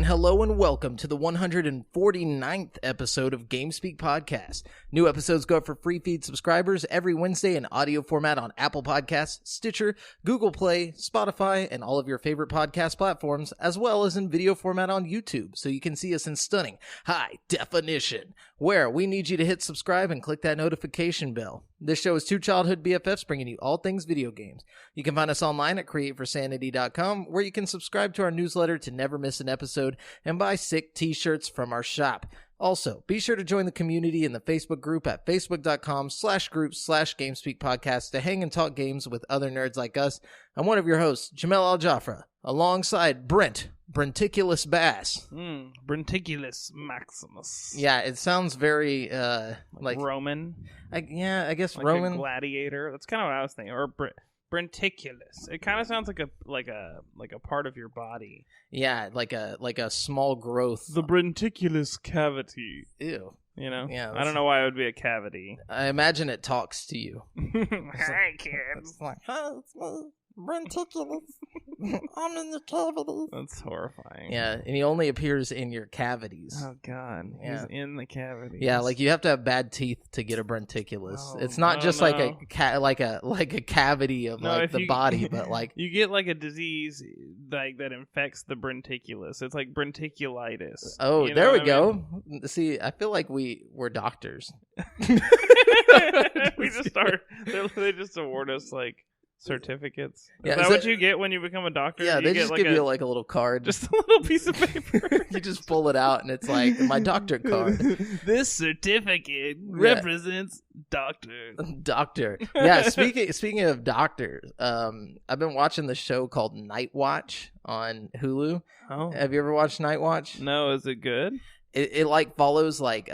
Hello and welcome to the 149th episode of GameSpeak Podcast. New episodes go up for free feed subscribers every Wednesday in audio format on Apple Podcasts, Stitcher, Google Play, Spotify, and all of your favorite podcast platforms, as well as in video format on YouTube, so you can see us in stunning high definition, where we need you to hit subscribe and click that notification bell. This show is two childhood BFFs bringing you all things video games. You can find us online at createforsanity.com, where you can subscribe to our newsletter to never miss an episode and buy sick t-shirts from our shop. Also, be sure to join the community in the Facebook group at facebook.com/group/GameSpeakPodcast to hang and talk games with other nerds like us. I'm one of your hosts, JAMAL Al-Jafra, alongside Brenticulous Bass. Brenticulous Maximus. Yeah, it sounds very, like... Roman. I guess like Roman. A gladiator. That's kind of what I was thinking. Or Brenticulous. It kind of sounds like a part of your body. Yeah, like a small growth. The Brenticulous cavity. Ew. You know? Yeah. I don't know why it would be a cavity. I imagine it talks to you. Hey, kids. It's like, hi, it's me, Brenticulous. I'm in the cavity. That's horrifying. Yeah, and he only appears in your cavities. Oh, God. Yeah. He's in the cavity. Yeah, like you have to have bad teeth to get a Brenticulous. It's not just like a cavity of the body, but like you get like a disease like that infects the Brenticulous. It's like Brenticulitis. Oh, you know there we I go. See, I feel like we're doctors. We just start. They just award us like certificates. Is Yeah, that what you get when you become a doctor? Yeah, they just give you like a little card. Just a little piece of paper. You just pull it out, and it's like my doctor card. This certificate represents doctor. Doctor. Yeah. Speaking of doctors, I've been watching the show called Night Watch on Hulu. Oh, Have you ever watched Night Watch? No, is it good? It like follows like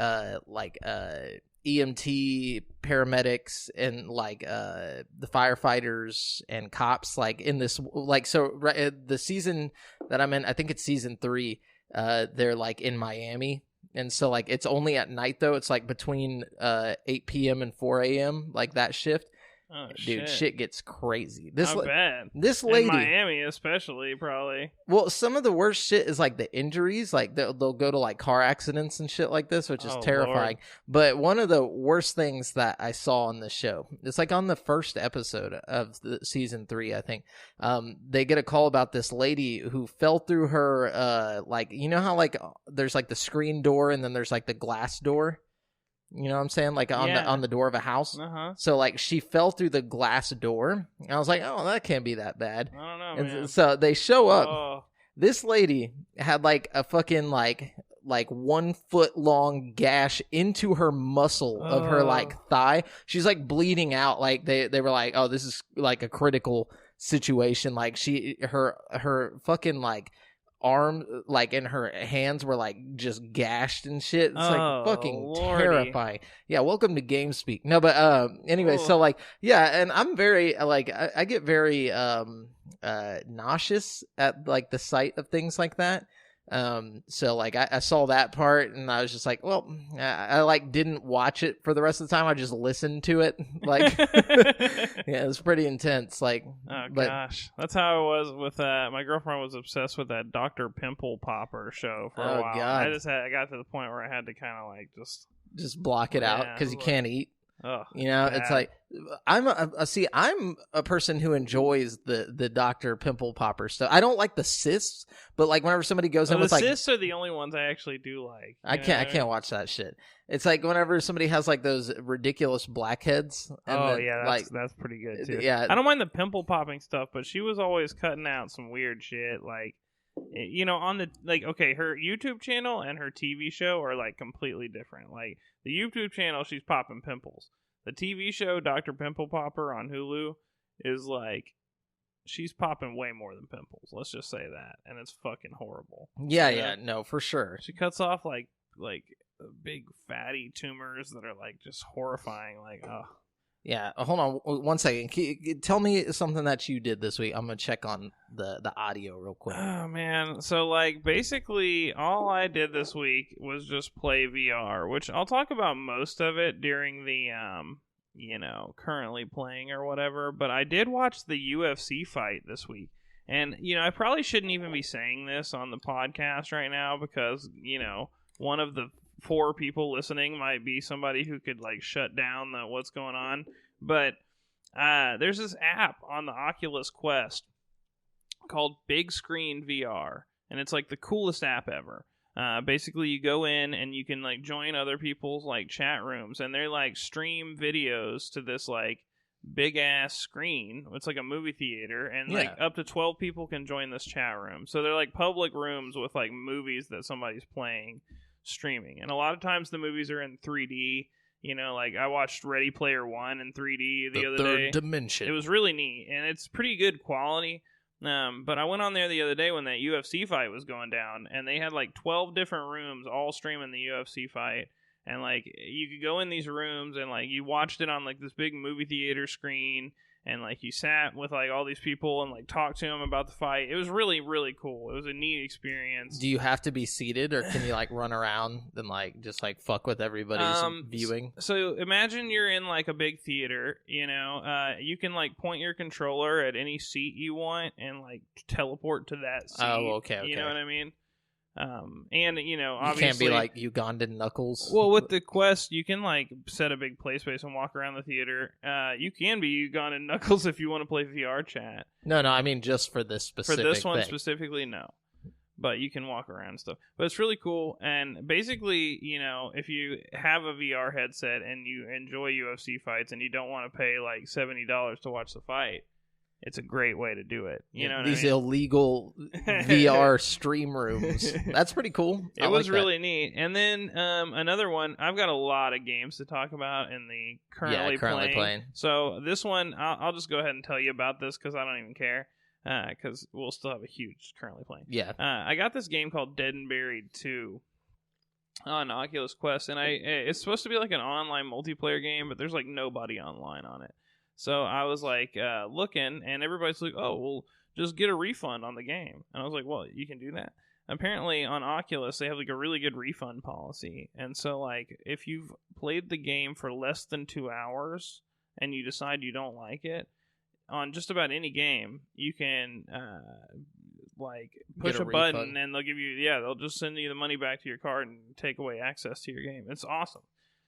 EMT paramedics and like the firefighters and cops like in this like the season that I'm in, I think it's season 3, they're like in Miami, and so like it's only at night though. It's like between 8 p.m. and 4 a.m. like that shift. Oh, dude, shit gets crazy. Not bad. This lady, in Miami especially, probably. Well, some of the worst shit is like the injuries. Like they'll go to like car accidents and shit like this, which is terrifying. Lord. But one of the worst things that I saw on the show, it's like on the first episode of the season 3, I think. They get a call about this lady who fell through her like, you know how like there's like the screen door and then there's like the glass door. You know what I'm saying? Like on the door of a house. Uh-huh. So like she fell through the glass door. And I was like, oh, that can't be that bad. I don't know, and man. So they show up. Oh. This lady had like a fucking like 1 foot long gash into her muscle of her like thigh. She's like bleeding out. Like they were like, oh, this is like a critical situation. Like her fucking like arm like and her hands were like just gashed and shit. It's like fucking terrifying. Yeah, welcome to GameSpeak. No, but anyway, so like yeah, and I'm very like I get very nauseous at like the sight of things like that. So like I saw that part and I was just like, well, I like didn't watch it for the rest of the time. I just listened to it. Like, yeah, it was pretty intense. Like, gosh, that's how it was with my girlfriend was obsessed with that Dr. Pimple Popper show for a while. God. I got to the point where I had to kind of like just block it out because you can't eat. Ugh, you know, bad. It's like I'm a person who enjoys the Dr. Pimple Popper stuff. I don't like the cysts, but like whenever somebody goes in with like the cysts are the only ones I actually do like. I can't watch that shit. It's like whenever somebody has like those ridiculous blackheads. That's pretty good too. Yeah, I don't mind the pimple popping stuff, but she was always cutting out some weird shit like. You know, on the like, okay, her YouTube channel and her TV show are like completely different. Like the YouTube channel, she's popping pimples. The TV show, Dr. Pimple Popper on Hulu, is like she's popping way more than pimples. Let's just say that, and it's fucking horrible. Yeah, no, for sure. She cuts off like big fatty tumors that are like just horrifying. Like, oh. Yeah, hold on 1 second. Tell me something that you did this week. I'm gonna check on the audio real quick. Oh man, so like basically all I did this week was just play VR, which I'll talk about most of it during the currently playing or whatever. But I did watch the UFC fight this week, And, I probably shouldn't even be saying this on the podcast right now because, one of the 4 people listening might be somebody who could, like, shut down what's going on. But there's this app on the Oculus Quest called Big Screen VR. And it's, like, the coolest app ever. Basically, you go in and you can, like, join other people's, like, chat rooms. And they're, like, stream videos to this, like, big ass screen. It's like a movie theater, and like up to 12 people can join this chat room. So they're like public rooms with like movies that somebody's playing, streaming. And a lot of times the movies are in 3D. Like I watched Ready Player One in 3D the other day. Third dimension. It was really neat, and it's pretty good quality. But I went on there the other day when that UFC fight was going down, and they had like 12 different rooms all streaming the UFC fight. And, like, you could go in these rooms and, like, you watched it on, like, this big movie theater screen. And, like, you sat with, like, all these people and, like, talked to them about the fight. It was really, really cool. It was a neat experience. Do you have to be seated, or can you, like, run around and, like, just, like, fuck with everybody's viewing? So imagine you're in, like, a big theater, you can, like, point your controller at any seat you want and, like, teleport to that seat. Oh, okay. You know what I mean? And obviously you can't be like Ugandan Knuckles. Well, with the Quest, you can like set a big play space and walk around the theater. You can be Ugandan Knuckles if you want to play VR chat. No, I mean just for this specific. For this one thing. Specifically, no. But you can walk around and stuff. But it's really cool. And basically, if you have a VR headset and you enjoy UFC fights and you don't want to pay like $70 to watch the fight, it's a great way to do it. You know what these I mean? illegal VR stream rooms. That's pretty cool. It was really neat. And then another one, I've got a lot of games to talk about in the currently playing. So this one, I'll just go ahead and tell you about this because I don't even care. Because we'll still have a huge currently playing. Yeah. I got this game called Dead and Buried 2 on Oculus Quest. And it's supposed to be like an online multiplayer game, but there's like nobody online on it. So I was like looking, and everybody's like, "Oh, well, just get a refund on the game." And I was like, "Well, you can do that." Apparently, on Oculus, they have like a really good refund policy. And so, like, if you've played the game for less than 2 hours and you decide you don't like it, on just about any game, you can like push a button, and they'll give you they'll just send you the money back to your card and take away access to your game. It's awesome.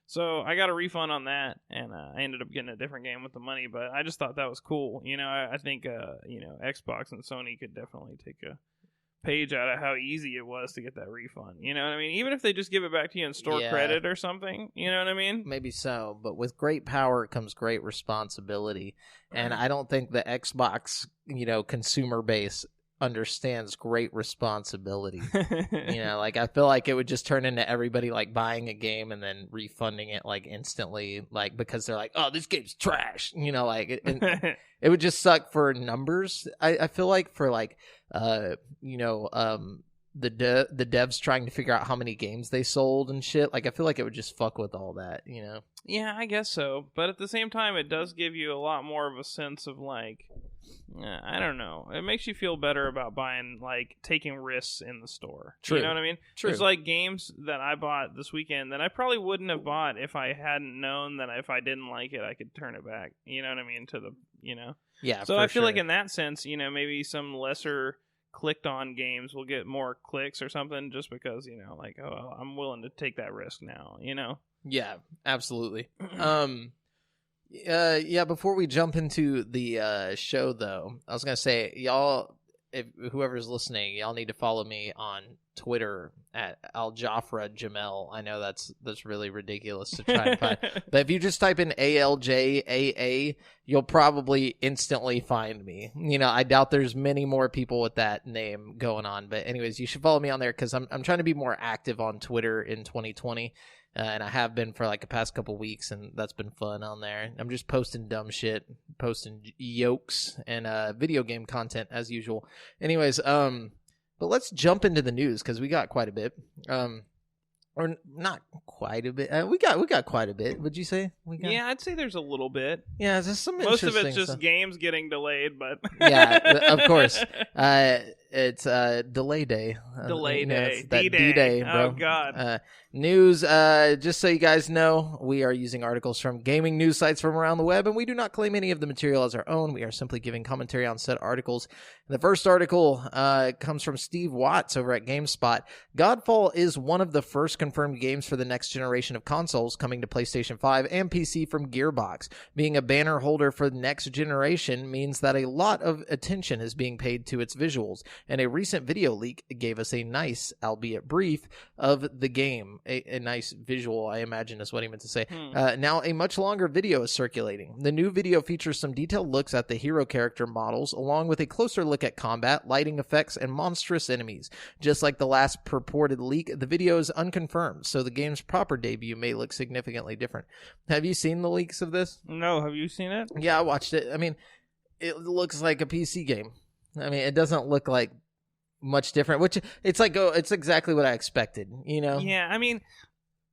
So I got a refund on that, and I ended up getting a different game with the money. But I just thought that was cool. I think Xbox and Sony could definitely take a page out of how easy it was to get that refund. You know what I mean? Even if they just give it back to you in store credit or something. You know what I mean? Maybe so. But with great power comes great responsibility, and I don't think the Xbox consumer base understands great responsibility. Like I feel like it would just turn into everybody like buying a game and then refunding it like instantly, like because they're like, "Oh, this game's trash," like it would just suck for numbers. I feel like for like the devs trying to figure out how many games they sold and shit. Like I feel like it would just fuck with all that. Yeah, I guess so. But at the same time, it does give you a lot more of a sense of like, I don't know. It makes you feel better about buying, like, taking risks in the store. True. You know what I mean? True. There's, like, games that I bought this weekend that I probably wouldn't have bought if I hadn't known that if I didn't like it, I could turn it back. You know what I mean? Yeah, So I feel like in that sense, maybe some lesser clicked on games will get more clicks or something just because, like, oh, I'm willing to take that risk now, Yeah, absolutely. Before we jump into the show, though, I was going to say, y'all, if whoever's listening, y'all need to follow me on Twitter at Aljafra Jamel. I know that's really ridiculous to try and find. But if you just type in ALJAA, you'll probably instantly find me. I doubt there's many more people with that name going on. But anyways, you should follow me on there because I'm trying to be more active on Twitter in 2020. And I have been for like the past couple weeks, and that's been fun on there. I'm just posting dumb shit, posting yokes and video game content as usual. Anyways, but let's jump into the news because we got quite a bit. Or not quite a bit. We got quite a bit. Would you say? Yeah, I'd say there's a little bit. Yeah, there's some most interesting of it's just stuff. Games getting delayed, but yeah, of course. It's delay day. Delay day. It's that D-Day, bro. Oh, God. News, just so you guys know, we are using articles from gaming news sites from around the web, and we do not claim any of the material as our own. We are simply giving commentary on said articles. And the first article comes from Steve Watts over at GameSpot. Godfall is one of the first confirmed games for the next generation of consoles coming to PlayStation 5 and PC from Gearbox. Being a banner holder for the next generation means that a lot of attention is being paid to its visuals, and a recent video leak gave us a nice, albeit brief, of the game. A nice visual, I imagine, is what he meant to say. Now, a much longer video is circulating. The new video features some detailed looks at the hero character models, along with a closer look at combat, lighting effects, and monstrous enemies. Just like the last purported leak, the video is unconfirmed, so the game's proper debut may look significantly different. Have you seen the leaks of this? No, have you seen it? Yeah, I watched it. I mean, it looks like a PC game. I mean, it doesn't look like much different, which it's like, it's exactly what I expected, you know? Yeah, I mean,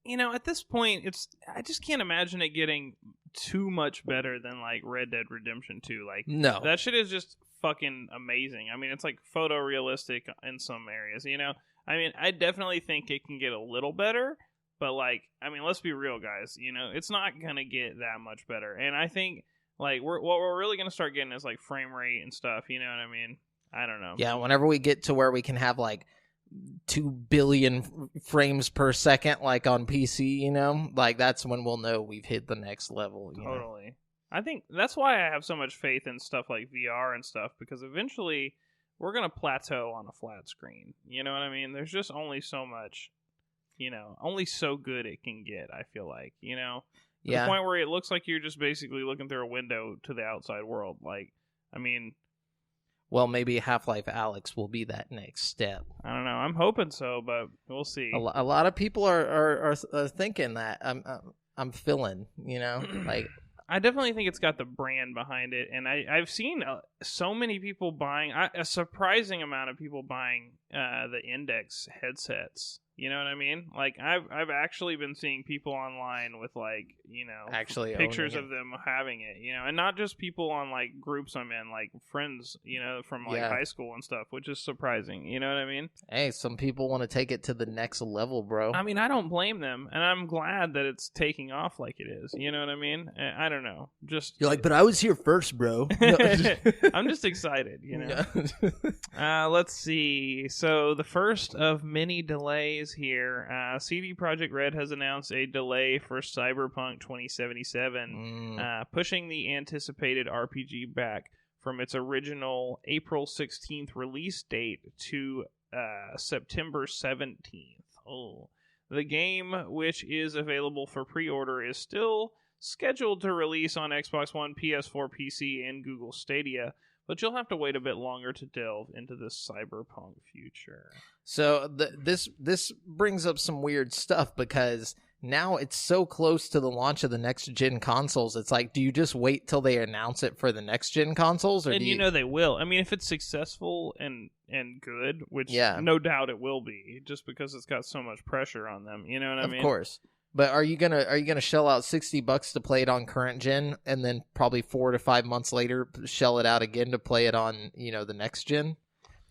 at this point, I just can't imagine it getting too much better than, like, Red Dead Redemption 2. Like, no. That shit is just fucking amazing. I mean, it's, like, photorealistic in some areas, I mean, I definitely think it can get a little better, but, like, I mean, let's be real, guys, it's not gonna get that much better. And I think, like, what we're really gonna start getting is, like, frame rate and stuff, you know what I mean? I don't know. Yeah, whenever we get to where we can have like 2 billion frames per second, like on PC, like that's when we'll know we've hit the next level. Totally. I think that's why I have so much faith in stuff like VR and stuff, because eventually we're going to plateau on a flat screen. You know what I mean? There's just only so much, only so good it can get, I feel like, To the point where it looks like you're just basically looking through a window to the outside world. Like, I mean... Well, maybe Half-Life Alyx will be that next step. I don't know. I'm hoping so, but we'll see. A lot of people are thinking that. I'm feeling, like... I definitely think it's got the brand behind it, and I've seen so many people buying, a surprising amount of people buying the Index headsets. You know what I mean? Like, I've actually been seeing people online with, like, actually pictures of them having it, and not just people on, like, groups I'm in, like, friends, from, like, high school and stuff, which is surprising. You know what I mean? Hey, some people want to take it to the next level, bro. I mean, I don't blame them, and I'm glad that it's taking off like it is. You know what I mean? I don't know. You're like, but I was here first, bro. I'm just excited, Let's see. So, the first of many delays here. CD Projekt Red has announced a delay for Cyberpunk 2077, pushing the anticipated RPG back from its original April 16th release date to September 17th. Oh. The game, which is available for pre-order, is still scheduled to release on Xbox One, PS4, PC, and Google Stadia, but you'll have to wait a bit longer to delve into this cyberpunk future. So this brings up some weird stuff, because now it's so close to the launch of the next-gen consoles. It's like, do you just wait till they announce it for the next-gen consoles? Or and they will. I mean, if it's successful and good, which no doubt it will be, just because it's got so much pressure on them. You know what I mean? Of course. But are you gonna shell out $60 to play it on current gen, and then probably 4 to 5 months later shell it out again to play it on the next gen,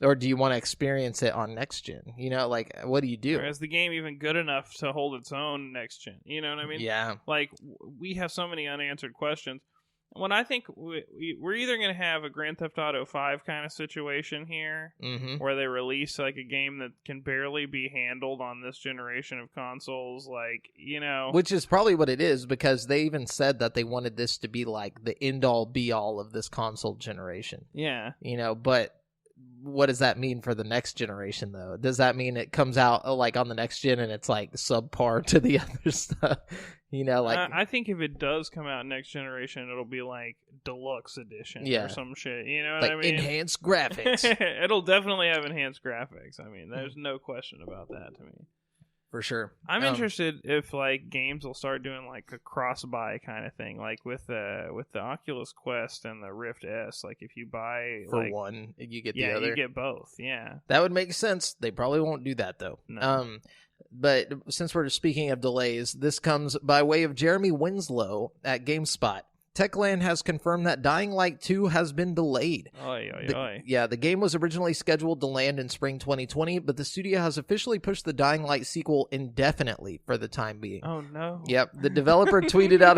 or do you want to experience it on next gen? Like, what do you do? Or is the game even good enough to hold its own next gen? You know what I mean? Yeah. Like, we have so many unanswered questions. When I think we're either going to have a Grand Theft Auto 5 kind of situation here, where they release like a game that can barely be handled on this generation of consoles, like, Which is probably what it is, because they even said that they wanted this to be like the end-all be-all of this console generation. Yeah. But what does that mean for the next generation, though? Does that mean it comes out like on the next gen and it's like subpar to the other stuff? I think if it does come out next generation, it'll be like deluxe edition or some shit. You know what like I mean? Enhanced graphics. It'll definitely have enhanced graphics. I mean, there's no question about that to me. For sure. I'm interested if like games will start doing like a cross-buy kind of thing, like with the Oculus Quest and the Rift S. Like if you buy for one, you get the other. You get both. Yeah, that would make sense. They probably won't do that though. No. But since we're speaking of delays, this comes by way of Jeremy Winslow at GameSpot. Techland has confirmed that Dying Light 2 has been delayed. The game was originally scheduled to land in spring 2020, but the studio has officially pushed the Dying Light sequel indefinitely for the time being. Oh, no. Yep, the developer tweeted out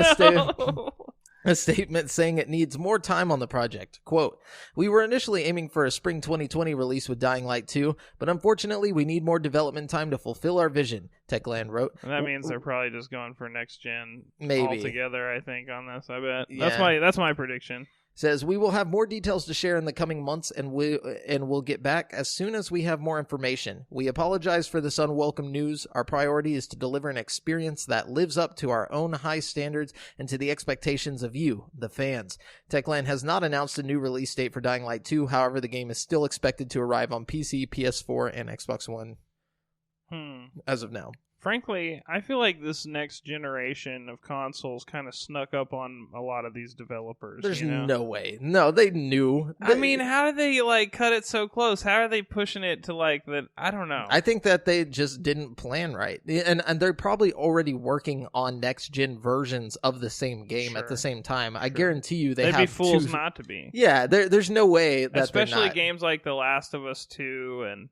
a statement saying it needs more time on the project. Quote, "We were initially aiming for a spring 2020 release with Dying Light 2, but unfortunately we need more development time to fulfill our vision," Techland wrote. That means they're probably just going for next gen Maybe altogether, I think, on this, I bet. Yeah. That's my prediction. Says, "We will have more details to share in the coming months, and we'll get back as soon as we have more information. We apologize for this unwelcome news. Our priority is to deliver an experience that lives up to our own high standards and to the expectations of you, the fans." Techland has not announced a new release date for Dying Light 2. However, the game is still expected to arrive on PC, PS4, and Xbox One as of now. Frankly, I feel like this next generation of consoles kind of snuck up on a lot of these developers. There's no way. No, they knew. I mean, how did they cut it so close? How are they pushing it to that? I don't know. I think that they just didn't plan right. And they're probably already working on next gen versions of the same game at the same time. I guarantee you they'd have be fools not to be. Yeah, there's no way that especially games like The Last of Us 2 and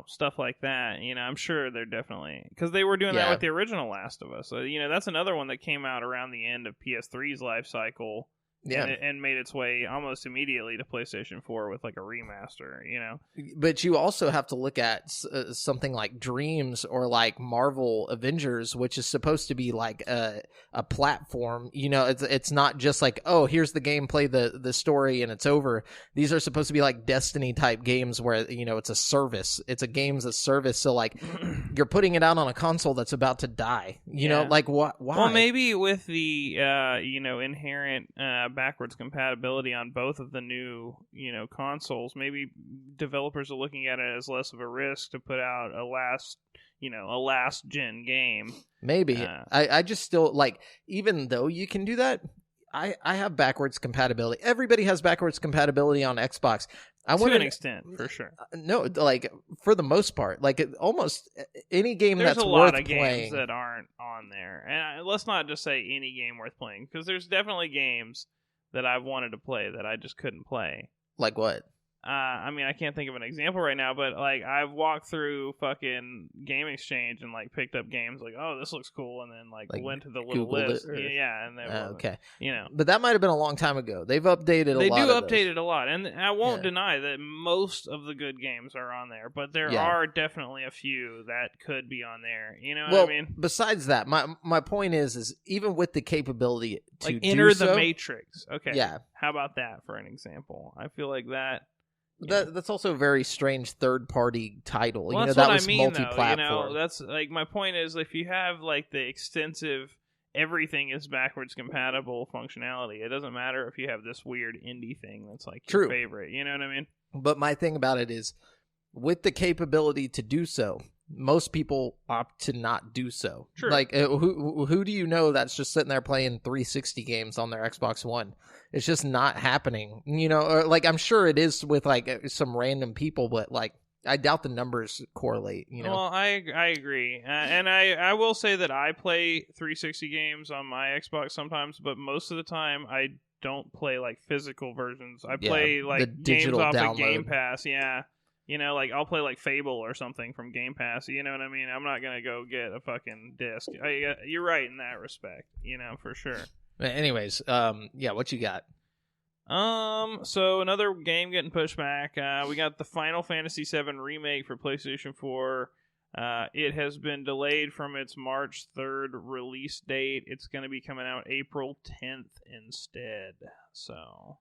stuff like that. I'm sure they're definitely, because they were doing that with the original Last of Us. So that's another one that came out around the end of PS3's life cycle. And made its way almost immediately to PlayStation 4 with a remaster, But you also have to look at something like Dreams or Marvel Avengers, which is supposed to be a platform. It's not just oh, here's the gameplay, the story, and it's over. These are supposed to be Destiny type games where it's a service. It's a games as service. So you're putting it out on a console that's about to die. Why? Well, maybe with the inherent backwards compatibility on both of the new consoles, maybe developers are looking at it as less of a risk to put out a last gen game. Maybe I just still even though you can do that, I have backwards compatibility. Everybody has backwards compatibility on Xbox. To an extent, for sure. No, for the most part, almost any game there's that's a worth lot of playing games that aren't on there, and let's not just say any game worth playing, because there's definitely games that I've wanted to play that I just couldn't play. Like what? I mean, I can't think of an example right now, but I've walked through fucking Game Exchange and picked up games oh, this looks cool, and then went to the little Googled list. It, and they okay. But that might have been a long time ago. They've updated a lot. They do update it a lot, and I won't deny that most of the good games are on there, but there are definitely a few that could be on there. You know what I mean? Besides that, my point is even with the capability to Enter do the Matrix. Okay. Yeah. How about that for an example? I feel like that. That's also a very strange third-party title. Well, that's that what was I mean, multi-platform. Though. That's my point is, if you have the extensive everything is backwards compatible functionality, it doesn't matter if you have this weird indie thing that's your favorite. You know what I mean? But my thing about it is, with the capability to do so, most people opt to not do so. True. Who do you know that's just sitting there playing 360 games on their Xbox One? It's just not happening. Or I'm sure it is with some random people, but I doubt the numbers correlate. Well, I agree, and I will say that I play 360 games on my Xbox sometimes, but most of the time I don't play physical versions. I play the games off download. of Game Pass. Yeah. I'll play Fable or something from Game Pass. You know what I mean? I'm not going to go get a fucking disc. You're right in that respect, for sure. Anyways, what you got? So another game getting pushed back. We got the Final Fantasy VII Remake for PlayStation 4. It has been delayed from its March 3rd release date. It's going to be coming out April 10th instead. So...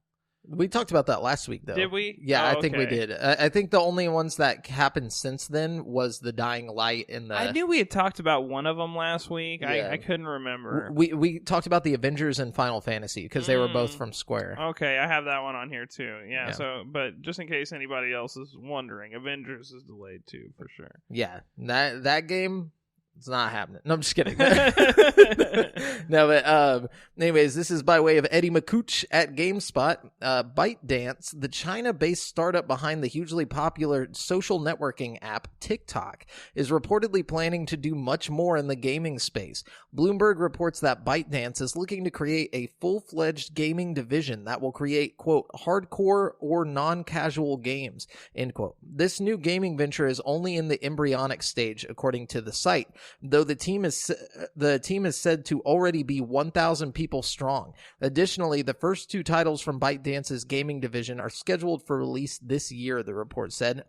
We talked about that last week, though. Did we? Yeah, I think we did. I think the only ones that happened since then was the Dying Light and the... I knew we had talked about one of them last week. Yeah. I couldn't remember. We talked about the Avengers and Final Fantasy because they were both from Square. Okay, I have that one on here too. Yeah. So, but just in case anybody else is wondering, Avengers is delayed too, for sure. Yeah, that game... It's not happening. No, I'm just kidding. No, but anyways, this is by way of Eddie McCooch at GameSpot. ByteDance, the China-based startup behind the hugely popular social networking app TikTok, is reportedly planning to do much more in the gaming space. Bloomberg reports that ByteDance is looking to create a full-fledged gaming division that will create, quote, hardcore or non-casual games, end quote. This new gaming venture is only in the embryonic stage, according to the site, though the team is said to already be 1,000 people strong. Additionally, the first two titles from ByteDance's gaming division are scheduled for release this year, the report said.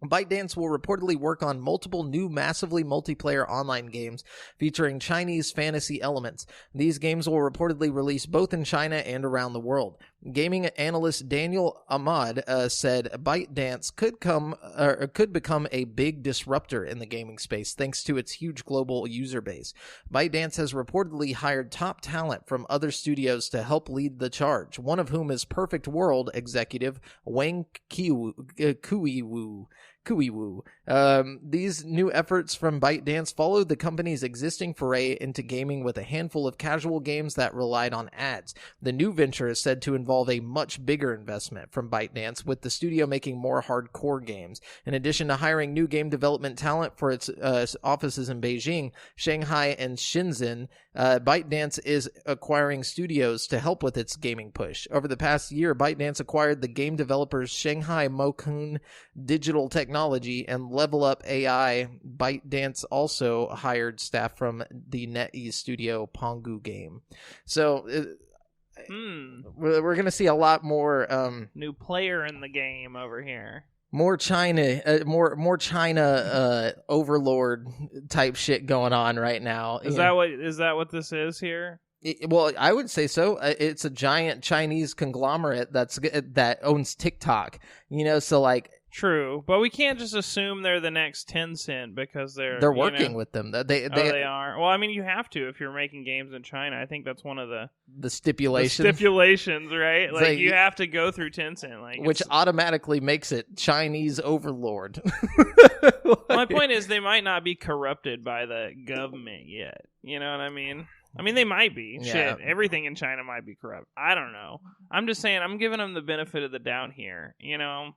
ByteDance will reportedly work on multiple new massively multiplayer online games featuring Chinese fantasy elements. These games will reportedly release both in China and around the world. Gaming analyst Daniel Ahmad said ByteDance could become a big disruptor in the gaming space thanks to its huge global user base. ByteDance has reportedly hired top talent from other studios to help lead the charge, one of whom is Perfect World executive Wang Kuiwu. These new efforts from ByteDance followed the company's existing foray into gaming with a handful of casual games that relied on ads. The new venture is said to involve a much bigger investment from ByteDance, with the studio making more hardcore games. In addition to hiring new game development talent for its offices in Beijing, Shanghai, and Shenzhen, ByteDance is acquiring studios to help with its gaming push. Over the past year, ByteDance acquired the game developers Shanghai Mokun Digital Technology and Level Up AI. ByteDance also hired staff from the NetEase studio Pongu Game. So we're going to see a lot more new player in the game over here. More China, more China overlord type shit going on right now. Is that what this is here? Well, I would say so. It's a giant Chinese conglomerate that owns TikTok. So like. True, but we can't just assume they're the next Tencent because they're working with them. They are. Well, I mean, you have to if you're making games in China. I think that's one of the stipulations. Right? Like you have to go through Tencent, which automatically makes it Chinese overlord. My point is, they might not be corrupted by the government yet. You know what I mean? I mean, they might be. Yeah. Shit, everything in China might be corrupt. I don't know. I'm just saying, I'm giving them the benefit of the doubt here.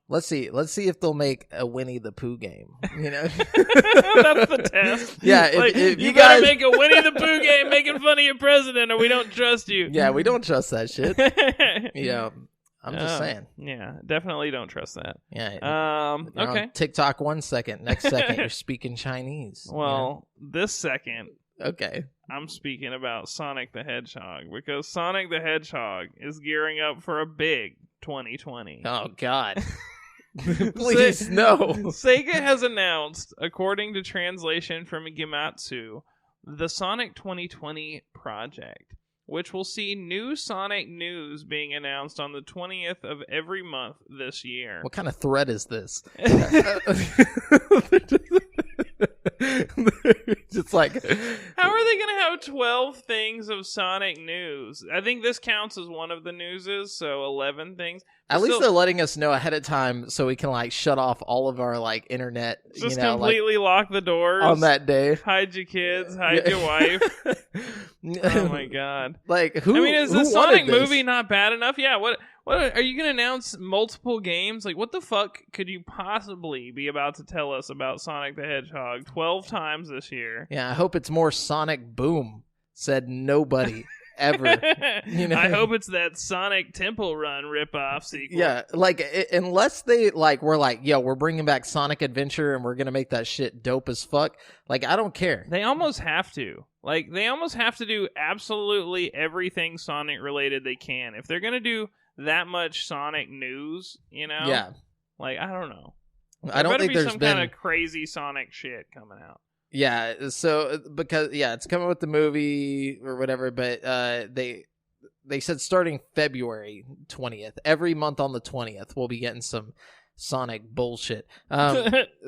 Let's see if they'll make a Winnie the Pooh game. That's the test. Yeah, if you gotta make a Winnie the Pooh game making fun of your president, or we don't trust you. Yeah, we don't trust that shit. I'm just saying. Yeah, definitely don't trust that. Yeah. Okay. On TikTok 1 second. Next second, you're speaking Chinese. Well, this second. Okay. I'm speaking about Sonic the Hedgehog, because Sonic the Hedgehog is gearing up for a big 2020. Oh, God. Please, no. Sega has announced, according to translation from Gematsu, the Sonic 2020 project, which will see new Sonic news being announced on the 20th of every month this year. What kind of threat is this? Just like, how are they going to have 12 things of Sonic news? I think this counts as one of the newses, so 11 things. At least they're letting us know ahead of time so we can shut off all of our internet. Just completely lock the doors on that day. Hide your kids, hide your wife. Oh my God! Is the Sonic movie not bad enough? Yeah. What are you going to announce? Multiple games? What the fuck could you possibly be about to tell us about Sonic the Hedgehog 12 times this year? Yeah, I hope it's more Sonic Boom. Said nobody. Ever. I hope it's that Sonic Temple Run ripoff sequel. Yeah, unless they we're bringing back Sonic Adventure and we're gonna make that shit dope as fuck. I don't care. They almost have to. They almost have to do absolutely everything Sonic related they can. If they're gonna do that much Sonic news, Yeah. I don't know. I don't think there's some kind of crazy Sonic shit coming out. Yeah, so because it's coming with the movie or whatever, but they said starting February 20th, every month on the 20th, we'll be getting some Sonic bullshit.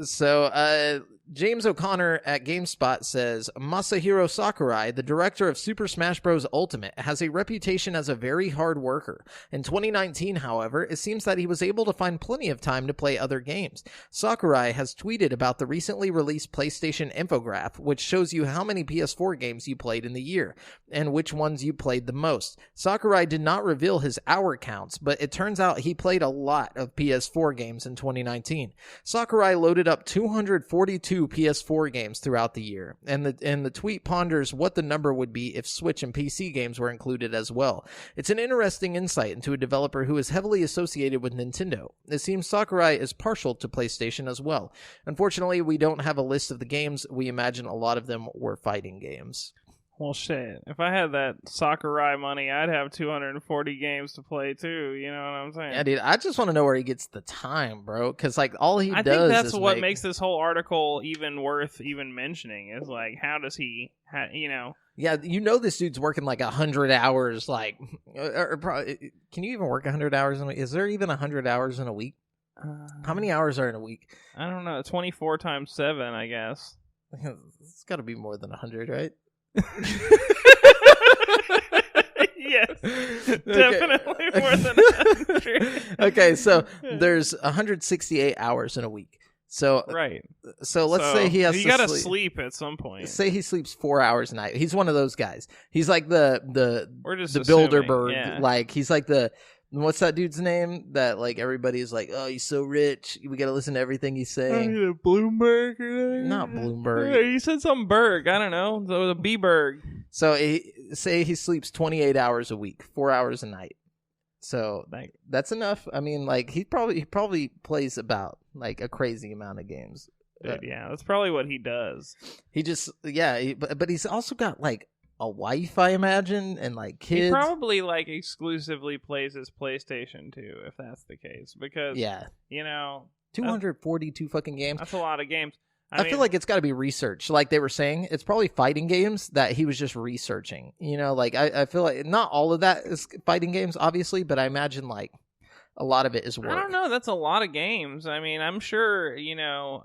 So James O'Connor at GameSpot says, Masahiro Sakurai, the director of Super Smash Bros. Ultimate, has a reputation as a very hard worker. In 2019, however, it seems that he was able to find plenty of time to play other games. Sakurai has tweeted about the recently released PlayStation infograph, which shows you how many PS4 games you played in the year, and which ones you played the most. Sakurai did not reveal his hour counts, but it turns out he played a lot of PS4 games in 2019. Sakurai loaded up 242 PS4 games throughout the year, and the tweet ponders what the number would be if Switch and PC games were included as well. It's an interesting insight into a developer who is heavily associated with Nintendo. It seems Sakurai is partial to PlayStation as well. Unfortunately, we don't have a list of the games. We imagine a lot of them were fighting games. Well, shit. If I had that Sakurai money, I'd have 240 games to play too. You know what I'm saying? Yeah, dude. I just want to know where he gets the time, bro. Because like all he does, I think that's what makes this whole article even worth even mentioning. Is like, how does he? You know? Yeah, you know this dude's working like 100 hours. Like, or probably, can you even work 100 hours in a week? Is there even 100 hours in a week? How many hours are in a week? I don't know. 24 times 7, I guess. It's got to be more than 100, right? Yes, definitely more than 100. Okay, so there's 168 hours in a week. So right. So let's say he has you to gotta sleep at some point. Say he sleeps 4 hours a night. He's one of those guys. He's like the assuming, Bilderberg. Yeah. Like he's like the. What's that dude's name? That like everybody's like, oh, he's so rich. We gotta listen to everything he's saying. Bloomberg? Not Bloomberg. He said some Berg. I don't know. The B-Berg. So say he sleeps 28 hours a week, 4 hours a night. So that's enough. I mean, like he probably plays about like a crazy amount of games. Dude, yeah, that's probably what he does. He just but he's also got like a wife, I imagine, and like kids. He probably like exclusively plays his PlayStation too, if that's the case. Because you know, 242 fucking games. That's a lot of games. I feel like it's got to be research. Like they were saying, it's probably fighting games that he was just researching. You know, like I feel like not all of that is fighting games, obviously, but I imagine like a lot of it is work. I don't know. That's a lot of games. I mean, I'm sure, you know,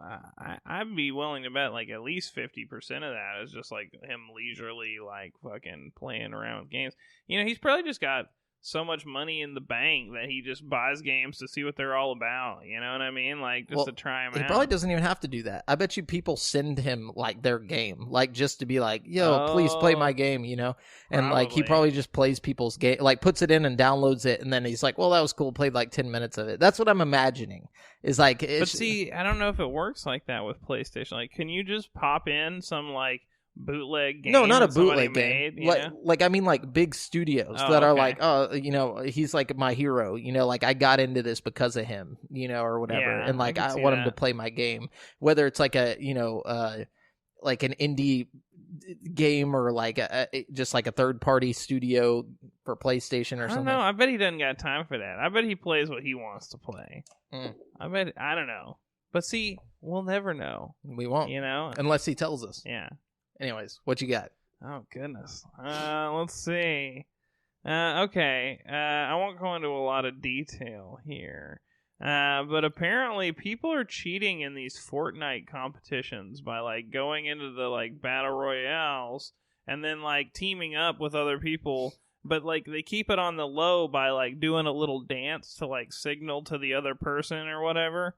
I'd be willing to bet like at least 50% of that is just like him leisurely like fucking playing around with games. You know, he's probably just got so much money in the bank that he just buys games to see what they're all about. You know what I mean? Like just to try them out. He probably doesn't even have to do that. I bet you people send him like their game, like just to be like, yo, please play my game, you know? And like he probably just plays people's game, like puts it in and downloads it. And then he's like, well, that was cool. Played like 10 minutes of it. That's what I'm imagining is like. But see, I don't know if it works like that with PlayStation. Like, can you just pop in some like bootleg game? No, not a bootleg game. Like I mean like big studios that are like, oh, you know, he's like my hero, you know, like I got into this because of him, you know, or whatever. Yeah, and like I want him to play my game. Whether it's like a, you know, like an indie game or like just like a third party studio for PlayStation or something. I don't know. I bet he doesn't got time for that. I bet he plays what he wants to play. I don't know. But see, we'll never know. We won't. You know? Unless he tells us. Yeah. Anyways, what you got? Oh, goodness. Let's see. Okay. I won't go into a lot of detail here. But apparently people are cheating in these Fortnite competitions by, like, going into the, like, battle royales and then, like, teaming up with other people. But, like, they keep it on the low by, like, doing a little dance to, like, signal to the other person or whatever.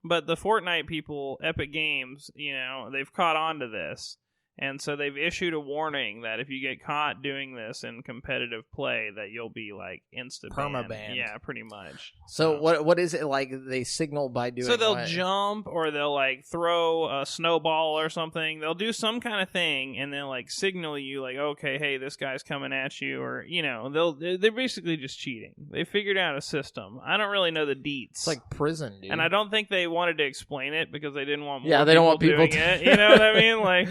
But the Fortnite people, Epic Games, you know, they've caught on to this. And so they've issued a warning that if you get caught doing this in competitive play, that you'll be like perma-banned. Yeah, pretty much. So what is it like? They signal by doing? So they'll jump or they'll like throw a snowball or something. They'll do some kind of thing and then like signal you like, okay, hey, this guy's coming at you, or you know, they're basically just cheating. They figured out a system. I don't really know the deets. It's like prison, dude. And I don't think they wanted to explain it because they didn't want more. Yeah, they don't want people doing it. You know what I mean? Like.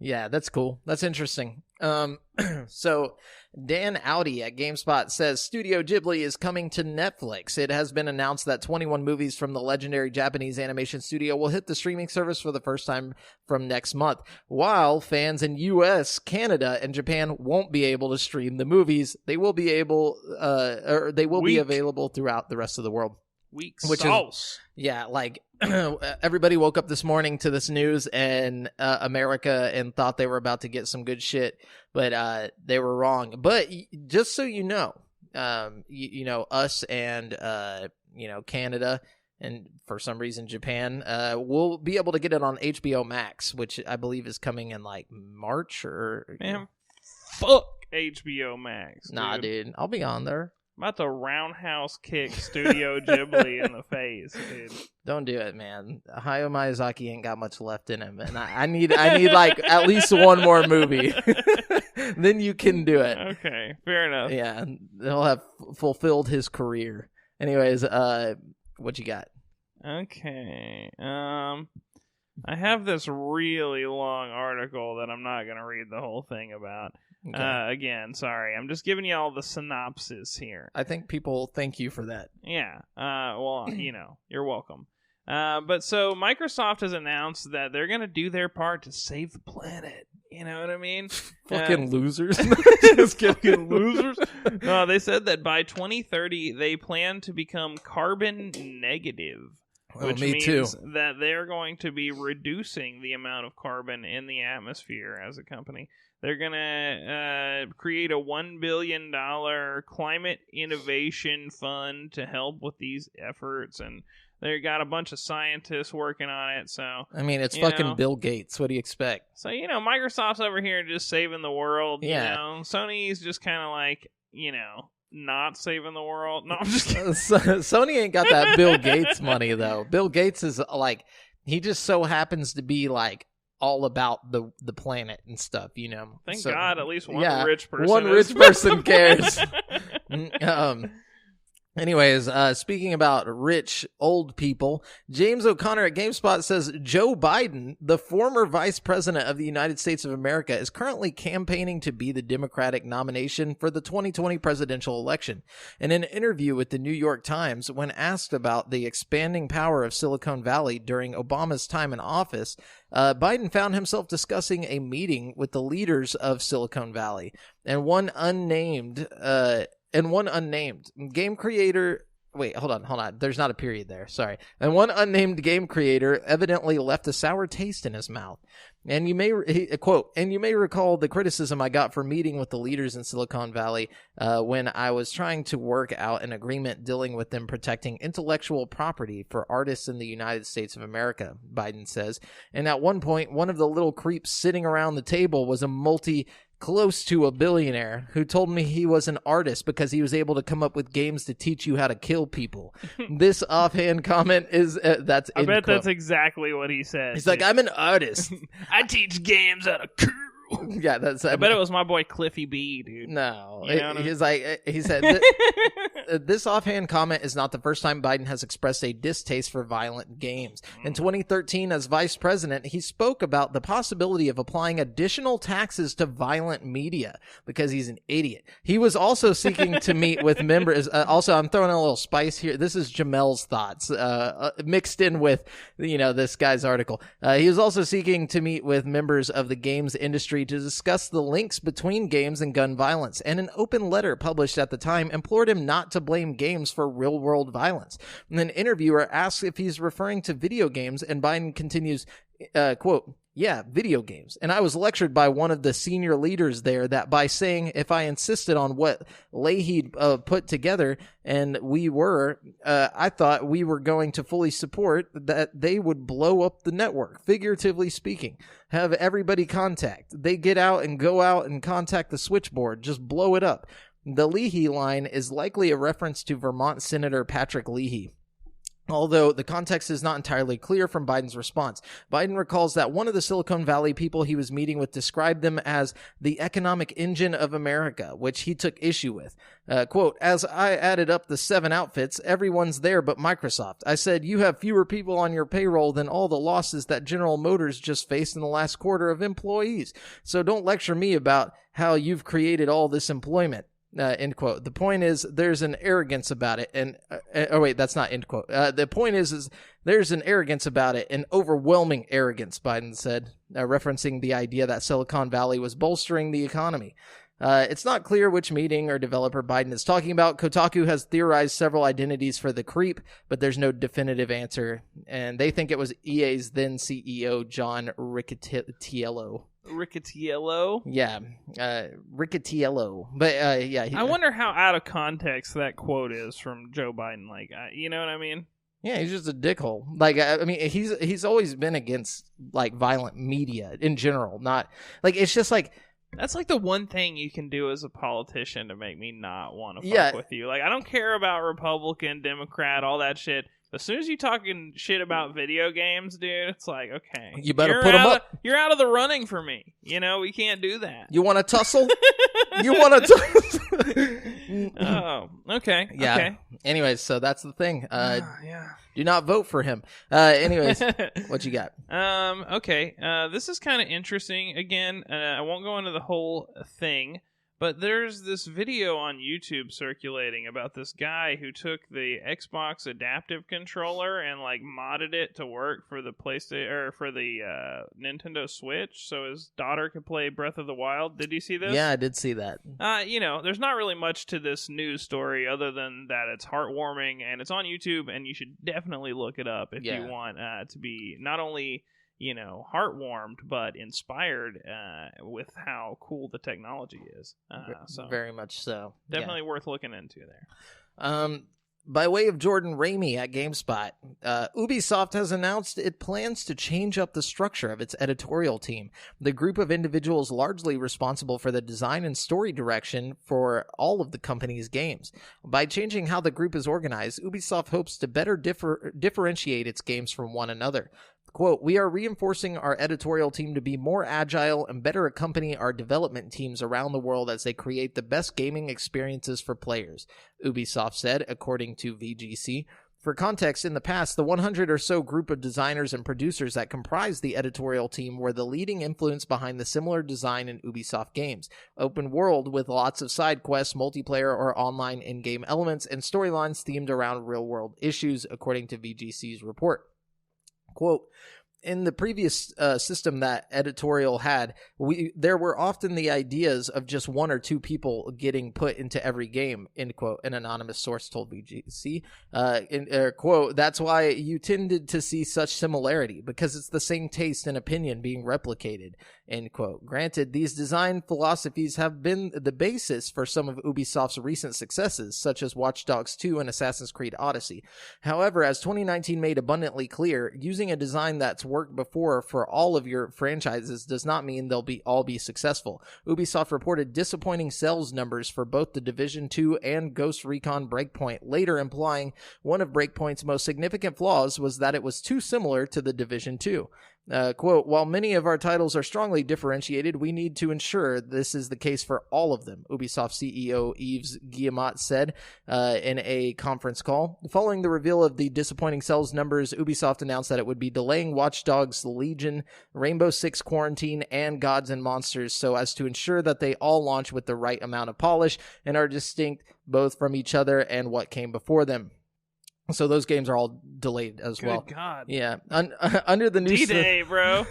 Yeah, that's cool. That's interesting. So Dan Audi at GameSpot says Studio Ghibli is coming to Netflix. It has been announced that 21 movies from the legendary Japanese animation studio will hit the streaming service for the first time from next month, while fans in US, Canada, and Japan won't be able to stream the movies. They will be able, be available throughout the rest of the world. Weak Which sauce. Yeah, like everybody woke up this morning to this news in America and thought they were about to get some good shit, but they were wrong. But just so you know, you know, us and you know, Canada and for some reason Japan will be able to get it on HBO Max, which I believe is coming in like March or. Man, fuck HBO Max. Dude. Nah, dude, I'll be on there. I'm about to roundhouse kick Studio Ghibli in the face, dude. Don't do it, man. Hayao Miyazaki ain't got much left in him, and I need like at least one more movie. Then you can do it. Okay, fair enough. Yeah, he'll have fulfilled his career. Anyways, what you got? Okay. I have this really long article that I'm not gonna read the whole thing about. Okay. Again, sorry. I'm just giving you all the synopsis here. I think people thank you for that. Yeah. Well, you know, you're welcome. But so Microsoft has announced that they're going to do their part to save the planet. You know what I mean? Fucking losers. Just kidding, losers. No, they said that by 2030, they plan to become carbon negative. Which means that they're going to be reducing the amount of carbon in the atmosphere as a company. They're going to create a $1 billion climate innovation fund to help with these efforts. And they got a bunch of scientists working on it. So I mean, it's fucking Bill Gates. What do you expect? So, you know, Microsoft's over here just saving the world. Yeah. You know? Sony's just kind of like, you know, not saving the world. No, I'm just kidding. Sony ain't got that Bill Gates money, though. Bill Gates is like, he just so happens to be like, all about the planet and stuff, you know. Thank God, at least one rich person. One rich person cares. Anyways, speaking about rich old people, James O'Connor at GameSpot says Joe Biden, the former vice president of the United States of America, is currently campaigning to be the Democratic nomination for the 2020 presidential election. In an interview with the New York Times, when asked about the expanding power of Silicon Valley during Obama's time in office, Biden found himself discussing a meeting with the leaders of Silicon Valley, and one unnamed game creator. Wait, hold on. There's not a period there. Sorry. And one unnamed game creator evidently left a sour taste in his mouth. And you may recall the criticism I got for meeting with the leaders in Silicon Valley when I was trying to work out an agreement dealing with them protecting intellectual property for artists in the United States of America, Biden says. And at one point, one of the little creeps sitting around the table was a close to a billionaire who told me he was an artist because he was able to come up with games to teach you how to kill people. This offhand comment is that's I bet that's exactly what he said. He's like, I'm an artist. I teach games how to kill. Yeah, that's. I bet it was my boy Cliffy B, dude. No, you know he said this offhand comment is not the first time Biden has expressed a distaste for violent games. In 2013, as vice president, he spoke about the possibility of applying additional taxes to violent media because he's an idiot. He was also seeking to meet with members. Also, I'm throwing in a little spice here. This is Jamel's thoughts mixed in with this guy's article. He was also seeking to meet with members of the games industry to discuss the links between games and gun violence, and an open letter published at the time implored him not to blame games for real-world violence. And an interviewer asks if he's referring to video games, and Biden continues, quote, "Yeah, video games. And I was lectured by one of the senior leaders there that by saying if I insisted on what Leahy put together, and I thought we were going to fully support that they would blow up the network, figuratively speaking. Have everybody contact. They get out and go out and contact the switchboard. Just blow it up." The Leahy line is likely a reference to Vermont Senator Patrick Leahy, although the context is not entirely clear from Biden's response. Biden recalls that one of the Silicon Valley people he was meeting with described them as the economic engine of America, which he took issue with. Quote, "As I added up the 7 outfits, everyone's there but Microsoft. I said, you have fewer people on your payroll than all the losses that General Motors just faced in the last quarter of employees. So don't lecture me about how you've created all this employment." End quote. The point is, there's an arrogance about it, and wait, that's not end quote. The point is there's an arrogance about it, an overwhelming arrogance, Biden said, referencing the idea that Silicon Valley was bolstering the economy. It's not clear which meeting or developer Biden is talking about. Kotaku has theorized several identities for the creep, but there's no definitive answer. And they think it was EA's then CEO, John Riccitiello. Riccitiello? Yeah, Riccitiello. But yeah. I wonder how out of context that quote is from Joe Biden. Like, you know what I mean? Yeah, he's just a dickhole. Like, I mean, he's always been against, like, violent media in general. Not, like, it's just like... That's like the one thing you can do as a politician to make me not want to fuck with you. Like, I don't care about Republican, Democrat, all that shit. As soon as you talking shit about video games, dude, it's like, okay. You better put them up. You're out of the running for me. You know, we can't do that. You want to tussle? You want to tussle? Oh, okay. Yeah. Okay. Anyways, so that's the thing. Yeah. Do not vote for him. Anyways, what you got? Okay. This is kind of interesting. Again, I won't go into the whole thing, but there's this video on YouTube circulating about this guy who took the Xbox adaptive controller and like modded it to work for the PlayStation or for the Nintendo Switch, so his daughter could play Breath of the Wild. Did you see this? Yeah, I did see that. You know, there's not really much to this news story other than that it's heartwarming and it's on YouTube, and you should definitely look it up if you want to be not only, you know, heartwarmed, but inspired with how cool the technology is. So very much so. Definitely worth looking into there. By way of Jordan Ramey at GameSpot, Ubisoft has announced it plans to change up the structure of its editorial team, the group of individuals largely responsible for the design and story direction for all of the company's games. By changing how the group is organized, Ubisoft hopes to better differentiate its games from one another. Quote, "We are reinforcing our editorial team to be more agile and better accompany our development teams around the world as they create the best gaming experiences for players," Ubisoft said, according to VGC. For context, in the past, the 100 or so group of designers and producers that comprised the editorial team were the leading influence behind the similar design in Ubisoft games. Open world with lots of side quests, multiplayer or online in-game elements, and storylines themed around real-world issues, according to VGC's report. Quote, "In the previous system that editorial had, there were often the ideas of just one or two people getting put into every game," end quote, an anonymous source told VGC. Quote, "That's why you tended to see such similarity, because it's the same taste and opinion being replicated," end quote. Granted, these design philosophies have been the basis for some of Ubisoft's recent successes, such as Watch Dogs 2 and Assassin's Creed Odyssey. However, as 2019 made abundantly clear, using a design that's worked before for all of your franchises does not mean they'll all be successful. Ubisoft reported disappointing sales numbers for both The Division 2 and Ghost Recon Breakpoint, later implying one of Breakpoint's most significant flaws was that it was too similar to The Division 2. Quote, "While many of our titles are strongly differentiated, we need to ensure this is the case for all of them," Ubisoft CEO Yves Guillemot said in a conference call. Following the reveal of the disappointing sales numbers, Ubisoft announced that it would be delaying Watch Dogs Legion, Rainbow Six Quarantine, and Gods and Monsters so as to ensure that they all launch with the right amount of polish and are distinct both from each other and what came before them. So those games are all delayed as well. Good God. Yeah. Under the new D-Day, bro.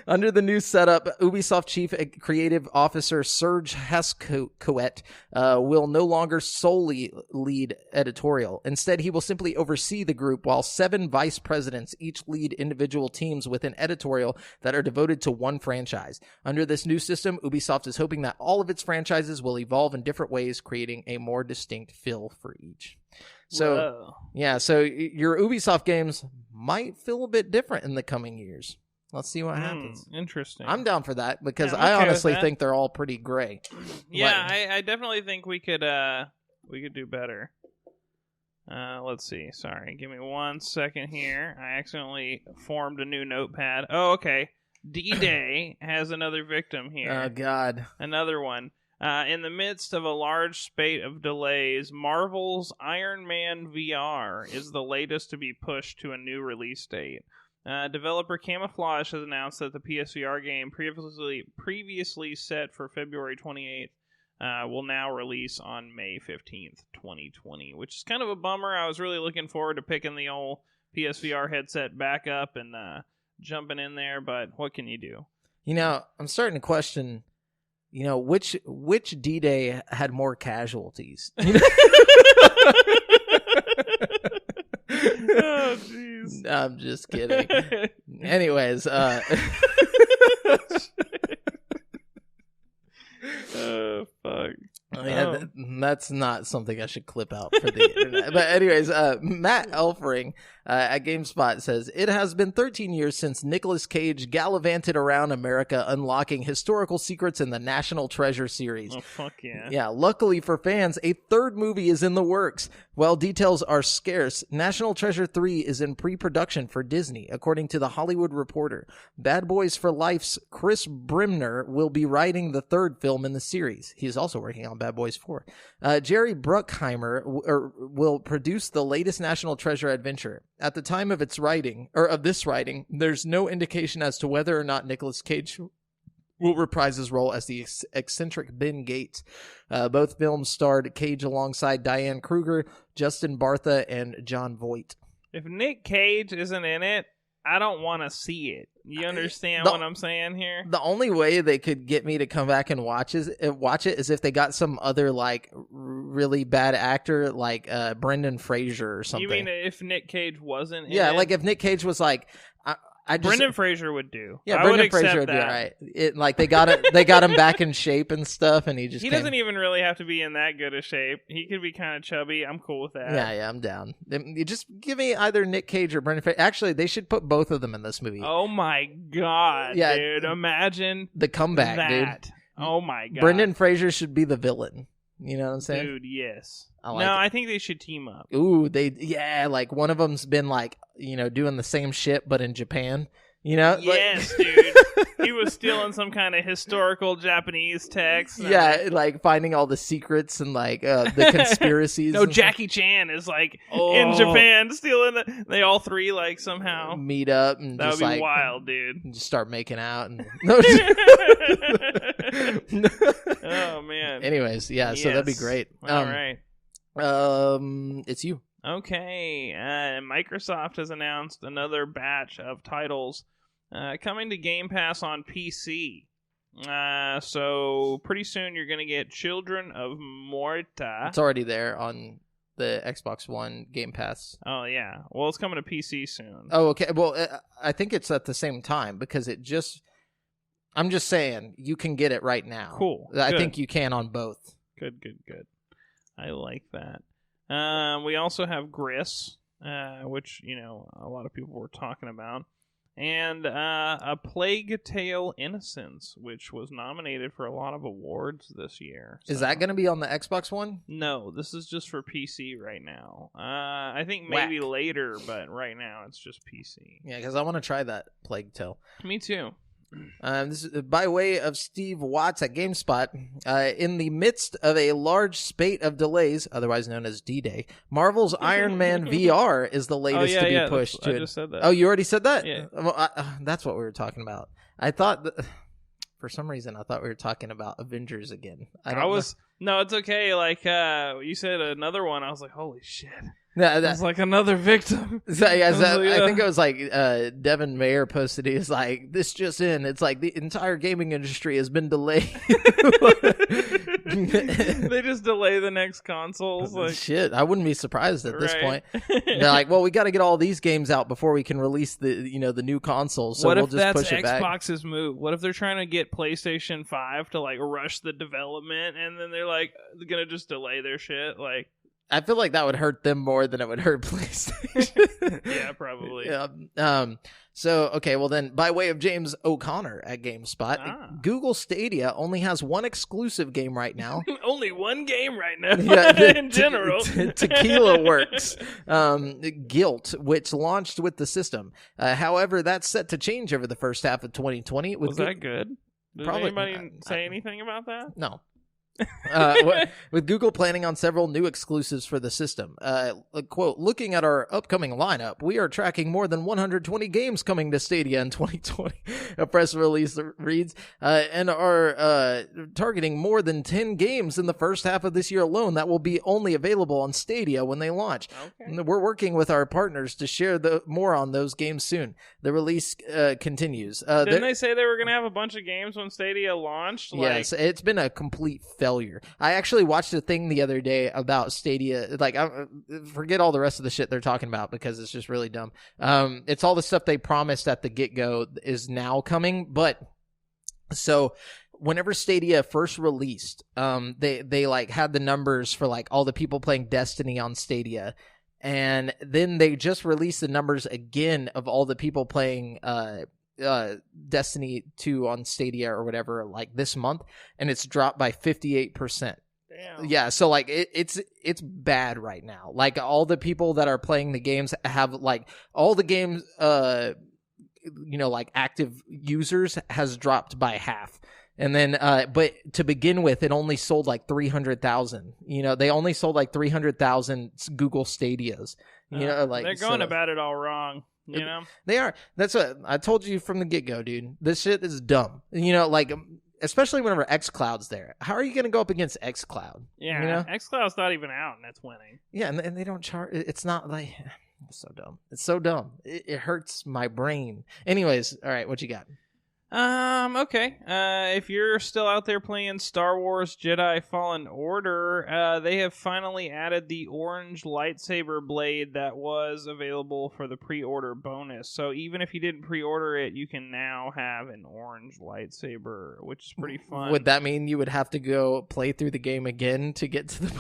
Under the new setup, Ubisoft Chief Creative Officer Serge Hascoët will no longer solely lead editorial. Instead, he will simply oversee the group, while 7 vice presidents each lead individual teams within editorial that are devoted to one franchise. Under this new system, Ubisoft is hoping that all of its franchises will evolve in different ways, creating a more distinct feel for each. So, Whoa. Yeah, so your Ubisoft games might feel a bit different in the coming years. Let's see what happens. Interesting. I'm down for that because Yeah, I okay honestly think they're all pretty gray. Yeah, I definitely think we could do better. Let's see. Sorry, give me 1 second here. I accidentally formed a new notepad. Oh, okay. D-Day has another victim here. Oh, God. Another one. In the midst of a large spate of delays, Marvel's Iron Man VR is the latest to be pushed to a new release date. Developer Camouflage has announced that the PSVR game previously set for February 28th will now release on May 15th, 2020, which is kind of a bummer. I was really looking forward to picking the old PSVR headset back up and jumping in there, but what can you do? You know, I'm starting to question, which D-Day had more casualties? Oh, jeez. I'm just kidding. Anyways, oh, fuck. Yeah, that's not something I should clip out for the internet. But anyways, Matt Elfring at GameSpot says, it has been 13 years since Nicolas Cage gallivanted around America unlocking historical secrets in the National Treasure series. Oh, fuck yeah. Yeah, luckily for fans, a third movie is in the works. While details are scarce, National Treasure 3 is in pre-production for Disney, according to The Hollywood Reporter. Bad Boys for Life's Chris Brimner will be writing the third film in the series. He is also working on Bad Boys 4. Jerry Bruckheimer will produce the latest National Treasure adventure. At the time of this writing, there's no indication as to whether or not Nicolas Cage will reprise his role as the eccentric Ben Gates. Both films starred Cage alongside Diane Kruger, Justin Bartha, and John Voight. If Nick Cage isn't in it, I don't want to see it. You understand what I'm saying here? The only way they could get me to come back and watch it is if they got some other like really bad actor like Brendan Fraser or something. You mean if Nick Cage wasn't in it? Yeah, like if Nick Cage was like Brendan Fraser would do. Yeah, Brendan Fraser would be all right. They got him back in shape and stuff, and he doesn't even really have to be in that good a shape. He could be kind of chubby. I'm cool with that. Yeah, I'm down. You just give me either Nick Cage or Brendan Fraser. Actually, they should put both of them in this movie. Oh my god, dude! Imagine the comeback, dude. Oh my god, Brendan Fraser should be the villain. You know what I'm saying, dude? Yes. I think they should team up. Ooh, like one of them's been like doing the same shit but in Japan. Yes, dude. He was stealing some kind of historical Japanese text. Yeah, like finding all the secrets and like the conspiracies. No, Jackie Chan is like in Japan stealing. They all three like somehow meet up and that just would be like wild, dude. Just start making out and. Oh man. Anyways, yeah, so that'd be great. All right. It's you. Okay. Microsoft has announced another batch of titles coming to Game Pass on PC. So pretty soon you're going to get Children of Morta. It's already there on the Xbox One Game Pass. Oh, yeah. Well, it's coming to PC soon. Oh, okay. Well, I think it's at the same time because I'm just saying you can get it right now. Cool. I think you can on both. Good. I like that. We also have Gris, which, a lot of people were talking about. And A Plague Tale Innocence, which was nominated for a lot of awards this year. Is that going to be on the Xbox One? No, this is just for PC right now. I think maybe later, but right now it's just PC. Yeah, because I want to try that Plague Tale. Me too. This is by way of Steve Watts at GameSpot. In the midst of a large spate of delays, otherwise known as D-Day, Marvel's Iron Man VR is the latest to be pushed. I just said that. Oh, you already said that? Yeah. Well, that's what we were talking about. I thought, for some reason, I thought we were talking about Avengers again. No, it's okay. Like, you said another one. I was like, holy shit. Yeah, that's like another victim. So, I think it was like Devin Mayer posted. He was like, "This just in. It's like the entire gaming industry has been delayed." They just delay the next consoles. Like, shit, I wouldn't be surprised at this point. They're like, "Well, we got to get all these games out before we can release the the new consoles." So we'll just push it back. What if that's Xbox's move? What if they're trying to get PlayStation 5 to like rush the development, and then they're like gonna just delay their shit? Like, I feel like that would hurt them more than it would hurt PlayStation. Yeah, probably. Yeah. So, okay, well then, by way of James O'Connor at GameSpot, Google Stadia only has one exclusive game right now. Only one game right now, in general. Tequila Works. Guilt, which launched with the system. However, that's set to change over the first half of 2020. Was that good? Did Probably, anybody say anything about that? No. With Google planning on several new exclusives for the system. Quote, looking at our upcoming lineup, we are tracking more than 120 games coming to Stadia in 2020, a press release reads, and are targeting more than 10 games in the first half of this year alone that will be only available on Stadia when they launch. Okay. We're working with our partners to share more on those games soon. The release continues. Didn't they say they were going to have a bunch of games when Stadia launched? Yes, it's been a complete failure. I actually watched a thing the other day about Stadia. Like, forget all the rest of the shit they're talking about because it's just really dumb. It's all the stuff they promised at the get-go is now coming. But so whenever Stadia first released, they like had the numbers for like all the people playing Destiny on Stadia. And then they just released the numbers again of all the people playing Destiny 2 on Stadia or whatever, like this month, and it's dropped by 58%. Damn. Yeah, so like it's bad right now. Like all the people that are playing the games have like all the games like active users has dropped by half. And then but to begin with, it only sold like 300,000. They only sold like 300,000 Google Stadias. Like they're going about it all wrong. They are. That's what I told you from the get-go, dude. This shit is dumb. Like especially whenever xCloud's there. How are you going to go up against xCloud? Yeah, xCloud's not even out and it's winning. Yeah, and they don't charge. It's not like it's so dumb. It's so dumb. It hurts my brain. Anyways, all right, what you got? Okay. If you're still out there playing Star Wars Jedi Fallen Order, they have finally added the orange lightsaber blade that was available for the pre-order bonus. So even if you didn't pre-order it, you can now have an orange lightsaber, which is pretty fun. Would that mean you would have to go play through the game again to get to the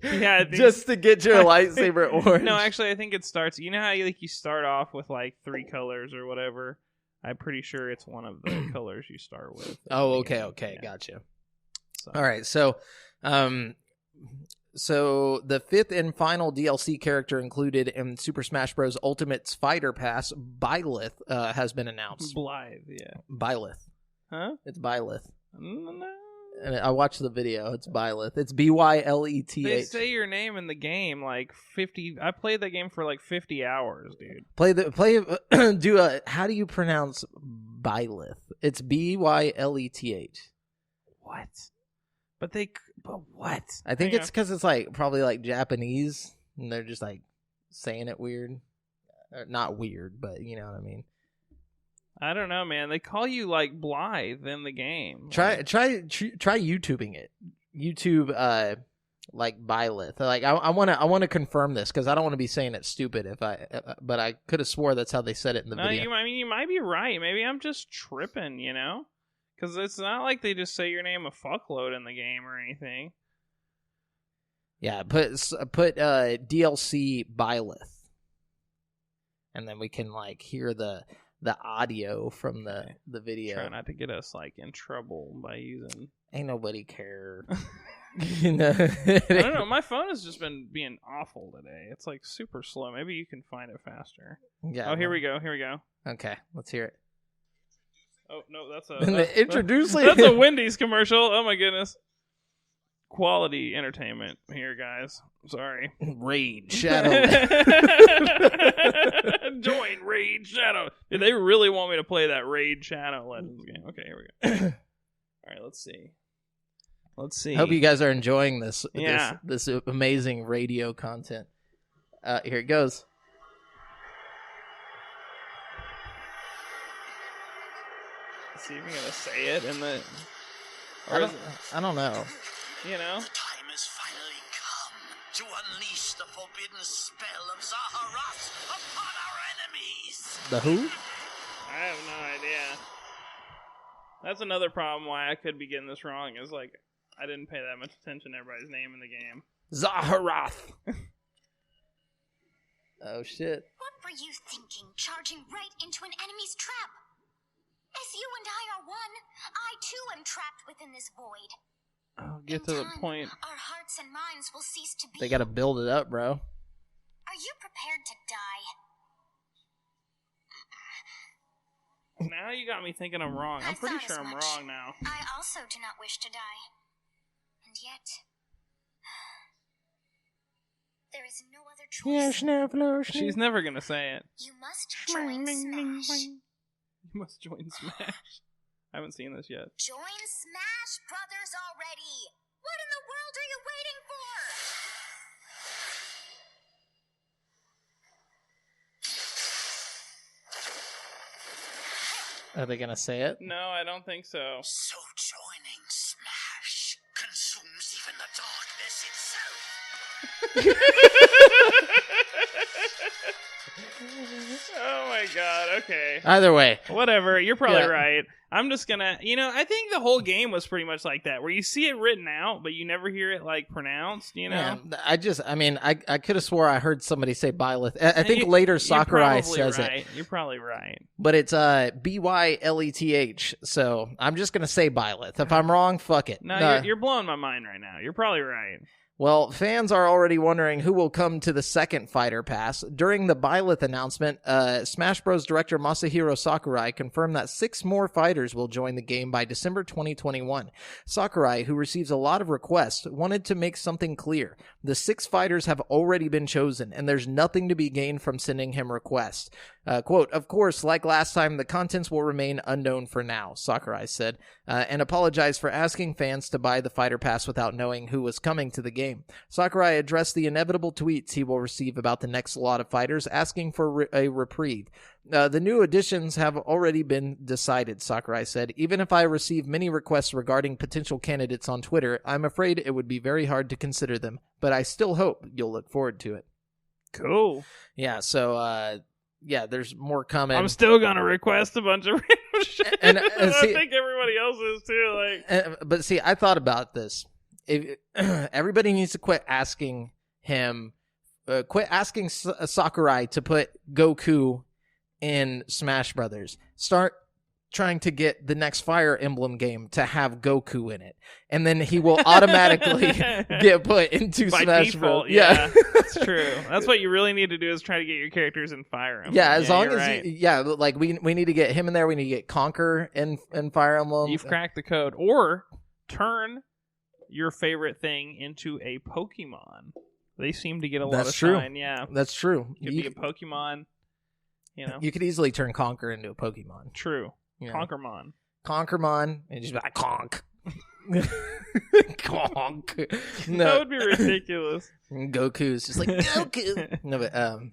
yeah, just to get your lightsaber orange? No, actually, I think it starts. You know how you start off with like 3 colors or whatever? I'm pretty sure it's one of the colors you start with. Oh, okay, yeah. Gotcha. So. All right, so the 5th and final DLC character included in Super Smash Bros. Ultimate's Fighter Pass, Byleth, has been announced. Blythe, yeah. Byleth. Huh? It's Byleth. No. And I watched the video. It's Byleth. It's Byleth. They say your name in the game like 50. I played that game for like 50 hours, dude. How do you pronounce Byleth? It's Byleth. What? But what? I think it's because it's like probably like Japanese, and they're just like saying it weird. Not weird, but you know what I mean. I don't know, man. They call you like Blythe in the game. Try YouTubing it. YouTube like Byleth. Like I want to confirm this because I don't want to be saying it stupid but I could have swore that's how they said it in the video. You might be right. Maybe I'm just tripping, because it's not like they just say your name a fuckload in the game or anything. Yeah, put DLC Byleth, and then we can like hear the audio from the video. Try not to get us like in trouble by using. Ain't nobody care. I don't know. My phone has just been being awful today. It's like super slow. Maybe you can find it faster. Yeah. Oh, here we go. Okay, let's hear it. Oh no, that's that's a Wendy's commercial. Oh my goodness. Quality entertainment here, guys. Sorry. Raid Shadow. Join Raid Shadow. Dude, they really want me to play that Raid Shadow Legends game. Okay, here we go. All right, let's see. Hope you guys are enjoying this. Yeah. This amazing radio content. Here it goes. Let's see if you're gonna say it in the. I don't know. The time has finally come to unleash the forbidden spell of Zaharas upon our enemies. The who? I have no idea. That's another problem why I could be getting this wrong. Is like I didn't pay that much attention to everybody's name in the game. Zaharath. Oh shit. What were you thinking, charging right into an enemy's trap? As you and I are one, I too am trapped within this void. Oh, get to the point. Our hearts and minds will cease to be. They gotta build it up, bro. Are you prepared to die? Now you got me thinking I'm wrong. I'm pretty sure I'm wrong now. I also do not wish to die. yet. There is no other choice. She's never gonna say it. You must join Smash. You must join Smash. I haven't seen this yet. Join Smash Brothers already! What in the world are you waiting for? Are they gonna say it? No, I don't think so. So joining Smash consumes even the darkness itself. Oh my god, okay. Either way. Whatever, you're probably Yeah. right. I'm just gonna, I think the whole game was pretty much like that, where you see it written out, but you never hear it, like, pronounced, Yeah, I could have swore I heard somebody say Byleth. I think later Sakurai says it. You're probably right. But it's Byleth, so I'm just going to say Byleth. If I'm wrong, fuck it. No, you're blowing my mind right now. You're probably right. Well, fans are already wondering who will come to the second Fighter Pass. During the Byleth announcement, Smash Bros. Director Masahiro Sakurai confirmed that 6 more fighters will join the game by December 2021. Sakurai, who receives a lot of requests, wanted to make something clear. The 6 fighters have already been chosen, and there's nothing to be gained from sending him requests. Quote, of course, like last time, the contents will remain unknown for now, Sakurai said, and apologized for asking fans to buy the Fighter Pass without knowing who was coming to the game. Sakurai addressed the inevitable tweets he will receive about the next lot of fighters, asking for a reprieve. The new additions have already been decided, Sakurai said. Even if I receive many requests regarding potential candidates on Twitter, I'm afraid it would be very hard to consider them, but I still hope you'll look forward to it. Cool. Yeah, so, yeah, there's more coming. I'm still gonna request a bunch of random shit. And, I see, think everybody else is too. But see, I thought about this. If everybody needs to quit asking him, Sakurai to put Goku in Smash Brothers. Start trying to get the next Fire Emblem game to have Goku in it, and then he will automatically get put into By Smash default, Bros. Yeah, that's true. That's what you really need to do is try to get your characters in Fire Emblem. Yeah, as long you're as right. like we need to get him in there. We need to get Conquer in Fire Emblem. You've cracked the code, or turn your favorite thing into a Pokemon. They seem to get a lot of shine. Yeah, that's true. Could be a Pokemon. You could easily turn Conquer into a Pokemon. True. Yeah. Conquermon, and just be like Conk. Conk. No. That would be ridiculous. Goku's just like Goku. No, but okay.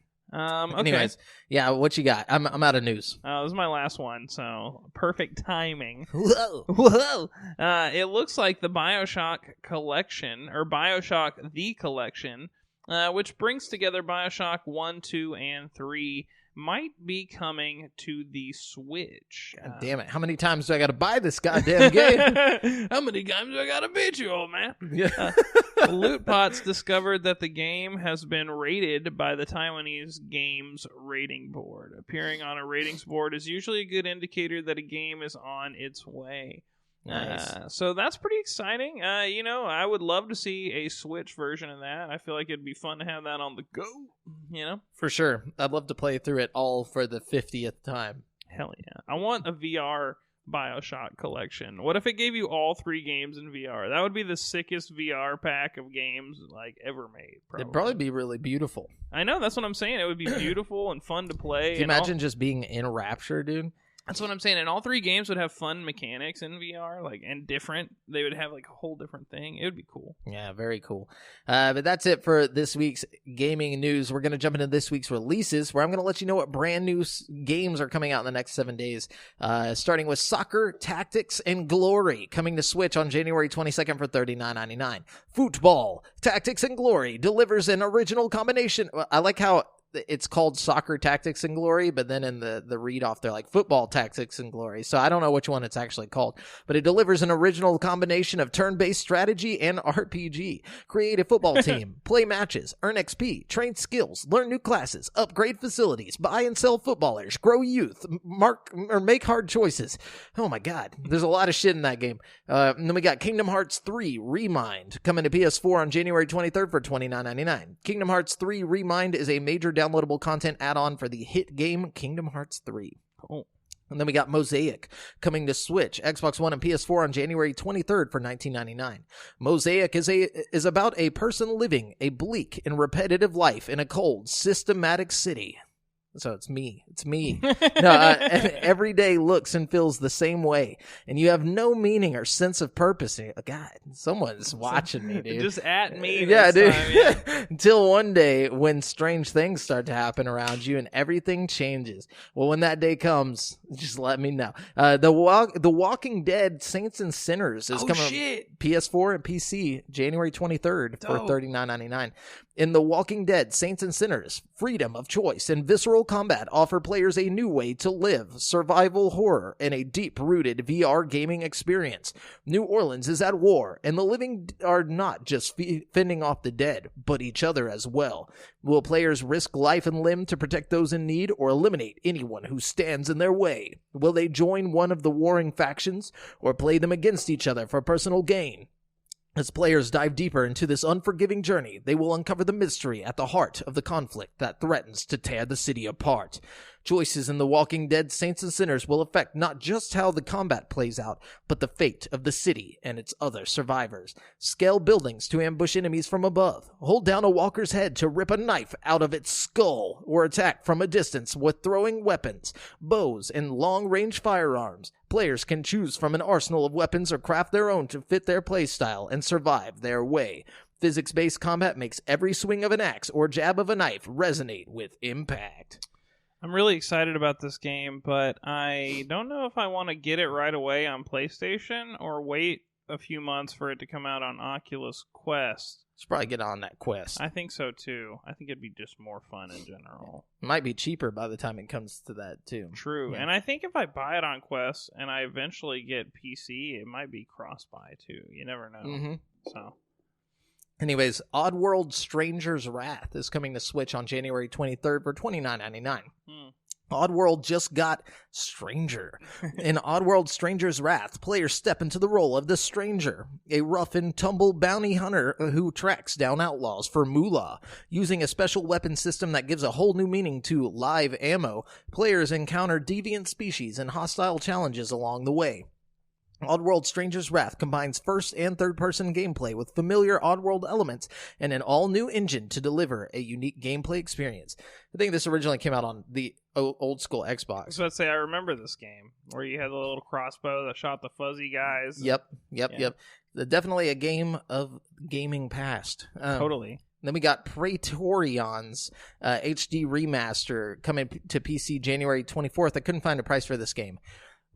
Anyways, yeah, what you got? I'm out of news. This is my last one, so perfect timing. Whoa. It looks like the BioShock collection, or BioShock the Collection, which brings together BioShock 1, 2, and 3, might be coming to the Switch. God damn it. How many times do I got to buy this goddamn game? How many times do I got to beat you, old man? Yeah. Lootpots discovered that the game has been rated by the Taiwanese Games Rating Board. Appearing on a ratings board is usually a good indicator that a game is on its way. Nice. So that's pretty exciting. I would love to see a Switch version of that. I feel like it'd be fun to have that on the go, For sure. I'd love to play through it all for the 50th time. Hell yeah. I want a VR BioShock collection. What if it gave you all 3 games in VR? That would be the sickest VR pack of games ever made. It'd probably be really beautiful. I know, that's what I'm saying. It would be beautiful and fun to play. Can you imagine just being in Rapture, dude? That's what I'm saying. And all 3 games would have fun mechanics in VR, and different. They would have a whole different thing. It would be cool. Yeah, very cool. But that's it for this week's gaming news. We're going to jump into this week's releases, where I'm going to let you know what brand new games are coming out in the next 7 days. Starting with Soccer, Tactics, and Glory, coming to Switch on January 22nd for $39.99. Football, Tactics, and Glory delivers an original combination. I like how it's called Soccer, Tactics, and Glory, but then in the read-off, they're like Football, Tactics, and Glory. So I don't know which one it's actually called, but it delivers an original combination of turn-based strategy and RPG. Create a football team, play matches, earn XP, train skills, learn new classes, upgrade facilities, buy and sell footballers, grow youth, make hard choices. Oh my God, there's a lot of shit in that game. And then we got Kingdom Hearts 3 Remind, coming to PS4 on January 23rd for $29.99. Kingdom Hearts 3 Remind is a major downloadable content add-on for the hit game Kingdom Hearts 3. Cool. And then we got Mosaic coming to Switch, Xbox One, and PS4 on January 23rd for $19.99. Mosaic is about a person living a bleak and repetitive life in a cold, systematic city. So it's me. Every day looks and feels the same way, and you have no meaning or sense of purpose. God, someone's watching me, dude. Just at me. Yeah, dude. Time, yeah. Until one day when strange things start to happen around you and everything changes. Well, when that day comes, just let me know. The Walking Dead Saints and Sinners is coming PS4 and PC January 23rd for $39.99. In The Walking Dead Saints and Sinners, freedom of choice and visceral combat offer players a new way to live, survival horror, and a deep-rooted VR gaming experience. New Orleans is at war, and the living are not just fending off the dead, but each other as well. Will players risk life and limb to protect those in need or eliminate anyone who stands in their way? Will they join one of the warring factions or play them against each other for personal gain? As players dive deeper into this unforgiving journey, they will uncover the mystery at the heart of the conflict that threatens to tear the city apart. Choices in The Walking Dead Saints and Sinners will affect not just how the combat plays out, but the fate of the city and its other survivors. Scale buildings to ambush enemies from above. Hold down a walker's head to rip a knife out of its skull, or attack from a distance with throwing weapons, bows, and long-range firearms. Players can choose from an arsenal of weapons or craft their own to fit their playstyle and survive their way. Physics-based combat makes every swing of an axe or jab of a knife resonate with impact. I'm really excited about this game, but I don't know if I want to get it right away on PlayStation or wait a few months for it to come out on Oculus Quest. Should probably get on that Quest. I think so, too. I think it'd be just more fun in general. It might be cheaper by the time it comes to that, too. True. Yeah. And I think if I buy it on Quest and I eventually get PC, it might be cross-buy, too. You never know. Mm-hmm. So... Anyways, Oddworld Stranger's Wrath is coming to Switch on January 23rd for $29.99. Oddworld just got stranger. In Oddworld Stranger's Wrath, players step into the role of the Stranger, a rough-and-tumble bounty hunter who tracks down outlaws for moolah. Using a special weapon system that gives a whole new meaning to live ammo, players encounter deviant species and hostile challenges along the way. Oddworld Stranger's Wrath combines first- and third-person gameplay with familiar Oddworld elements and an all-new engine to deliver a unique gameplay experience. I think this originally came out on the old-school Xbox. I was about to say, I remember this game, where you had the little crossbow that shot the fuzzy guys. Yep. Definitely a game of gaming past. Totally. Then we got Praetorians HD Remaster coming to PC January 24th. I couldn't find a price for this game.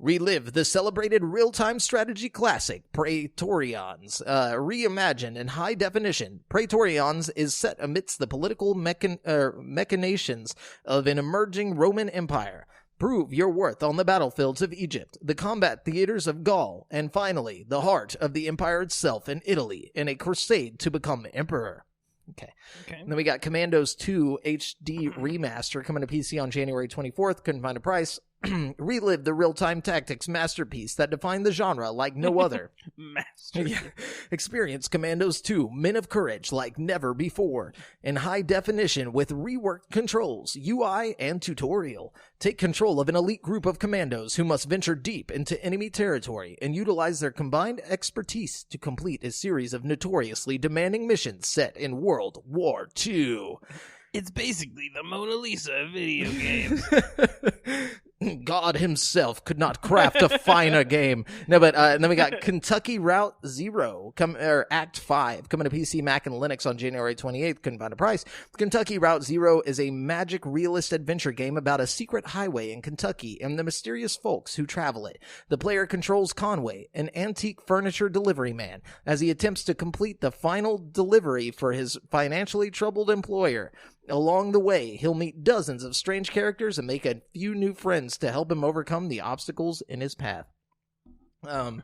Relive the celebrated real-time strategy classic, Praetorians. Reimagined in high definition, Praetorians is set amidst the political machinations of an emerging Roman Empire. Prove your worth on the battlefields of Egypt, the combat theaters of Gaul, and finally, the heart of the empire itself in Italy, in a crusade to become emperor. Okay. And then we got Commandos 2 HD Remaster coming to PC on January 24th. Couldn't find a price. Relive the real-time tactics masterpiece that defined the genre like no other. Experience Commandos 2 Men of Courage like never before. In high definition with reworked controls, UI, and tutorial. Take control of an elite group of commandos who must venture deep into enemy territory and utilize their combined expertise to complete a series of notoriously demanding missions set in World War II. It's basically the Mona Lisa of video games. God himself could not craft a finer game. No, but then we got Kentucky Route Zero, Act 5, coming to PC, Mac, and Linux on January 28th. Couldn't find a price. Kentucky Route Zero is a magic realist adventure game about a secret highway in Kentucky and the mysterious folks who travel it. The player controls Conway, an antique furniture delivery man, as he attempts to complete the final delivery for his financially troubled employer. Along the way, he'll meet dozens of strange characters and make a few new friends to help him overcome the obstacles in his path. Then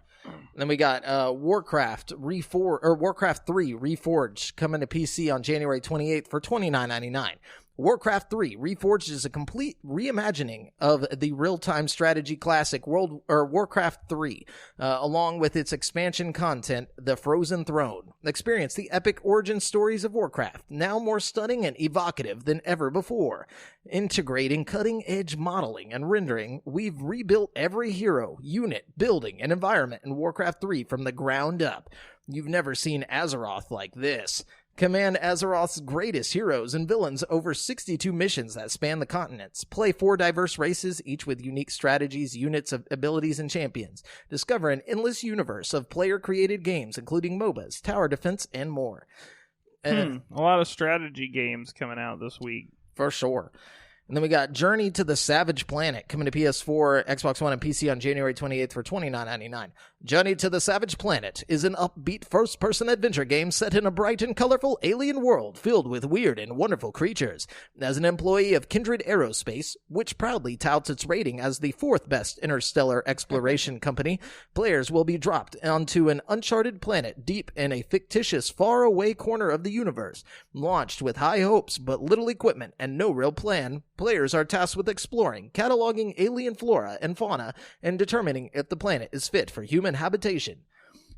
we got Warcraft 3 Reforged coming to PC on January 28th for $29.99. Warcraft 3 Reforged is a complete reimagining of the real-time strategy classic Warcraft 3, along with its expansion content, The Frozen Throne. Experience the epic origin stories of Warcraft, now more stunning and evocative than ever before. Integrating cutting-edge modeling and rendering, we've rebuilt every hero, unit, building, and environment in Warcraft 3 from the ground up. You've never seen Azeroth like this. Command Azeroth's greatest heroes and villains over 62 missions that span the continents. Play 4 diverse races, each with unique strategies, units, abilities, and champions. Discover an endless universe of player-created games, including MOBAs, tower defense, and more. A lot of strategy games coming out this week. For sure. And then we got Journey to the Savage Planet coming to PS4, Xbox One, and PC on January 28th for $29.99. Journey to the Savage Planet is an upbeat first-person adventure game set in a bright and colorful alien world filled with weird and wonderful creatures. As an employee of Kindred Aerospace, which proudly touts its rating as the 4th best interstellar exploration company, players will be dropped onto an uncharted planet deep in a fictitious, far-away corner of the universe. Launched with high hopes but little equipment and no real plan, players are tasked with exploring, cataloging alien flora and fauna, and determining if the planet is fit for human habitation.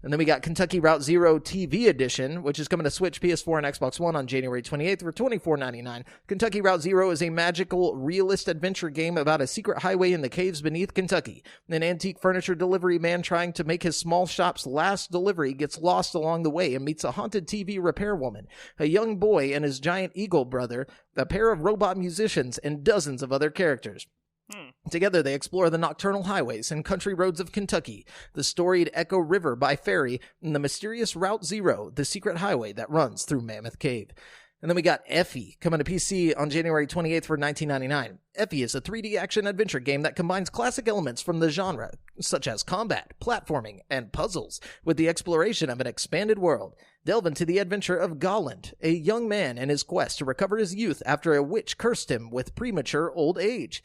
And then we got Kentucky Route Zero TV Edition, which is coming to Switch, PS4, and Xbox One on January 28th for $24.99. Kentucky Route Zero is a magical, realist adventure game about a secret highway in the caves beneath Kentucky. An antique furniture delivery man trying to make his small shop's last delivery gets lost along the way and meets a haunted TV repair woman, a young boy and his giant eagle brother, a pair of robot musicians, and dozens of other characters. Together, they explore the nocturnal highways and country roads of Kentucky, the storied Echo River by ferry, and the mysterious Route Zero, the secret highway that runs through Mammoth Cave. And then we got Effie coming to PC on January 28th for $19.99. Effie is a 3D action-adventure game that combines classic elements from the genre, such as combat, platforming, and puzzles, with the exploration of an expanded world. Delve into the adventure of Golland, a young man in his quest to recover his youth after a witch cursed him with premature old age.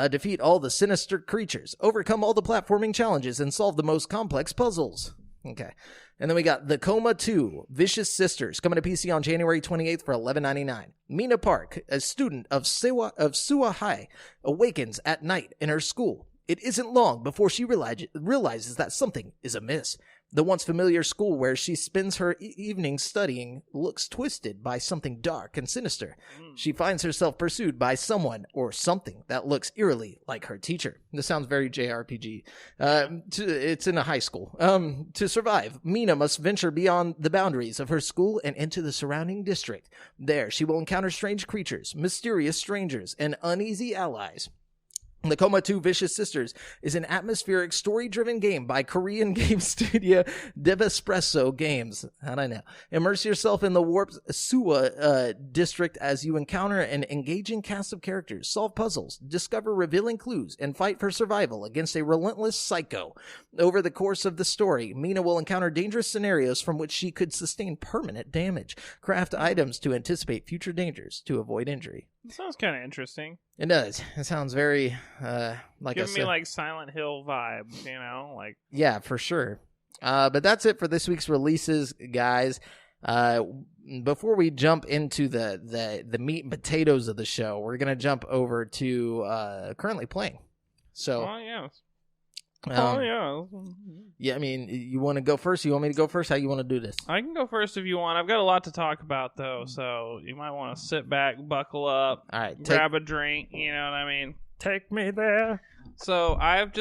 Defeat all the sinister creatures, overcome all the platforming challenges, and solve the most complex puzzles. Okay. And then we got The Coma 2, Vicious Sisters, coming to PC on January 28th for $11.99. Mina Park, a student of Suwa High, awakens at night in her school. It isn't long before she realizes that something is amiss. The once familiar school where she spends her evenings studying looks twisted by something dark and sinister. She finds herself pursued by someone or something that looks eerily like her teacher. This sounds very JRPG. It's in a high school. To survive, Mina must venture beyond the boundaries of her school and into the surrounding district. There, she will encounter strange creatures, mysterious strangers, and uneasy allies. The Coma 2 Vicious Sisters is an atmospheric, story-driven game by Korean game studio Devespresso Games. How'd I know? Immerse yourself in the warped Suwa district as you encounter an engaging cast of characters, solve puzzles, discover revealing clues, and fight for survival against a relentless psycho. Over the course of the story, Mina will encounter dangerous scenarios from which she could sustain permanent damage. Craft items to anticipate future dangers to avoid injury. It sounds kind of interesting. It does. It sounds very, like Giving me like Silent Hill vibes, like. Yeah, for sure. But that's it for this week's releases, guys. Before we jump into the meat and potatoes of the show, we're gonna jump over to currently playing. So. Oh yeah. Yeah, I mean, you want to go first? You want me to go first? How you want to do this? I can go first if you want. I've got a lot to talk about, though, so you might want to sit back, buckle up, all right, grab a drink, you know what I mean? Take me there. So I've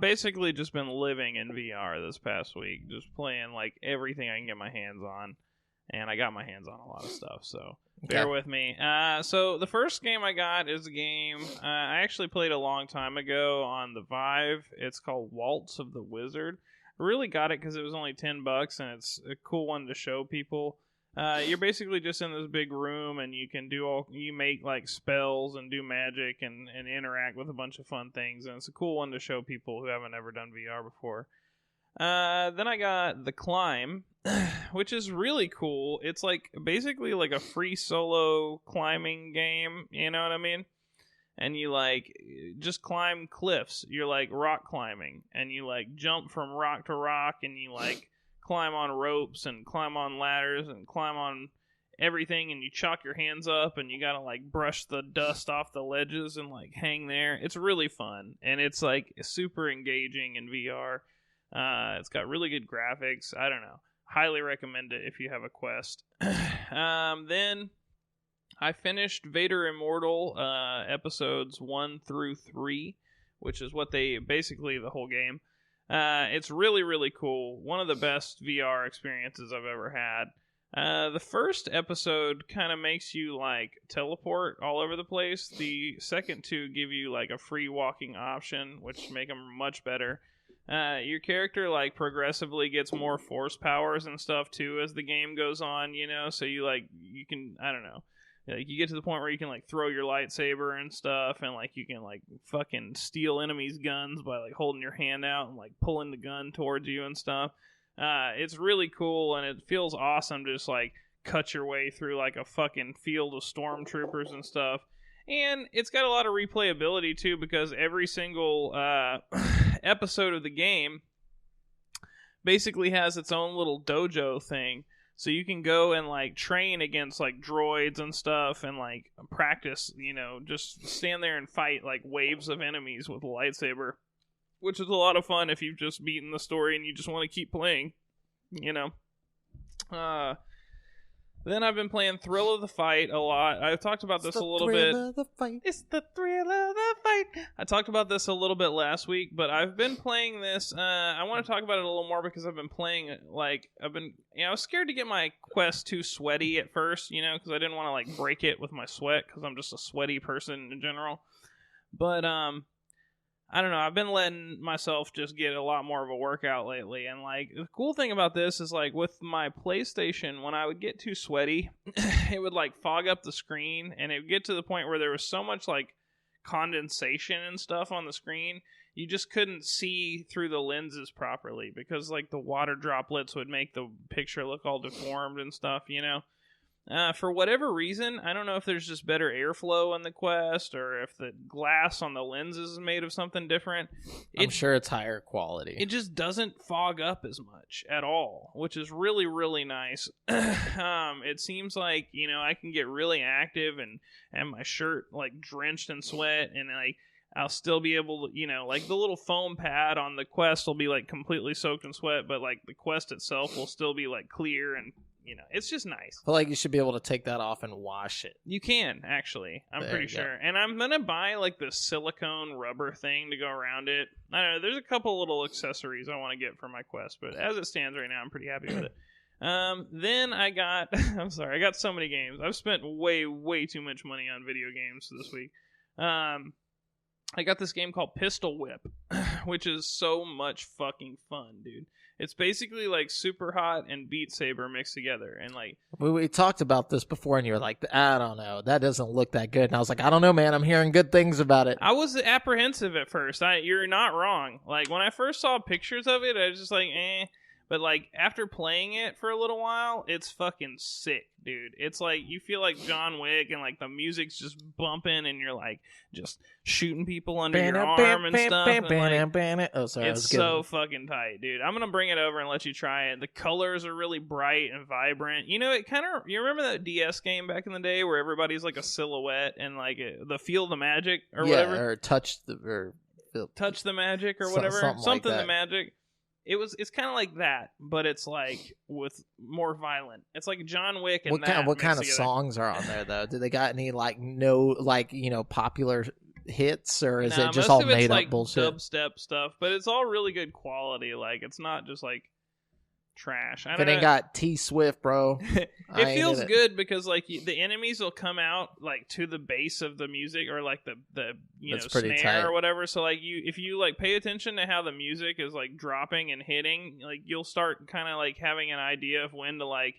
basically just been living in VR this past week, just playing like everything I can get my hands on, and I got my hands on a lot of stuff, so bear with me. So the first game I got is a game I actually played a long time ago on the Vive. It's called Waltz of the Wizard. I really got it because it was only $10, and it's a cool one to show people. You're basically just in this big room, and you can you make like spells and do magic and interact with a bunch of fun things, and it's a cool one to show people who haven't ever done VR before. Then I got The Climb, which is really cool. It's like basically like a free solo climbing game, you know what I mean? And you like just climb cliffs. You're like rock climbing, and you like jump from rock to rock, and you like climb on ropes and climb on ladders and climb on everything, and you chalk your hands up, and you gotta like brush the dust off the ledges and like hang there. It's really fun, and it's like super engaging in VR. It's got really good graphics. I don't know. Highly recommend it if you have a Quest. Then I finished Vader Immortal episodes 1 through 3, which is what they basically the whole game. It's really, really cool. One of the best VR experiences I've ever had. The first episode kind of makes you like teleport all over the place. The second two give you like a free walking option, which make them much better. Your character like progressively gets more force powers and stuff too as the game goes on, you know, so you can, I don't know, like you get to the point where you can like throw your lightsaber and stuff, and like you can like fucking steal enemies' guns by like holding your hand out and like pulling the gun towards you and stuff. It's really cool, and it feels awesome to just like cut your way through like a fucking field of stormtroopers and stuff. And it's got a lot of replayability too, because every single episode of the game basically has its own little dojo thing. So you can go and like train against like droids and stuff and like practice, you know, just stand there and fight like waves of enemies with a lightsaber, which is a lot of fun if you've just beaten the story and you just want to keep playing, you know. Then I've been playing Thrill of the Fight a lot. I've talked about this a little bit. It's the thrill of the fight. I talked about this a little bit last week, but I've been playing this. I want to talk about it a little more because I've been playing, like, I was scared to get my Quest too sweaty at first, you know, because I didn't want to, like, break it with my sweat because I'm just a sweaty person in general. But, I don't know, I've been letting myself just get a lot more of a workout lately, and like the cool thing about this is like with my PlayStation, when I would get too sweaty, it would like fog up the screen, and it would get to the point where there was so much like condensation and stuff on the screen, you just couldn't see through the lenses properly because like the water droplets would make the picture look all deformed and stuff, you know. For whatever reason, I don't know if there's just better airflow in the Quest or if the glass on the lenses is made of something different. I'm sure it's higher quality. It just doesn't fog up as much at all, which is really, really nice. It seems like, you know, I can get really active and have my shirt like drenched in sweat, and like I'll still be able to, you know, like the little foam pad on the Quest will be like completely soaked in sweat, but like the Quest itself will still be like clear, and you know, it's just nice. I feel like you should be able to take that off and wash it. You can, actually. I'm pretty sure. And I'm going to buy, like, the silicone rubber thing to go around it. I don't know. There's a couple little accessories I want to get for my Quest, but as it stands right now, I'm pretty happy with it. Then I got... I'm sorry. I got so many games. I've spent way, way too much money on video games this week. I got this game called Pistol Whip, which is so much fucking fun, dude. It's basically like Super Hot and Beat Saber mixed together, and like we talked about this before, and you were like, "I don't know, that doesn't look that good." And I was like, "I don't know, man. I'm hearing good things about it." I was apprehensive at first. You're not wrong. Like when I first saw pictures of it, I was just like, "Eh." But like after playing it for a little while, it's fucking sick, dude. It's like you feel like John Wick, and like the music's just bumping, and you're like just shooting people under your arm and stuff. Oh, sorry, it's so fucking tight, dude. I'm gonna bring it over and let you try it. The colors are really bright and vibrant. You know, it kind of, you remember that DS game back in the day where everybody's like a silhouette and like the Feel the Magic or whatever, or Touch the Magic or whatever, something like the Magic. It's kind of like that, but it's like with more violent. It's like John Wick and what kind of songs are on there though? Do they got any popular hits, or is it just all made up bullshit? Dubstep stuff, but it's all really good quality. Like it's not just like trash. If it ain't got T-Swift, bro. It feels good because like the enemies will come out like to the base of the music, or like the snare tight. Or whatever. So like if you like pay attention to how the music is like dropping and hitting, like you'll start kind of like having an idea of when to like,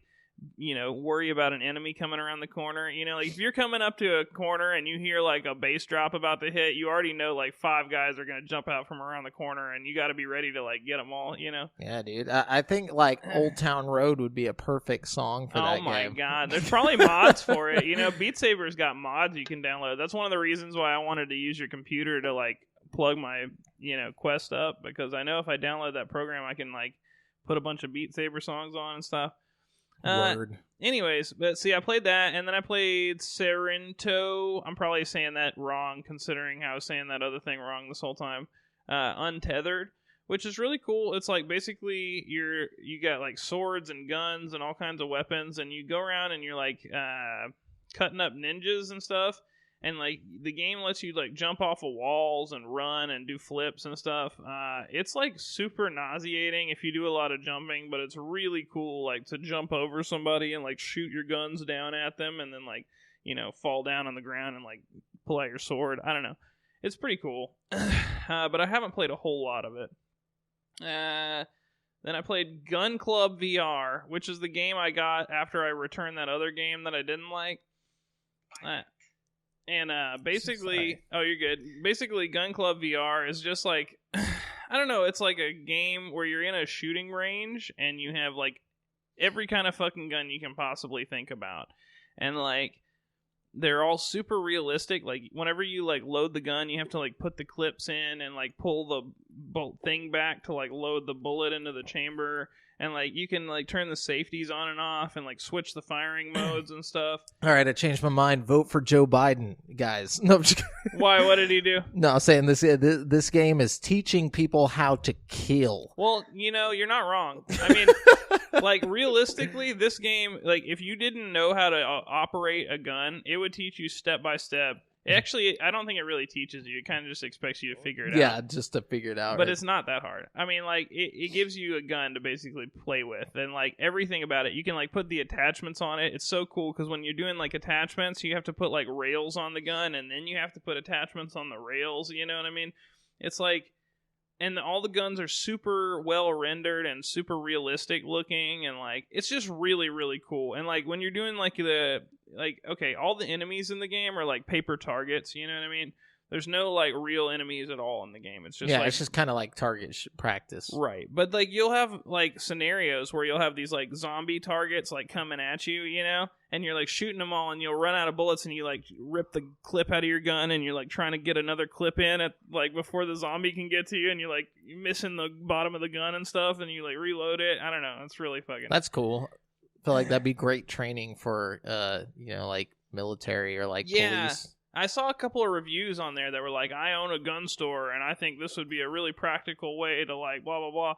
you know, worry about an enemy coming around the corner. You know, like if you're coming up to a corner and you hear like a bass drop about to hit, you already know like 5 guys are going to jump out from around the corner, and you got to be ready to like get them all, you know? Yeah, dude. I think like Old Town Road would be a perfect song for that game. Oh my God. There's probably mods for it. You know, Beat Saber's got mods you can download. That's one of the reasons why I wanted to use your computer to like plug my, you know, Quest up, because I know if I download that program, I can like put a bunch of Beat Saber songs on and stuff. Word. Anyways, but see, I played that, and then I played Serento. I'm probably saying that wrong, considering how I was saying that other thing wrong this whole time. Untethered, which is really cool. It's like basically you got like swords and guns and all kinds of weapons, and you go around and you're like cutting up ninjas and stuff. And like the game lets you like jump off of walls and run and do flips and stuff. It's like super nauseating if you do a lot of jumping, but it's really cool like to jump over somebody and like shoot your guns down at them and then like, you know, fall down on the ground and like pull out your sword. I don't know. It's pretty cool. But I haven't played a whole lot of it. Then I played Gun Club VR, which is the game I got after I returned that other game that I didn't like. And basically, oh, you're good. Basically, Gun Club VR is just like, I don't know, it's like a game where you're in a shooting range and you have like every kind of fucking gun you can possibly think about. And like, they're all super realistic. Like, whenever you like load the gun, you have to like put the clips in and like pull the bolt thing back to like load the bullet into the chamber. And, like, you can, like, turn the safeties on and off and, like, switch the firing modes and stuff. All right, I changed my mind. Vote for Joe Biden, guys. No, I'm just kidding. Why? What did he do? No, I'm saying this game is teaching people how to kill. Well, you know, you're not wrong. I mean, like, realistically, this game, like, if you didn't know how to operate a gun, it would teach you step by step. Actually, I don't think it really teaches you. It kind of just expects you to figure it out. Yeah, just to figure it out. But right? it's not that hard. I mean, like, it gives you a gun to basically play with. And, like, everything about it. You can, like, put the attachments on it. It's so cool because when you're doing, like, attachments, you have to put, like, rails on the gun. And then you have to put attachments on the rails. You know what I mean? It's like... And all the guns are super well rendered and super realistic looking, and like it's just really, really cool. And like when you're doing like okay, all the enemies in the game are like paper targets. You know what I mean? There's no like real enemies at all in the game. It's just it's just kind of like target practice, right? But like you'll have like scenarios where you'll have these like zombie targets like coming at you, you know, and you're like shooting them all, and you'll run out of bullets, and you like rip the clip out of your gun, and you're like trying to get another clip in at like before the zombie can get to you, and you're missing the bottom of the gun and stuff, and you like reload it. I don't know, it's really fucking. That's cool. I feel like that'd be great training for you know, like military or like police. I saw a couple of reviews on there that were like, I own a gun store, and I think this would be a really practical way to, like, blah, blah, blah.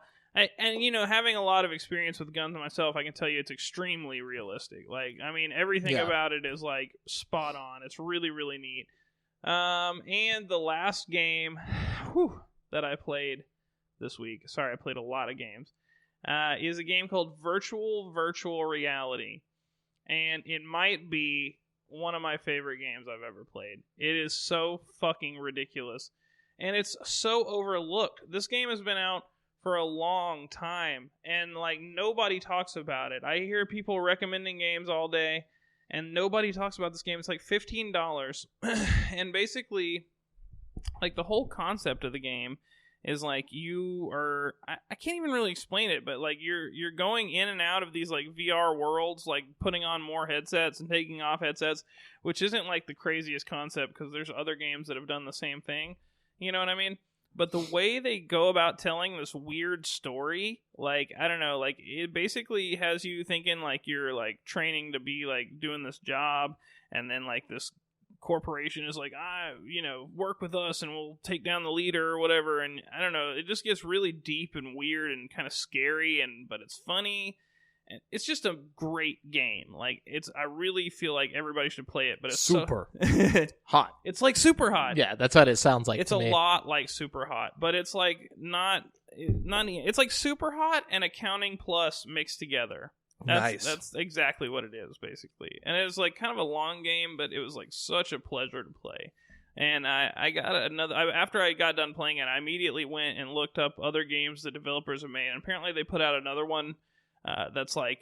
And, you know, having a lot of experience with guns myself, I can tell you it's extremely realistic. Like, I mean, everything about it is, like, spot on. It's really, really neat. And the last game that I played this week, sorry, I played a lot of games, is a game called Virtual Reality. And it might be one of my favorite games I've ever played. It is so fucking ridiculous. And it's so overlooked. This game has been out for a long time, and like nobody talks about it. I hear people recommending games all day, and nobody talks about this game. It's like $15. And basically, like the whole concept of the game is like you are, I can't even really explain it, but like you're going in and out of these like VR worlds, like putting on more headsets and taking off headsets, which isn't like the craziest concept because there's other games that have done the same thing. You know what I mean? But the way they go about telling this weird story, like, I don't know, like it basically has you thinking like you're like training to be like doing this job, and then like this corporation is like, you know, work with us and we'll take down the leader or whatever. And I don't know, it just gets really deep and weird and kind of scary, but it's funny. And it's just a great game. Like I really feel like everybody should play it, but it's super hot. It's like super hot. Yeah, that's what it sounds like. It's a lot like super hot, but it's like not. It's like super hot and Accounting Plus mixed together. That's exactly what it is, basically. And it was like kind of a long game, but it was like such a pleasure to play. And I got after I got done playing it, I immediately went and looked up other games the developers have made. And apparently they put out another one that's like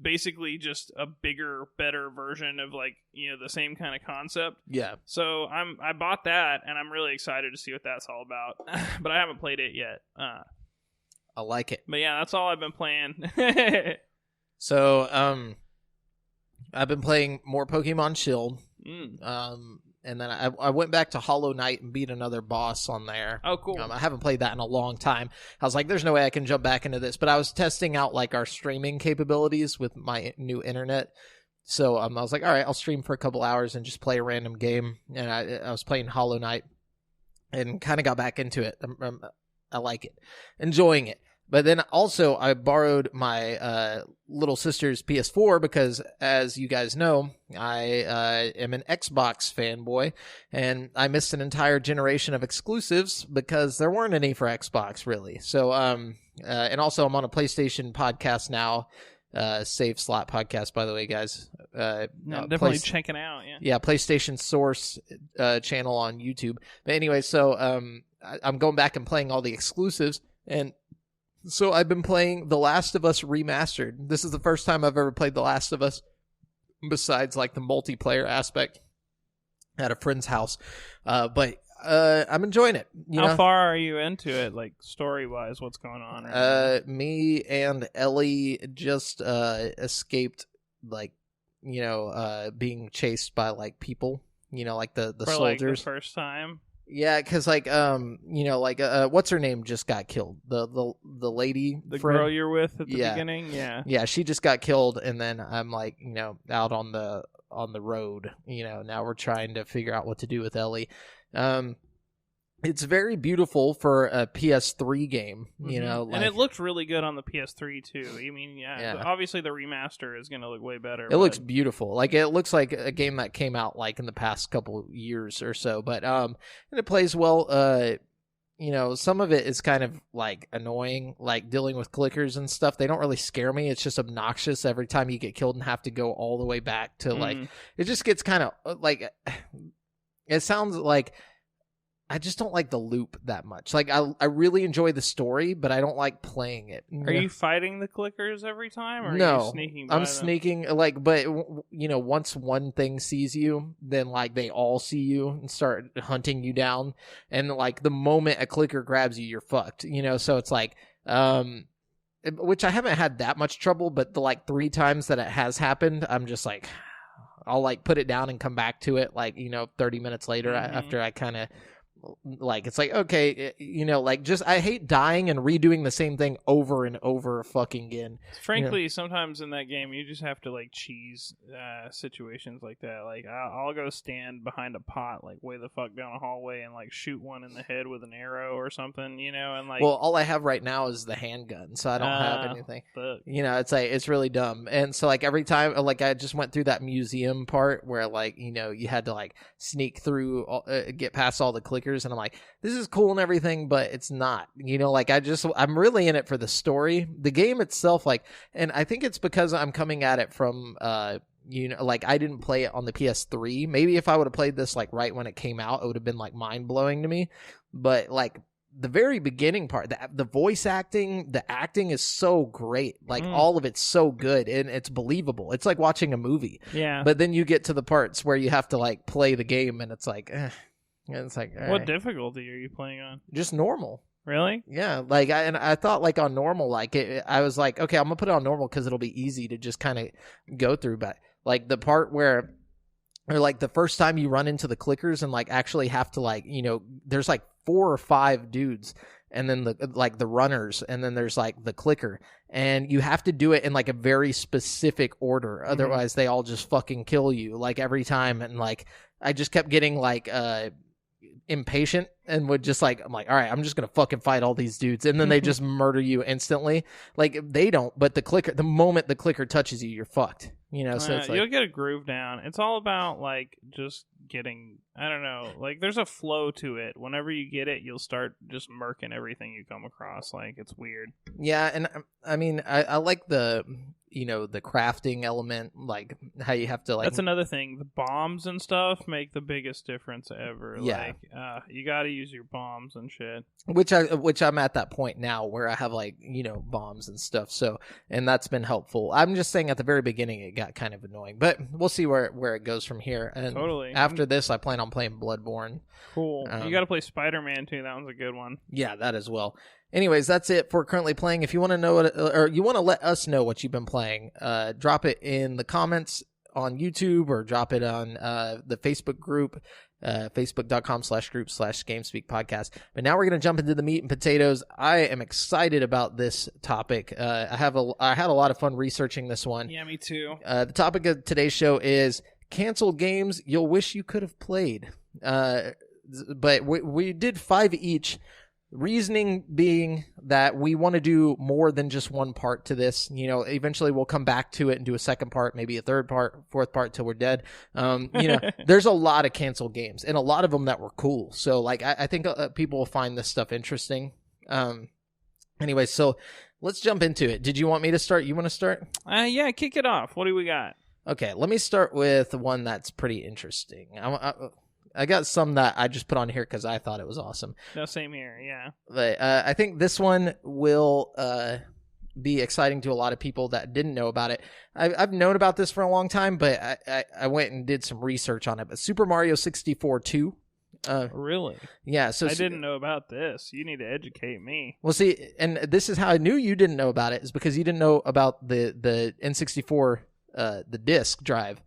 basically just a bigger, better version of like, you know, the same kind of concept. Yeah. So I bought that, and I'm really excited to see what that's all about. But I haven't played it yet. I like it. But yeah, that's all I've been playing. So, I've been playing more Pokemon Shield. and then I went back to Hollow Knight and beat another boss on there. Oh, cool. I haven't played that in a long time. I was like, there's no way I can jump back into this. But I was testing out like our streaming capabilities with my new internet. So I was like, all right, I'll stream for a couple hours and just play a random game. And I was playing Hollow Knight and kind of got back into it. I like it, enjoying it. But then also I borrowed my little sister's PS4 because, as you guys know, I am an Xbox fanboy, and I missed an entire generation of exclusives because there weren't any for Xbox, really. So, and also I'm on a PlayStation podcast now, Save Slot podcast, by the way, guys. Definitely check it out, yeah. Yeah, PlayStation Source channel on YouTube. But anyway, so I'm going back and playing all the exclusives, and so I've been playing The Last of Us Remastered. This is the first time I've ever played The Last of Us, besides like the multiplayer aspect at a friend's house. But I'm enjoying it. How far are you into it, like story-wise? What's going on right now? Me and Ellie just escaped, like, being chased by like people, like the For, soldiers. Like, the first time? Yeah, because like what's her name just got killed? The lady, the friend? girl you're with at the beginning, yeah, she just got killed, and then I'm like, out on the road. Now we're trying to figure out what to do with Ellie. It's very beautiful for a PS3 game, and it looked really good on the PS3 too. I mean, Yeah. Obviously the remaster is going to look way better. It looks beautiful. Like, it looks like a game that came out like in the past couple years or so. But and it plays well. Some of it is kind of like annoying, like dealing with clickers and stuff. They don't really scare me. It's just obnoxious every time you get killed and have to go all the way back to like. It just gets kind of like. It sounds like. I just don't like the loop that much. Like, I really enjoy the story, but I don't like playing it. Are you fighting the clickers every time, or no, are you sneaking by I'm them? sneaking, like, but, once one thing sees you, then, like, they all see you and start hunting you down. And, like, the moment a clicker grabs you, you're fucked, So it's like, which I haven't had that much trouble, but the, like, 3 times that it has happened, I'm just like, I'll, like, put it down and come back to it, like, 30 minutes later after I kind of... Like, it's like, okay, like, just, I hate dying and redoing the same thing over and over fucking again. Frankly, sometimes in that game, you just have to, like, cheese situations like that. Like, I'll go stand behind a pot, like, way the fuck down a hallway and, like, shoot one in the head with an arrow or something, and, like... Well, all I have right now is the handgun, so I don't have anything. Fuck. It's like, it's really dumb. And so, like, every time, like, I just went through that museum part where, like, you had to, like, sneak through, get past all the clickers, and I'm like, this is cool and everything, but it's not, like, I'm really in it for the story, the game itself, like, and I think it's because I'm coming at it from, like, I didn't play it on the PS3. Maybe if I would have played this, like, right when it came out, it would have been, like, mind-blowing to me, but, like, the very beginning part, the voice acting, the acting is so great. Like, all of it's so good, and it's believable. It's like watching a movie. Yeah. But then you get to the parts where you have to, like, play the game, and it's like, And it's like, what difficulty are you playing on? Just normal. Really? Yeah, like, I thought, like, on normal, like, I was like, okay, I'm gonna put it on normal because it'll be easy to just kind of go through. But, like, the part where, or, like, the first time you run into the clickers and, like, actually have to, like, there's, like, 4 or 5 dudes, and then the runners, and then there's, like, the clicker, and you have to do it in, like, a very specific order, otherwise they all just fucking kill you, like, every time. And, like, I just kept getting, like, impatient and would just, like, I'm like, all right, I'm just gonna fucking fight all these dudes, and then they just murder you instantly. Like, they don't, but the moment the clicker touches you, you're fucked, so it's like, you'll get a groove down. It's all about, like, just getting, I don't know, like, there's a flow to it. Whenever you get it, you'll start just murking everything you come across. Like, it's weird. Yeah, and I mean, I like the the crafting element, like how you have to, like, that's another thing. The bombs and stuff make the biggest difference ever. Yeah. Like, you got to use your bombs and shit. Which I'm at that point now where I have, like, bombs and stuff. So, and that's been helpful. I'm just saying at the very beginning it got kind of annoying, but we'll see where it goes from here. And totally. After this, I plan on playing Bloodborne. Cool. You got to play Spider-Man too. That one's a good one. Yeah, that as well. Anyways, that's it for currently playing. If you want to know or you want to let us know what you've been playing, drop it in the comments on YouTube or drop it on the Facebook group, facebook.com/group/GameSpeak podcast. But now we're going to jump into the meat and potatoes. I am excited about this topic. I had a lot of fun researching this one. Yeah, me too. The topic of today's show is canceled games you'll wish you could have played. But we did 5 each. Reasoning being that we want to do more than just one part to this. You know, eventually we'll come back to it and do a second part, maybe a third part, fourth part till we're dead. You know, there's a lot of canceled games and a lot of them that were cool. So like, I think people will find this stuff interesting. Anyway, so let's jump into it. Did you want me to start? You want to start? Yeah, kick it off. What do we got? Okay, let me start with one that's pretty interesting. I got some that I just put on here because I thought it was awesome. No, same here, yeah. But I think this one will be exciting to a lot of people that didn't know about it. I've known about this for a long time, but I went and did some research on it. But Super Mario 64 2. Really? Yeah. So I didn't know about this. You need to educate me. Well, see, and this is how I knew you didn't know about it, is because you didn't know about the N64 the disc drive.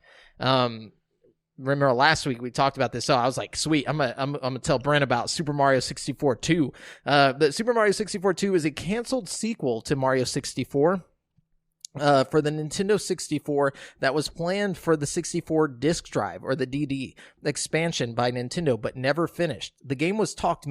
Remember last week we talked about this, so I was like, sweet, I'm gonna tell Brent about Super Mario 64 2. But Super Mario 64 2 is a canceled sequel to Mario 64. For the Nintendo 64 that was planned for the 64 disc drive, or the DD expansion by Nintendo, but never finished. The game was talked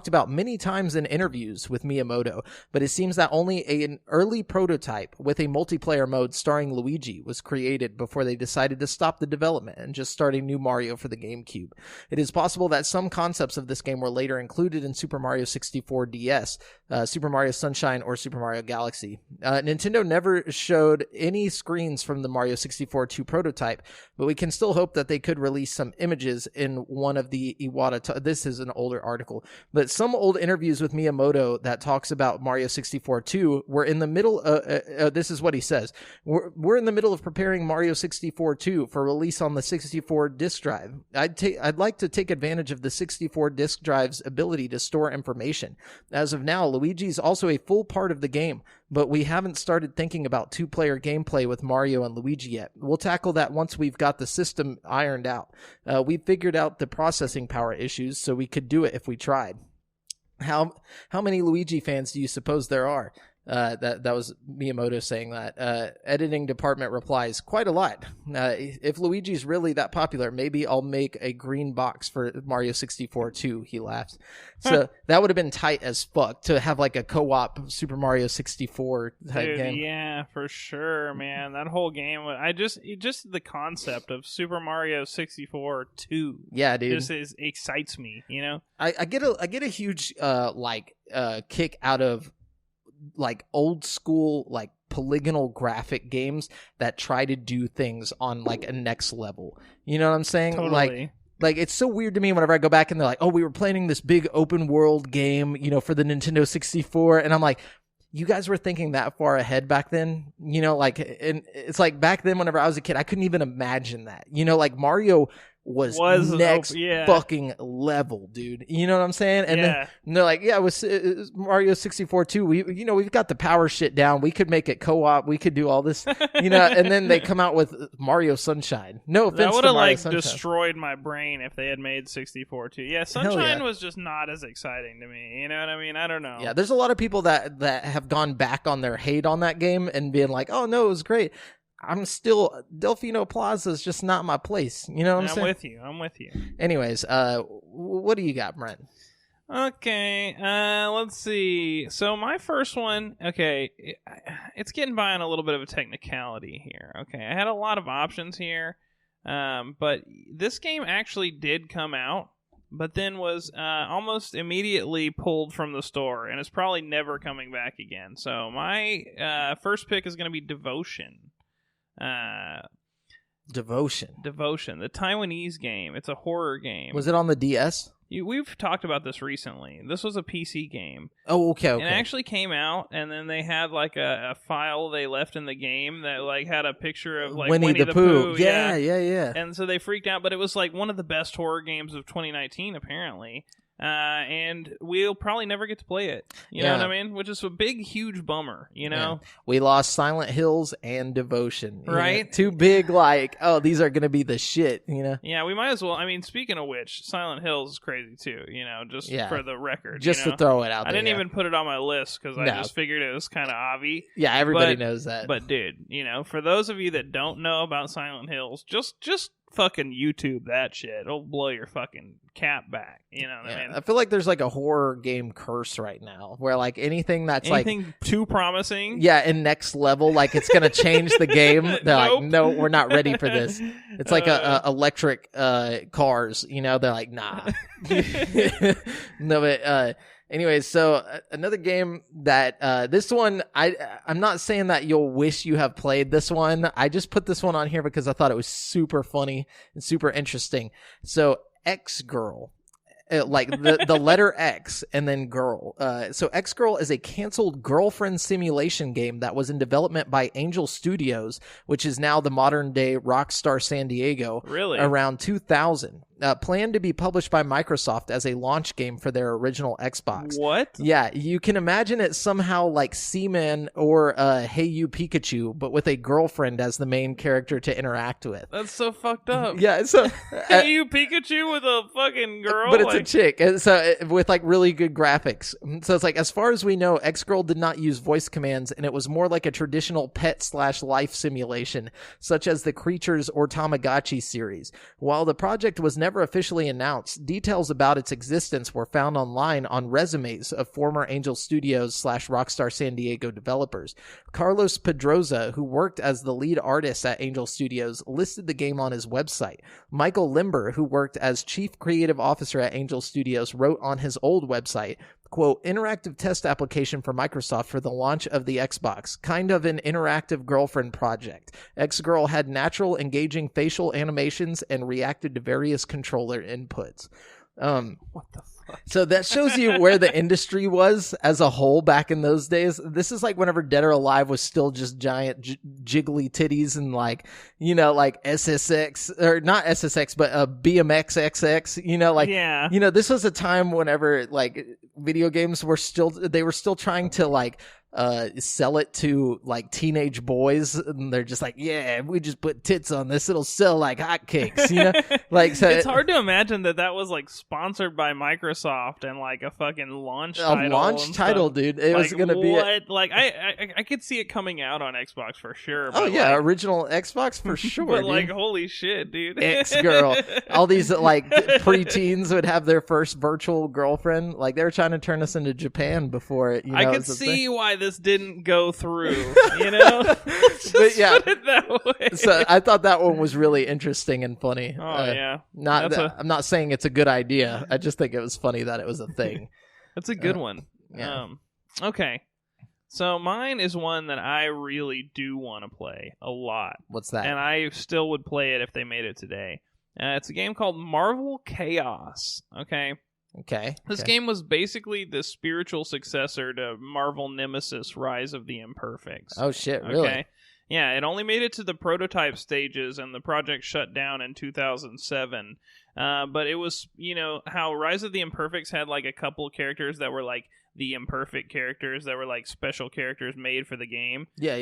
about many times in interviews with Miyamoto, but it seems that only an early prototype with a multiplayer mode starring Luigi was created before they decided to stop the development and just start a new Mario for the GameCube. It is possible that some concepts of this game were later included in Super Mario 64 DS, Super Mario Sunshine, or Super Mario Galaxy. Nintendo never showed any screens from the Mario 64 2 prototype, but we can still hope that they could release some images in one of the Iwata. This is an older article, but some old interviews with Miyamoto that talks about Mario 64 2 were in the middle. This is what he says: "We're in the middle of preparing Mario 64 2 for release on the 64 disc drive. I'd like to take advantage of the 64 disc drive's ability to store information. As of now, Luigi's also a full part of the game, but we haven't started thinking about two-player gameplay with Mario and Luigi yet. We'll tackle that once we've got the system ironed out. We figured out the processing power issues, so we could do it if we tried." How many Luigi fans do you suppose there are? That was Miyamoto saying that. Editing department replies, "Quite a lot. If Luigi's really that popular, maybe I'll make a green box for Mario 64 2, he laughs. So that would have been tight as fuck to have like a co-op Super Mario 64 type game. Yeah, for sure, man. That whole game, just the concept of Super Mario 64 2. Yeah, dude. Excites me, you know? I get a huge kick out of like old school like polygonal graphic games that try to do things on like a next level. You know what I'm saying? Totally. Like it's so weird to me whenever I go back and they're like, "Oh, we were planning this big open world game, you know, for the Nintendo 64." And I'm like, you guys were thinking that far ahead back then? You know, like, and it's like back then whenever I was a kid, I couldn't even imagine that. You know, like Mario was next fucking level, dude. You know what I'm saying? And then they're like, "Yeah, it was Mario 64 2. We've got the power shit down. We could make it co-op. We could do all this, you know." And then they come out with Mario Sunshine. No offense, that would to have Mario like Sunshine. Destroyed my brain if they had made 64 2. Yeah, Sunshine was just not as exciting to me. You know what I mean? I don't know. Yeah, there's a lot of people that have gone back on their hate on that game and being like, "Oh no, it was great." I'm still, Delfino Plaza is just not my place. You know what I'm saying? I'm with you. Anyways, what do you got, Brent? Okay, let's see. So my first one, it's getting by on a little bit of a technicality here. Okay, I had a lot of options here, but this game actually did come out, but then was almost immediately pulled from the store, and it's probably never coming back again. So my first pick is going to be Devotion. Devotion, the Taiwanese game. It's a horror game. Was it on the DS? We've talked about this recently. This was a PC game. Oh, okay. And it actually came out, and then they had like a file they left in the game that like had a picture of like Winnie the Pooh. Yeah. And so they freaked out, but it was like one of the best horror games of 2019, apparently. And we'll probably never get to play it. You know what I mean? Which is a big, huge bummer, you know? Yeah. We lost Silent Hills and Devotion. Right? Two big, like, oh, these are going to be the shit, you know? Yeah, we might as well. I mean, speaking of which, Silent Hills is crazy too, you know, just for the record. Just to throw it out there. I didn't even put it on my list because I just figured it was kind of obvious. Yeah, everybody knows that. But dude, you know, for those of you that don't know about Silent Hills, just fucking YouTube that shit. It'll blow your fucking cap back. You know what I mean? I feel like there's like a horror game curse right now where like anything too promising. Yeah, and next level, like it's going to change the game. They're like, no, we're not ready for this. It's like electric cars, you know? They're like, nah. No, but anyways, so another game that this one, I'm not saying that you'll wish you have played this one. I just put this one on here because I thought it was super funny and super interesting. So X-Girl. Like the letter X and then girl. So X-Girl is a canceled girlfriend simulation game that was in development by Angel Studios, which is now the modern day Rockstar San Diego. Really? Around 2000. Planned to be published by Microsoft as a launch game for their original Xbox. What? Yeah, you can imagine it somehow like Seaman or Hey You Pikachu, but with a girlfriend as the main character to interact with. That's so fucked up. Yeah, so Hey You Pikachu with a fucking girl? But it's a chick, and so with like really good graphics. So it's like, as far as we know, X-Girl did not use voice commands, and it was more like a traditional pet/life simulation, such as the Creatures or Tamagotchi series. While the project was never officially announced, details about its existence were found online on resumes of former Angel Studios / Rockstar San Diego developers. Carlos Pedroza, who worked as the lead artist at Angel Studios, listed the game on his website. Michael Limber, who worked as chief creative officer at Angel Studios, wrote on his old website, quote, interactive test application for Microsoft for the launch of the Xbox. Kind of an interactive girlfriend project. X-Girl had natural, engaging facial animations and reacted to various controller inputs. What the fuck? So that shows you where the industry was as a whole back in those days. This is like whenever Dead or Alive was still just giant jiggly titties and like, you know, like SSX, or not SSX, but BMX XX, you know, like, yeah. You know, this was a time whenever like video games were still trying to like, sell it to like teenage boys, and they're just like, yeah, we just put tits on this, it'll sell like hotcakes, you know? Like, so it's hard to imagine that was like sponsored by Microsoft and like a fucking launch title, dude. It like, was gonna be like I could see it coming out on Xbox for sure. But like, original Xbox for sure. But dude. like, holy shit, dude. X-Girl. All these like preteens would have their first virtual girlfriend. Like, they were trying to turn us into Japan before it. You know, I could see why this didn't go through, you know? But yeah, put it that way. So I thought that one was really interesting and funny. Oh yeah. I'm not saying it's a good idea. I just think it was funny that it was a thing. That's a good one. Yeah. Okay. So mine is one that I really do want to play a lot. What's that? And I still would play it if they made it today. It's a game called Marvel Chaos. Okay. This game was basically the spiritual successor to Marvel Nemesis Rise of the Imperfects. Oh, shit, really? Okay. Yeah, it only made it to the prototype stages, and the project shut down in 2007. But it was, you know, how Rise of the Imperfects had, like, a couple characters that were, like, the imperfect characters that were, like, special characters made for the game. Yeah.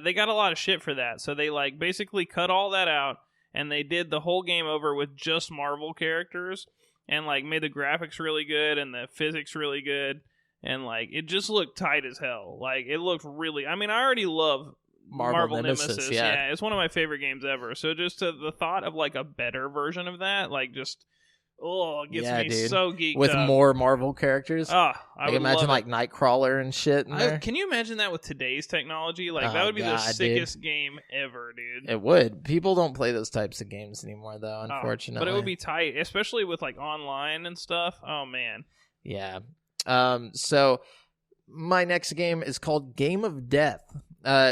They got a lot of shit for that. So they, like, basically cut all that out, and they did the whole game over with just Marvel characters. And, like, made the graphics really good and the physics really good. And, like, it just looked tight as hell. Like, it looked really... I mean, I already love Marvel Nemesis. Yeah, it's one of my favorite games ever. So just the thought of, like, a better version of that, like, just... Oh, it gets me dude. so geeked with up. more Marvel characters. I would imagine like Nightcrawler and shit in there. Can you imagine that with today's technology? Like, that would be the sickest game ever, dude. It would. People don't play those types of games anymore, though, unfortunately. But it would be tight, especially with like online and stuff. Oh man. Yeah. So my next game is called Game of Death.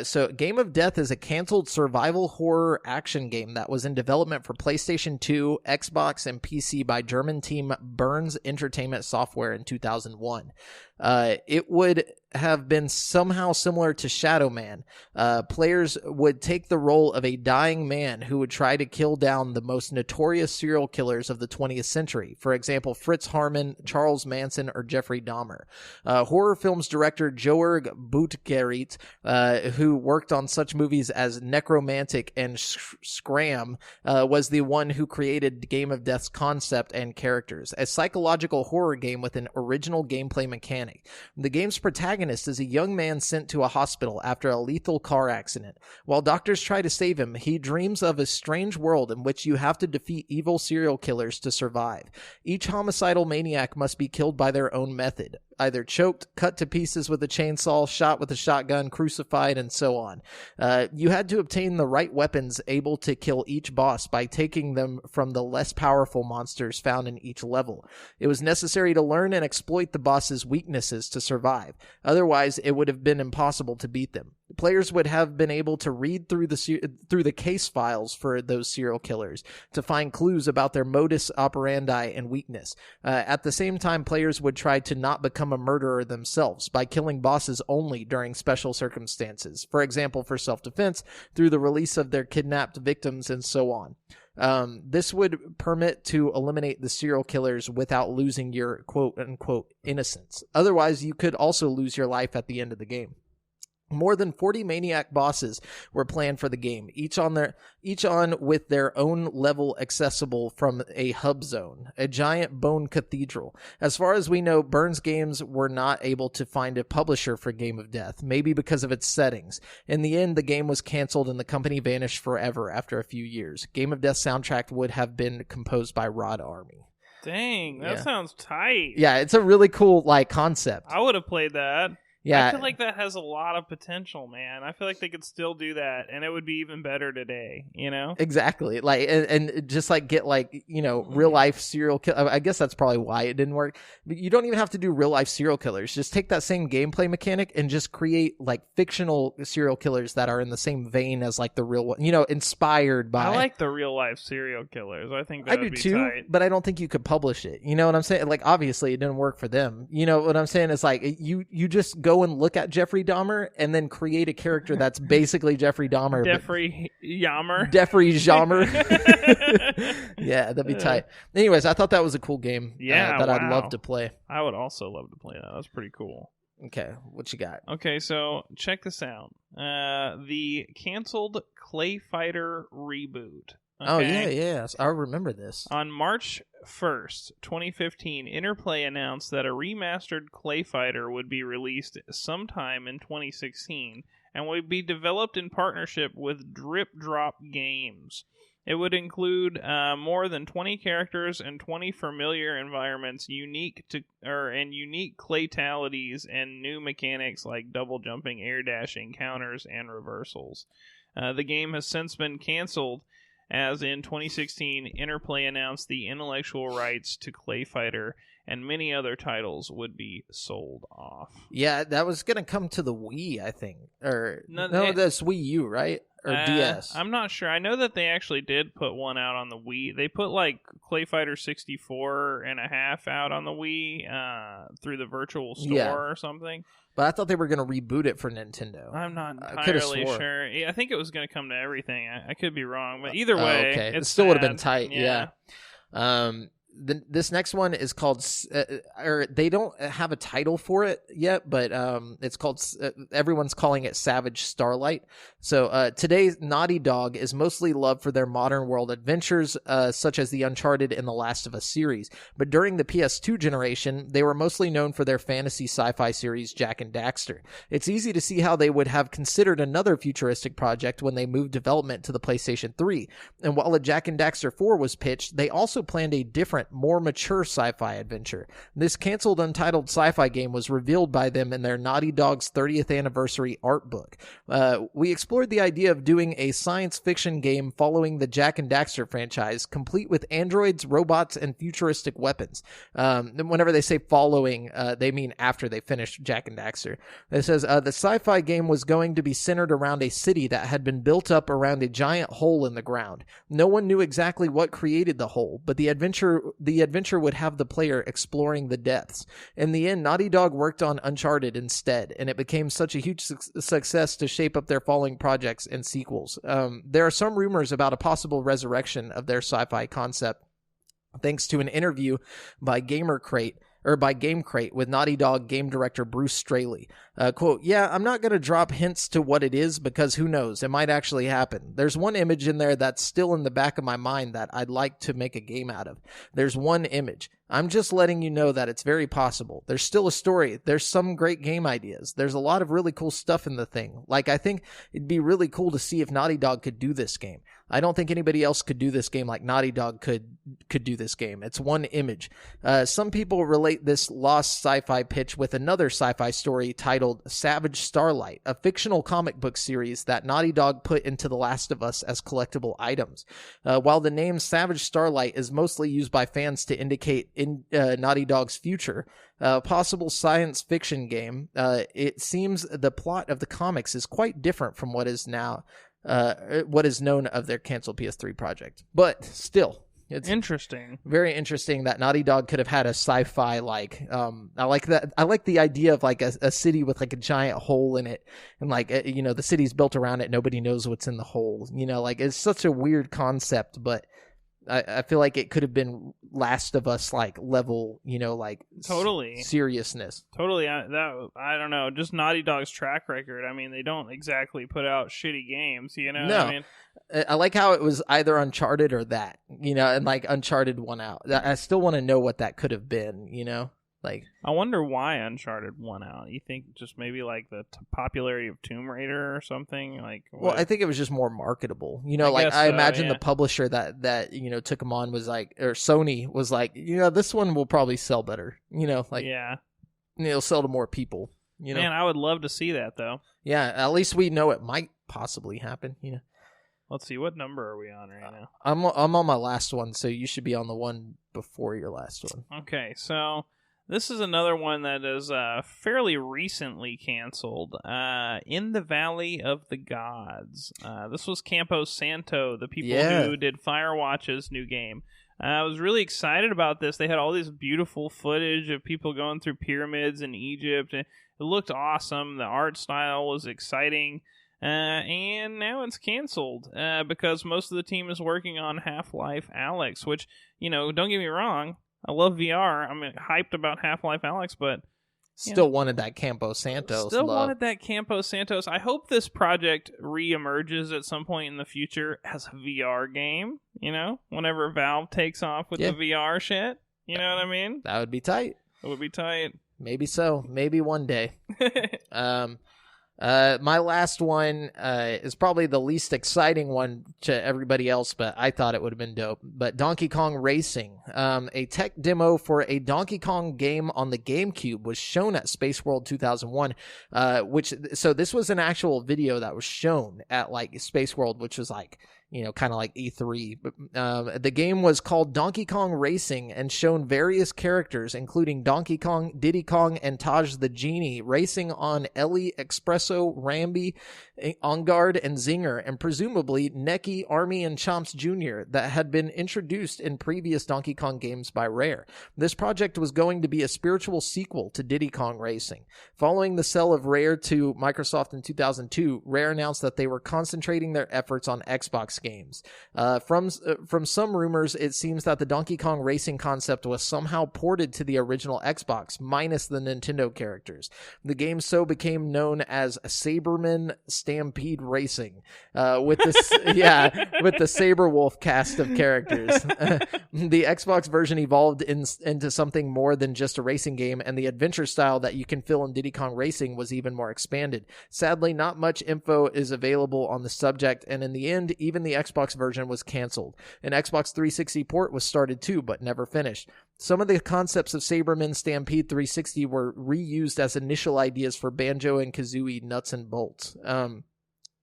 So Game of Death is a canceled survival horror action game that was in development for PlayStation 2, Xbox, and PC by German team Burns Entertainment Software in 2001. It would have been somehow similar to Shadow Man. Players would take the role of a dying man who would try to kill down the most notorious serial killers of the 20th century. For example, Fritz Harman, Charles Manson, or Jeffrey Dahmer. Horror films director Georg Buttgereit, who worked on such movies as Necromantic and Scram, was the one who created Game of Death's concept and characters, a psychological horror game with an original gameplay mechanic. The game's protagonist is a young man sent to a hospital after a lethal car accident. While doctors try to save him, he dreams of a strange world in which you have to defeat evil serial killers to survive. Each homicidal maniac must be killed by their own method, either choked, cut to pieces with a chainsaw, shot with a shotgun, crucified, and so on. You had to obtain the right weapons able to kill each boss by taking them from the less powerful monsters found in each level. It was necessary to learn and exploit the boss's weaknesses to survive. Otherwise, it would have been impossible to beat them. Players would have been able to read through the case files for those serial killers to find clues about their modus operandi and weakness. At the same time, players would try to not become a murderer themselves by killing bosses only during special circumstances. For example, for self-defense, through the release of their kidnapped victims, and so on. This would permit to eliminate the serial killers without losing your quote-unquote innocence. Otherwise, you could also lose your life at the end of the game. More than 40 maniac bosses were planned for the game, each on with their own level accessible from a hub zone, a giant bone cathedral. As far as we know, Burns Games were not able to find a publisher for Game of Death, maybe because of its settings. In the end, the game was canceled and the company vanished forever after a few years. Game of Death soundtrack would have been composed by Rod Army. Dang, that sounds tight. Yeah, it's a really cool concept. I would have played that. Yeah. I feel like that has a lot of potential, man. I feel like they could still do that, and it would be even better today, you know? Exactly. And just get real life serial killer. I guess that's probably why it didn't work. But you don't even have to do real life serial killers. Just take that same gameplay mechanic and just create fictional serial killers that are in the same vein as the real one, inspired by. I like the real life serial killers. I think that I would do be too, tight. but I don't think you could publish it. You know what I'm saying? Obviously it didn't work for them. You know what I'm saying? It's you just go and look at Jeffrey Dahmer and then create a character that's basically Jeffrey Dahmer. Jeffrey Dahmer. Yeah, that'd be tight. Anyways, I thought that was a cool game. That I'd love to play. I would also love to play that. That's pretty cool. Okay, what you got? Okay, so check this out. The canceled Clay Fighter reboot. Okay? Oh, yeah. I remember this. On March 1st, 2015, Interplay announced that a remastered Clay Fighter would be released sometime in 2016 and would be developed in partnership with Drip Drop Games. It would include more than 20 characters and 20 familiar environments, unique claytalities, and new mechanics like double jumping, air dashing, counters, and reversals. The game has since been canceled, as in 2016, Interplay announced the intellectual rights to Clay Fighter, and many other titles would be sold off. Yeah, that was going to come to the Wii, I think. That's Wii U, right? Or DS. I'm not sure. I know that they actually did put one out on the Wii. They put Clay Fighter 64 and a half out on the Wii through the Virtual Store or something. But I thought they were going to reboot it for Nintendo. I'm not entirely sure. Yeah, I think it was going to come to everything. I could be wrong, but either way, it still would have been tight. Yeah. This next one is called, or they don't have a title for it yet, but it's called, everyone's calling it Savage Starlight. So today's Naughty Dog is mostly loved for their modern world adventures, such as the Uncharted and the Last of Us series. But during the PS2 generation, they were mostly known for their fantasy sci-fi series Jak and Daxter. It's easy to see how they would have considered another futuristic project when they moved development to the PlayStation 3. And while a Jak and Daxter 4 was pitched, they also planned a different, more mature sci-fi adventure. This canceled untitled sci-fi game was revealed by them in their Naughty Dog's 30th anniversary art book. We explored the idea of doing a science fiction game following the Jak and Daxter franchise, complete with androids, robots, and futuristic weapons. Whenever they say following, they mean after they finished Jak and Daxter. It says, the sci-fi game was going to be centered around a city that had been built up around a giant hole in the ground. No one knew exactly what created the hole, but the adventure adventure would have the player exploring the depths. In the end, Naughty Dog worked on Uncharted instead, and it became such a huge success to shape up their following projects and sequels. There are some rumors about a possible resurrection of their sci-fi concept, thanks to an interview by GameCrate with Naughty Dog game director Bruce Straley. Quote, "Yeah, I'm not going to drop hints to what it is because who knows, it might actually happen. There's one image in there that's still in the back of my mind that I'd like to make a game out of. There's one image. I'm just letting you know that it's very possible. There's still a story. There's some great game ideas. There's a lot of really cool stuff in the thing. Like, I think it'd be really cool to see if Naughty Dog could do this game. I don't think anybody else could do this game like Naughty Dog could do this game. It's one image." Some people relate this lost sci-fi pitch with another sci-fi story titled Savage Starlight, a fictional comic book series that Naughty Dog put into The Last of Us as collectible items. While the name Savage Starlight is mostly used by fans to indicate Naughty Dog's future, possible science fiction game, it seems the plot of the comics is quite different from what is known of their canceled PS3 project. But still, it's interesting. Very interesting that Naughty Dog could have had a sci-fi I like that. I like the idea of like a city with like a giant hole in it, and like the city's built around it. Nobody knows what's in the hole. Like it's such a weird concept, but I feel like it could have been Last of Us like level, like totally seriousness. Totally. I don't know. Just Naughty Dog's track record. I mean, they don't exactly put out shitty games. No. What I mean? I like how it was either Uncharted or that. And like Uncharted won out. I still want to know what that could have been. Like, I wonder why Uncharted won out. You think just maybe like the popularity of Tomb Raider or something? Like, well, I think it was just more marketable. I imagine the publisher that took them on was like, or Sony was like, this one will probably sell better. It'll sell to more people. Man, I would love to see that though. Yeah, at least we know it might possibly happen. Let's see, what number are we on right now? I'm on my last one, so you should be on the one before your last one. Okay, so this is another one that is fairly recently canceled. In the Valley of the Gods. This was Campo Santo, the people who did Firewatch's new game. I was really excited about this. They had all this beautiful footage of people going through pyramids in Egypt. It looked awesome. The art style was exciting. And now it's canceled because most of the team is working on Half-Life Alyx, which, don't get me wrong, I love VR. I'm hyped about Half-Life Alyx, but still wanted that Campo Santos. Wanted that Campo Santos. I hope this project re-emerges at some point in the future as a VR game, whenever Valve takes off with the VR shit. You know what I mean? That would be tight. It would be tight. Maybe so. Maybe one day. My last one is probably the least exciting one to everybody else, but I thought it would have been dope. But Donkey Kong Racing, a tech demo for a Donkey Kong game on the GameCube was shown at Space World 2001, so this was an actual video that was shown at like Space World, which was like, kind of like E3. The game was called Donkey Kong Racing and shown various characters, including Donkey Kong, Diddy Kong, and Taj the Genie, racing on Ellie, Espresso, Rambi, OnGuard, and Zinger, and presumably Neki, Army, and Chomps Jr. that had been introduced in previous Donkey Kong games by Rare. This project was going to be a spiritual sequel to Diddy Kong Racing. Following the sale of Rare to Microsoft in 2002, Rare announced that they were concentrating their efforts on Xbox games. From some rumors, it seems that the Donkey Kong Racing concept was somehow ported to the original Xbox, minus the Nintendo characters. The game so became known as Saberman Stampede Racing, with the Saberwolf cast of characters. The Xbox version evolved into something more than just a racing game, and the adventure style that you can feel in Diddy Kong Racing was even more expanded. Sadly, not much info is available on the subject, and in the end, even the Xbox version was canceled. An Xbox 360 port was started too, but never finished. Some of the concepts of Saberman Stampede 360 were reused as initial ideas for Banjo and Kazooie Nuts and Bolts.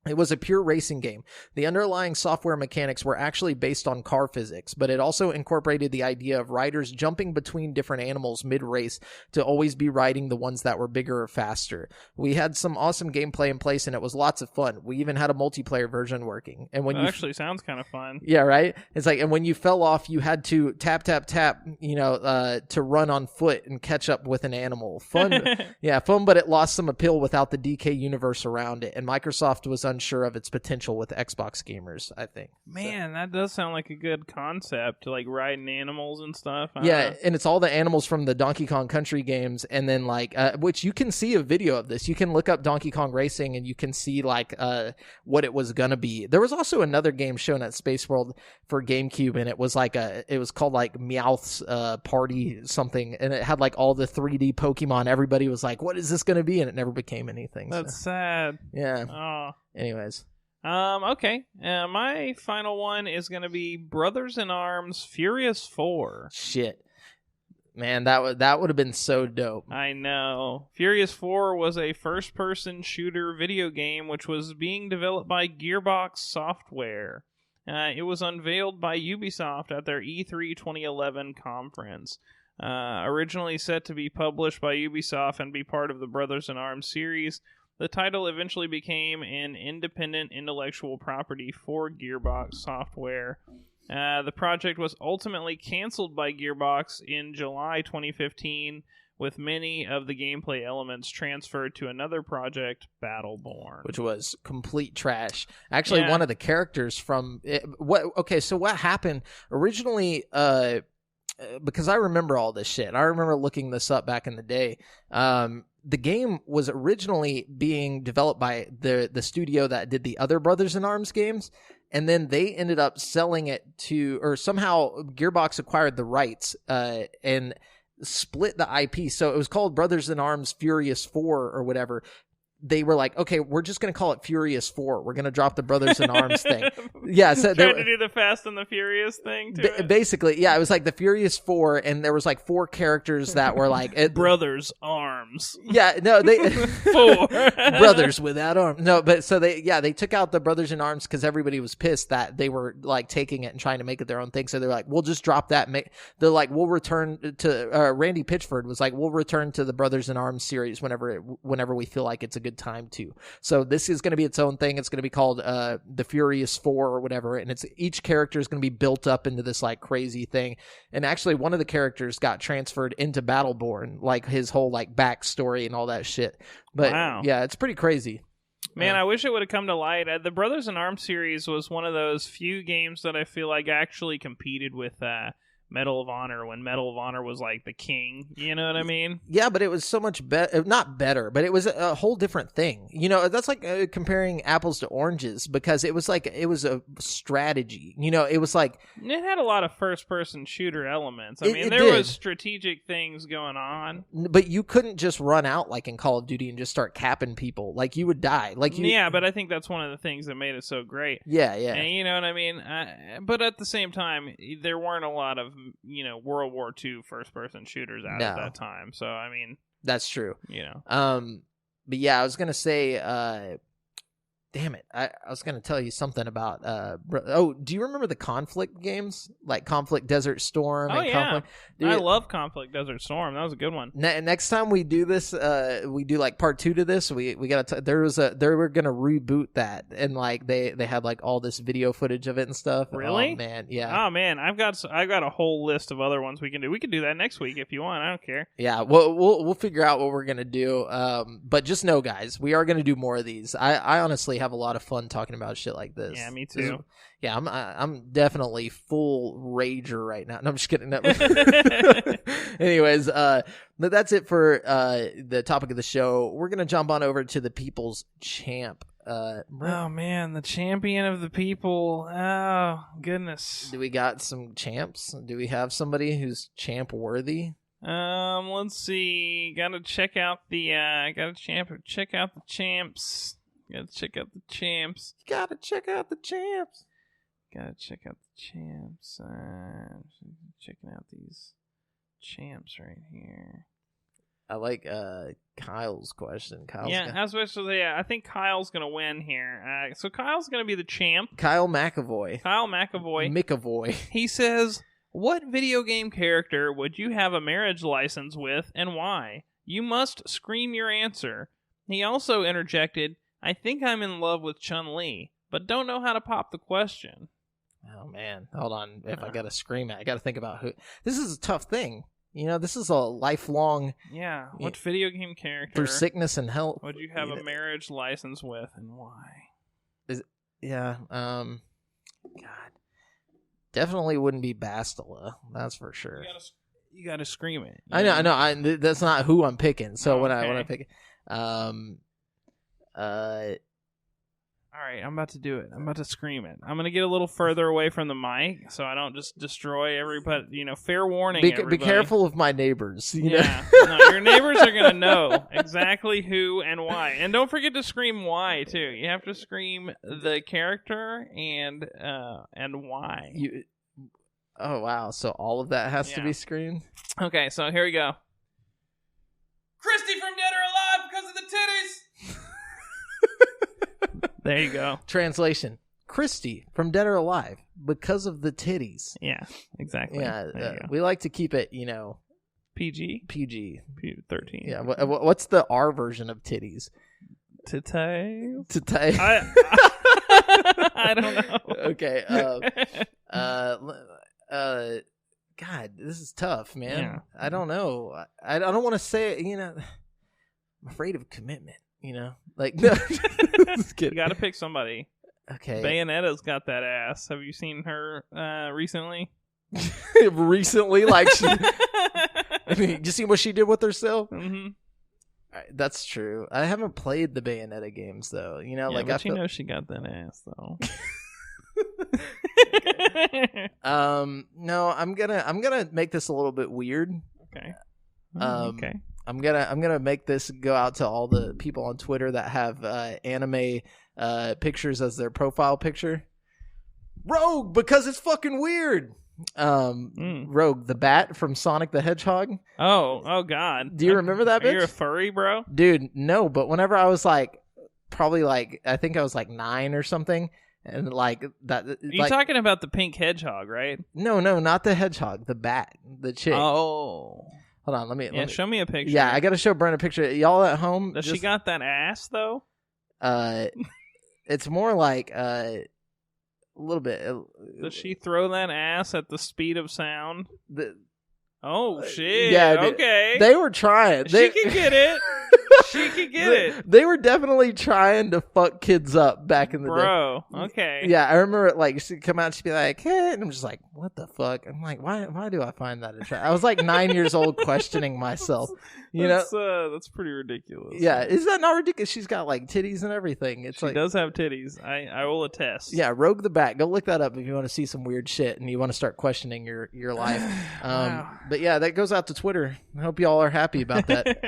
It was a pure racing game. The underlying software mechanics were actually based on car physics, but it also incorporated the idea of riders jumping between different animals mid-race to always be riding the ones that were bigger or faster. We had some awesome gameplay in place, and it was lots of fun. We even had a multiplayer version working. And when That actually sounds kind of fun. Yeah, right? It's like, and when you fell off, you had to tap, to run on foot and catch up with an animal. Fun. Yeah, fun, but it lost some appeal without the DK universe around it, and Microsoft was unsure of its potential with Xbox gamers, I think. Man, that does sound like a good concept, like riding animals and stuff. Yeah, and it's all the animals from the Donkey Kong Country games, and then which you can see a video of this. You can look up Donkey Kong Racing, and you can see what it was gonna be. There was also another game shown at Space World for GameCube, and it was called like Meowth's Party something, and it had like all the 3D Pokemon. Everybody was like, "What is this gonna be?" And it never became anything. That's sad. Yeah. Oh. Anyways. Okay. My final one is going to be Brothers in Arms Furious 4. Shit. Man, that would have been so dope. I know. Furious 4 was a first-person shooter video game which was being developed by Gearbox Software. It was unveiled by Ubisoft at their E3 2011 conference. Originally set to be published by Ubisoft and be part of the Brothers in Arms series, the title eventually became an independent intellectual property for Gearbox Software. The project was ultimately canceled by Gearbox in July 2015, with many of the gameplay elements transferred to another project, Battleborn. Which was complete trash. Actually, one of the characters from... So what happened originally... because I remember all this shit. I remember looking this up back in the day. The game was originally being developed by the studio that did the other Brothers in Arms games, and then they ended up selling it to, or somehow Gearbox acquired the rights and split the IP. So it was called Brothers in Arms Furious 4 or whatever. They were like, okay, we're just going to call it Furious 4. We're going to drop the Brothers in Arms thing. Yeah, so they tried to do the Fast and the Furious thing to it. Basically, yeah, it was like the Furious 4, and there was like 4 characters that were like Brothers Arms. Yeah, no, they 4 brothers without arms. No, but so they took out the Brothers in Arms because everybody was pissed that they were like taking it and trying to make it their own thing. So they're like, we'll just drop that. They're like, we'll return to Randy Pitchford was like, we'll return to the Brothers in Arms series whenever we feel like it's a good time to. So this is going to be its own thing. It's going to be called the Furious 4 or whatever, and it's each character is going to be built up into this like crazy thing. And actually, one of the characters got transferred into Battleborn, like his whole like backstory and all that shit. But wow. Yeah, it's pretty crazy. Man, I wish it would have come to light. The Brothers in Arms series was one of those few games that I feel like actually competed with Medal of Honor when Medal of Honor was like the king, you know what I mean? Yeah, but it was so much better, not better, but it was a whole different thing. You know, that's like comparing apples to oranges, because it was a strategy. You know, it was like... It had a lot of first-person shooter elements. I mean, there was strategic things going on. But you couldn't just run out like in Call of Duty and just start capping people. Like, you would die. Yeah, but I think that's one of the things that made it so great. Yeah. And you know what I mean? But at the same time, there weren't a lot of World War II first-person shooters out at that time. So, I mean... That's true. You know. But yeah, I was going to say... damn it. I was going to tell you something about... do you remember the Conflict games? Like Conflict Desert Storm and Conflict? Dude, I love Conflict Desert Storm. That was a good one. Next time we do this, we do like part 2 to this. We got to... They were going to reboot that, and like they had like all this video footage of it and stuff. Really? Oh man, yeah. Oh man, I've got a whole list of other ones we can do. We can do that next week if you want. I don't care. Yeah, we'll figure out what we're going to do. But just know, guys, we are going to do more of these. I honestly have a lot of fun talking about shit like this. Yeah, me too. Yeah, I'm definitely full rager right now. No, I'm just kidding. No. Anyways, that's it for the topic of the show. We're gonna jump on over to the People's Champ. Oh man, the champion of the people. Oh goodness. Do we got some champs? Do we have somebody who's champ worthy? Let's see. Gotta check out the champs. Gotta check out the champs. Gotta check out the champs. Checking out these champs right here. I like Kyle's question. I think Kyle's gonna win here. So Kyle's gonna be the champ. Kyle McAvoy. McAvoy. He says, "What video game character would you have a marriage license with, and why? You must scream your answer." He also interjected, "I think I'm in love with Chun-Li, but don't know how to pop the question." Oh man, hold on. If I gotta scream it, I gotta think about who. This is a tough thing. This is a lifelong. Yeah. What video game character through sickness and health would you have a marriage license with, and why? God, definitely wouldn't be Bastila. That's for sure. You gotta scream it. I know. That's not who I'm picking. So when I pick it, all right, I'm about to do it. I'm about to scream it. I'm going to get a little further away from the mic so I don't just destroy everybody. Fair warning, everybody. Be careful of my neighbors. Yeah. No, your neighbors are going to know exactly who and why. And don't forget to scream why, too. You have to scream the character and why. Oh, wow. So all of that has to be screamed? Okay, so here we go. Christy from Dead or Alive because of the titties! There you go. Translation: Christy from Dead or Alive because of the titties. Yeah, exactly. Yeah, we like to keep it, PG. 13. Yeah. What's the R version of titties? Titties. I don't know. Okay. God, this is tough, man. Yeah. I don't know. I don't want to say it. I'm afraid of commitment. No. You got to pick somebody. Okay. Bayonetta's got that ass. Have you seen her recently? Recently, you see what she did with herself? Mm-hmm. That's true. I haven't played the Bayonetta games though. But she got that ass though. No, I'm gonna make this a little bit weird. Okay. Okay. I'm gonna make this go out to all the people on Twitter that have anime pictures as their profile picture. Rogue, because it's fucking weird. Rogue, the bat from Sonic the Hedgehog. Oh God. Do you remember that bitch? You're a furry, bro? Dude, no, but whenever I was I think I was 9 or something, and that. You're talking about the pink hedgehog, right? No, not the hedgehog, the bat, the chick. Oh. Hold on, let me show me a picture. Yeah, I gotta show Brent a picture. Y'all at home? Does she got that ass though? It's more like a little bit. Does she throw that ass at the speed of sound? Oh shit! Yeah, okay. They were trying. She could get it. She could get it. They were definitely trying to fuck kids up back in the day. Bro, okay. Yeah, I remember it, she'd come out and she'd be like, hey, and I'm just like, what the fuck? I'm like, why do I find that attractive? I was 9 years old questioning myself. That's pretty ridiculous. Yeah, is that not ridiculous? She's got titties and everything. She does have titties. I will attest. Yeah, Rogue the Bat. Go look that up if you want to see some weird shit and you want to start questioning your life. Wow. But yeah, that goes out to Twitter. I hope y'all are happy about that.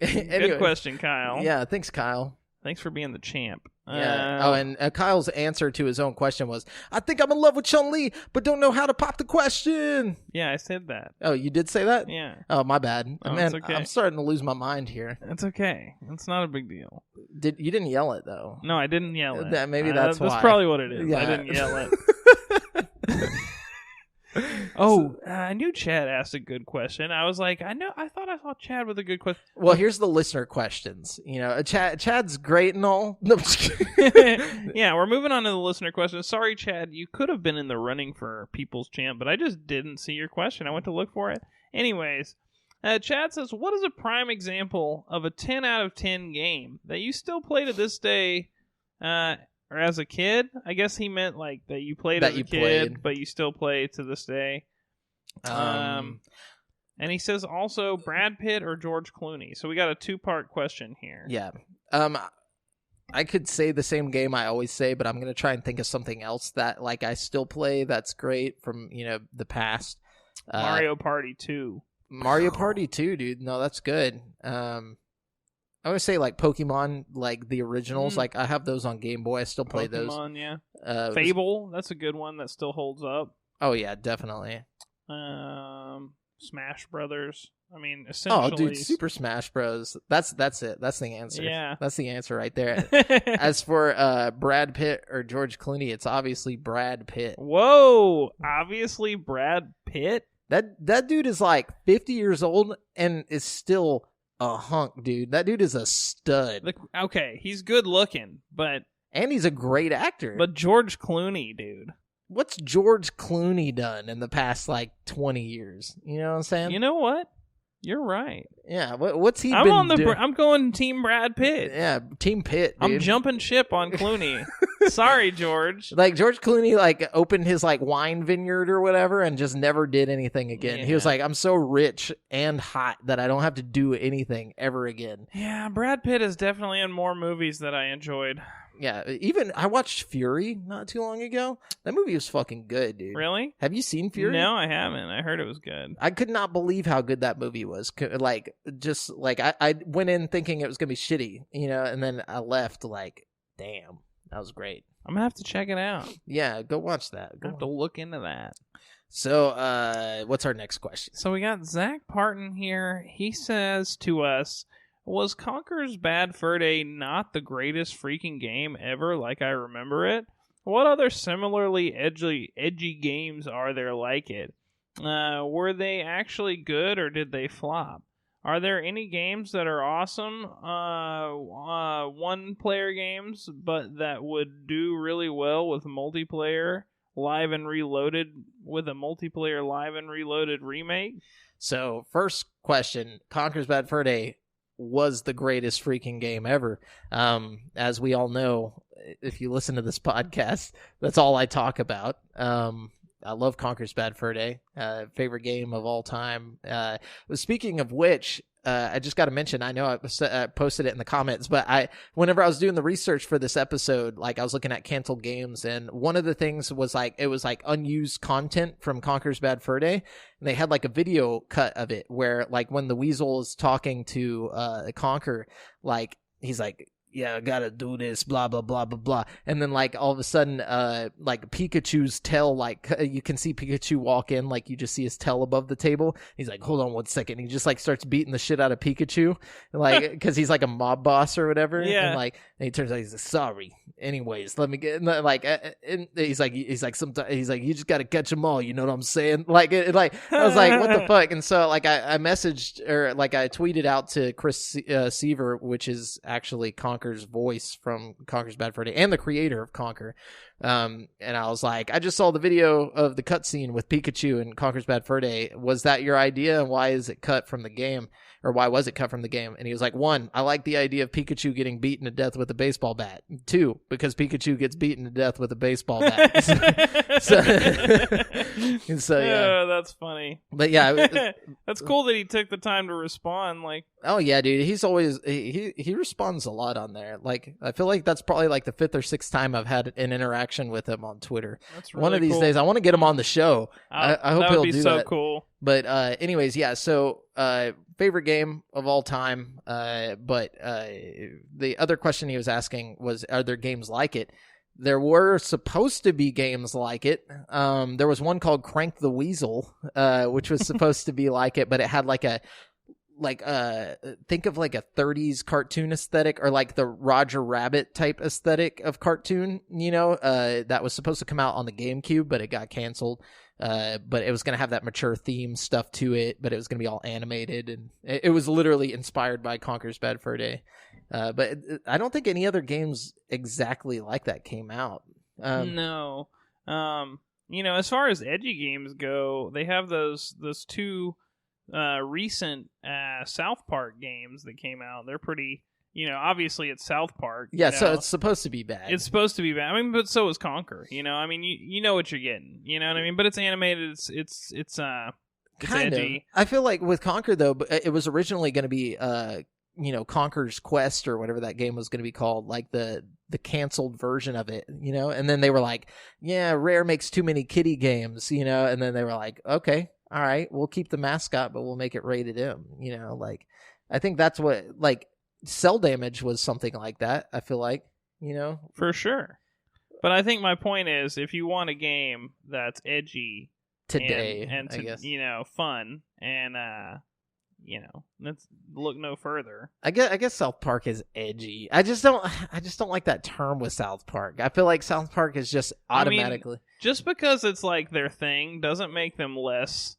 Anyway. Good question, Kyle. Yeah, thanks, Kyle. Thanks for being the champ. Yeah. And Kyle's answer to his own question was, I think I'm in love with Chun-Li, but don't know how to pop the question. Yeah, I said that. Oh, you did say that? Yeah. Oh, my bad. Oh, Man, it's okay. I'm starting to lose my mind here. It's okay. It's not a big deal. You didn't yell it, though. No, I didn't yell it. Maybe that's why. That's probably what it is. Yeah. I didn't yell it. I knew Chad asked a good question. I was like, I thought I saw Chad with a good question. Well, here's the listener questions. Chad's great and all. No, I'm just kidding. Yeah, we're moving on to the listener questions. Sorry, Chad, you could have been in the running for People's Champ, but I just didn't see your question. I went to look for it. Anyways, Chad says, what is a prime example of a 10 out of 10 game that you still play to this day, or as a kid? I guess he meant that you played as a kid, but you still play to this day. And he says also Brad Pitt or George Clooney. So we got a 2-part question here. Yeah. I could say the same game I always say, but I'm going to try and think of something else that I still play that's great from, the past. Mario Party 2. Mario Party 2, dude. No, that's good. I would say Pokemon, the originals. I have those on Game Boy. I still play those. Pokemon, yeah. Fable, that's a good one that still holds up. Oh yeah, definitely. Smash Brothers. I mean, Oh, essentially. dude, Super Smash Bros. That's it. That's the answer. Yeah. That's the answer right there. As for Brad Pitt or George Clooney, it's obviously Brad Pitt. Whoa! Obviously, Brad Pitt. That dude is like 50 years old and is still a hunk, dude. That dude is a stud. Look, okay, he's good looking, And he's a great actor. but George Clooney, dude. What's George Clooney done in the past, like, 20 years? You know what I'm saying? You know what? You're right. Yeah, what's he been doing? I'm going Team Brad Pitt. Yeah, Team Pitt, dude. I'm jumping ship on Clooney. Sorry, George. Like, George Clooney, like, opened his, like, wine vineyard or whatever and just never did anything again. He was Yeah. like, I'm so rich and hot that I don't have to do anything ever again. Yeah, Brad Pitt is definitely in more movies that I enjoyed. Yeah, even I watched Fury not too long ago. That movie was fucking good, dude. Really? Have you seen Fury? No, I haven't. I heard it was good. I could not believe how good that movie was. Like, just like I went in thinking it was gonna be shitty, you know, and then I left like, damn, that was great. I'm gonna have to check it out. Yeah, go watch that. I have to look into that. So, what's our next question? So we got Zach Parton here. He says to us, was Conker's Bad Fur Day not the greatest freaking game ever like I remember it? What other similarly edgy games are there like it? Were they actually good or did they flop? Are there any games that are awesome, one-player games, but that would do really well with multiplayer live and reloaded, with a multiplayer live and reloaded remake? So, first question, Conker's Bad Fur Day was the greatest freaking game ever. As we all know, if you listen to this podcast, that's all I talk about. I love Conker's Bad Fur Day. Favorite game of all time. Speaking of which, I just got to mention, I know I posted it in the comments, but whenever I was doing the research for this episode, like I was looking at canceled games, and one of the things was like, it was like unused content from Conker's Bad Fur Day. And they had like a video cut of it where like when the Weasel is talking to Conker, like he's like, yeah, I gotta do this, blah, blah, blah, blah, blah. And then, like, all of a sudden, like, Pikachu's tail, like, you can see Pikachu walk in, like, you just see his tail above the table. He's like, hold on 1 second. He just, like, starts beating the shit out of Pikachu, like, because he's, like, a mob boss or whatever. Yeah. And, like, and he turns out, he's like, sorry. Anyways, let me get, like, and he's like, sometimes, he's like, you just gotta catch them all, you know what I'm saying? Like, I was like, what the fuck? And so, like, I messaged, or, like, I tweeted out to Chris Seaver, which is actually Conker's voice from Conker's Bad Fur Day and the creator of Conker. And I was like, I just saw the video of the cutscene with Pikachu and Conker's Bad Fur Day. Was that your idea? And why is it cut from the game? Or why was it cut from the game? And he was like, 1, I like the idea of Pikachu getting beaten to death with a baseball bat. 2, because Pikachu gets beaten to death with a baseball bat. so yeah. Oh, that's funny. But yeah. That's cool that he took the time to respond. Like, oh yeah, dude. He's always, he responds a lot on there. Like, I feel like that's probably like the 5th or 6th time I've had an interaction with him on Twitter. that's really One of these cool. days, I want to get him on the show. I hope that he'll would be do so that. cool. But anyways, yeah. So favorite game of all time. But the other question he was asking was, are there games like it? There were supposed to be games like it. There was one called Crank the Weasel, which was supposed to be like it, but it had like a, think of like a 30s cartoon aesthetic, or like the Roger Rabbit type aesthetic of cartoon, you know, that was supposed to come out on the GameCube, but it got canceled. But it was going to have that mature theme stuff to it, but it was going to be all animated, and it was literally inspired by Conker's Bad Fur Day. But I don't think any other games exactly like that came out. No. You know, as far as edgy games go, they have those 2 recent South Park games that came out. They're pretty, you know, obviously it's South Park. Yeah, you know? so it's supposed to be bad. It's supposed to be bad. I mean, but so is Conker. You know, I mean, you know what you're getting. You know what I mean? But it's animated. It's kind edgy. of. I feel like with Conker though, it was originally going to be you know, Conker's Quest or whatever that game was going to be called, like the canceled version of it, you know. And then they were like, yeah, Rare makes too many kiddie games, you know. And then they were like, okay, all right, we'll keep the mascot, but we'll make it rated M, you know. Like, I think that's what, like, Cell Damage was something like that, I feel like, you know. For sure. But I think my point is, if you want a game that's edgy, today, and I guess. fun, and let's look no further. I guess South Park is edgy. I just don't like that term with South Park. I feel like South Park is just automatically just because it's like their thing doesn't make them less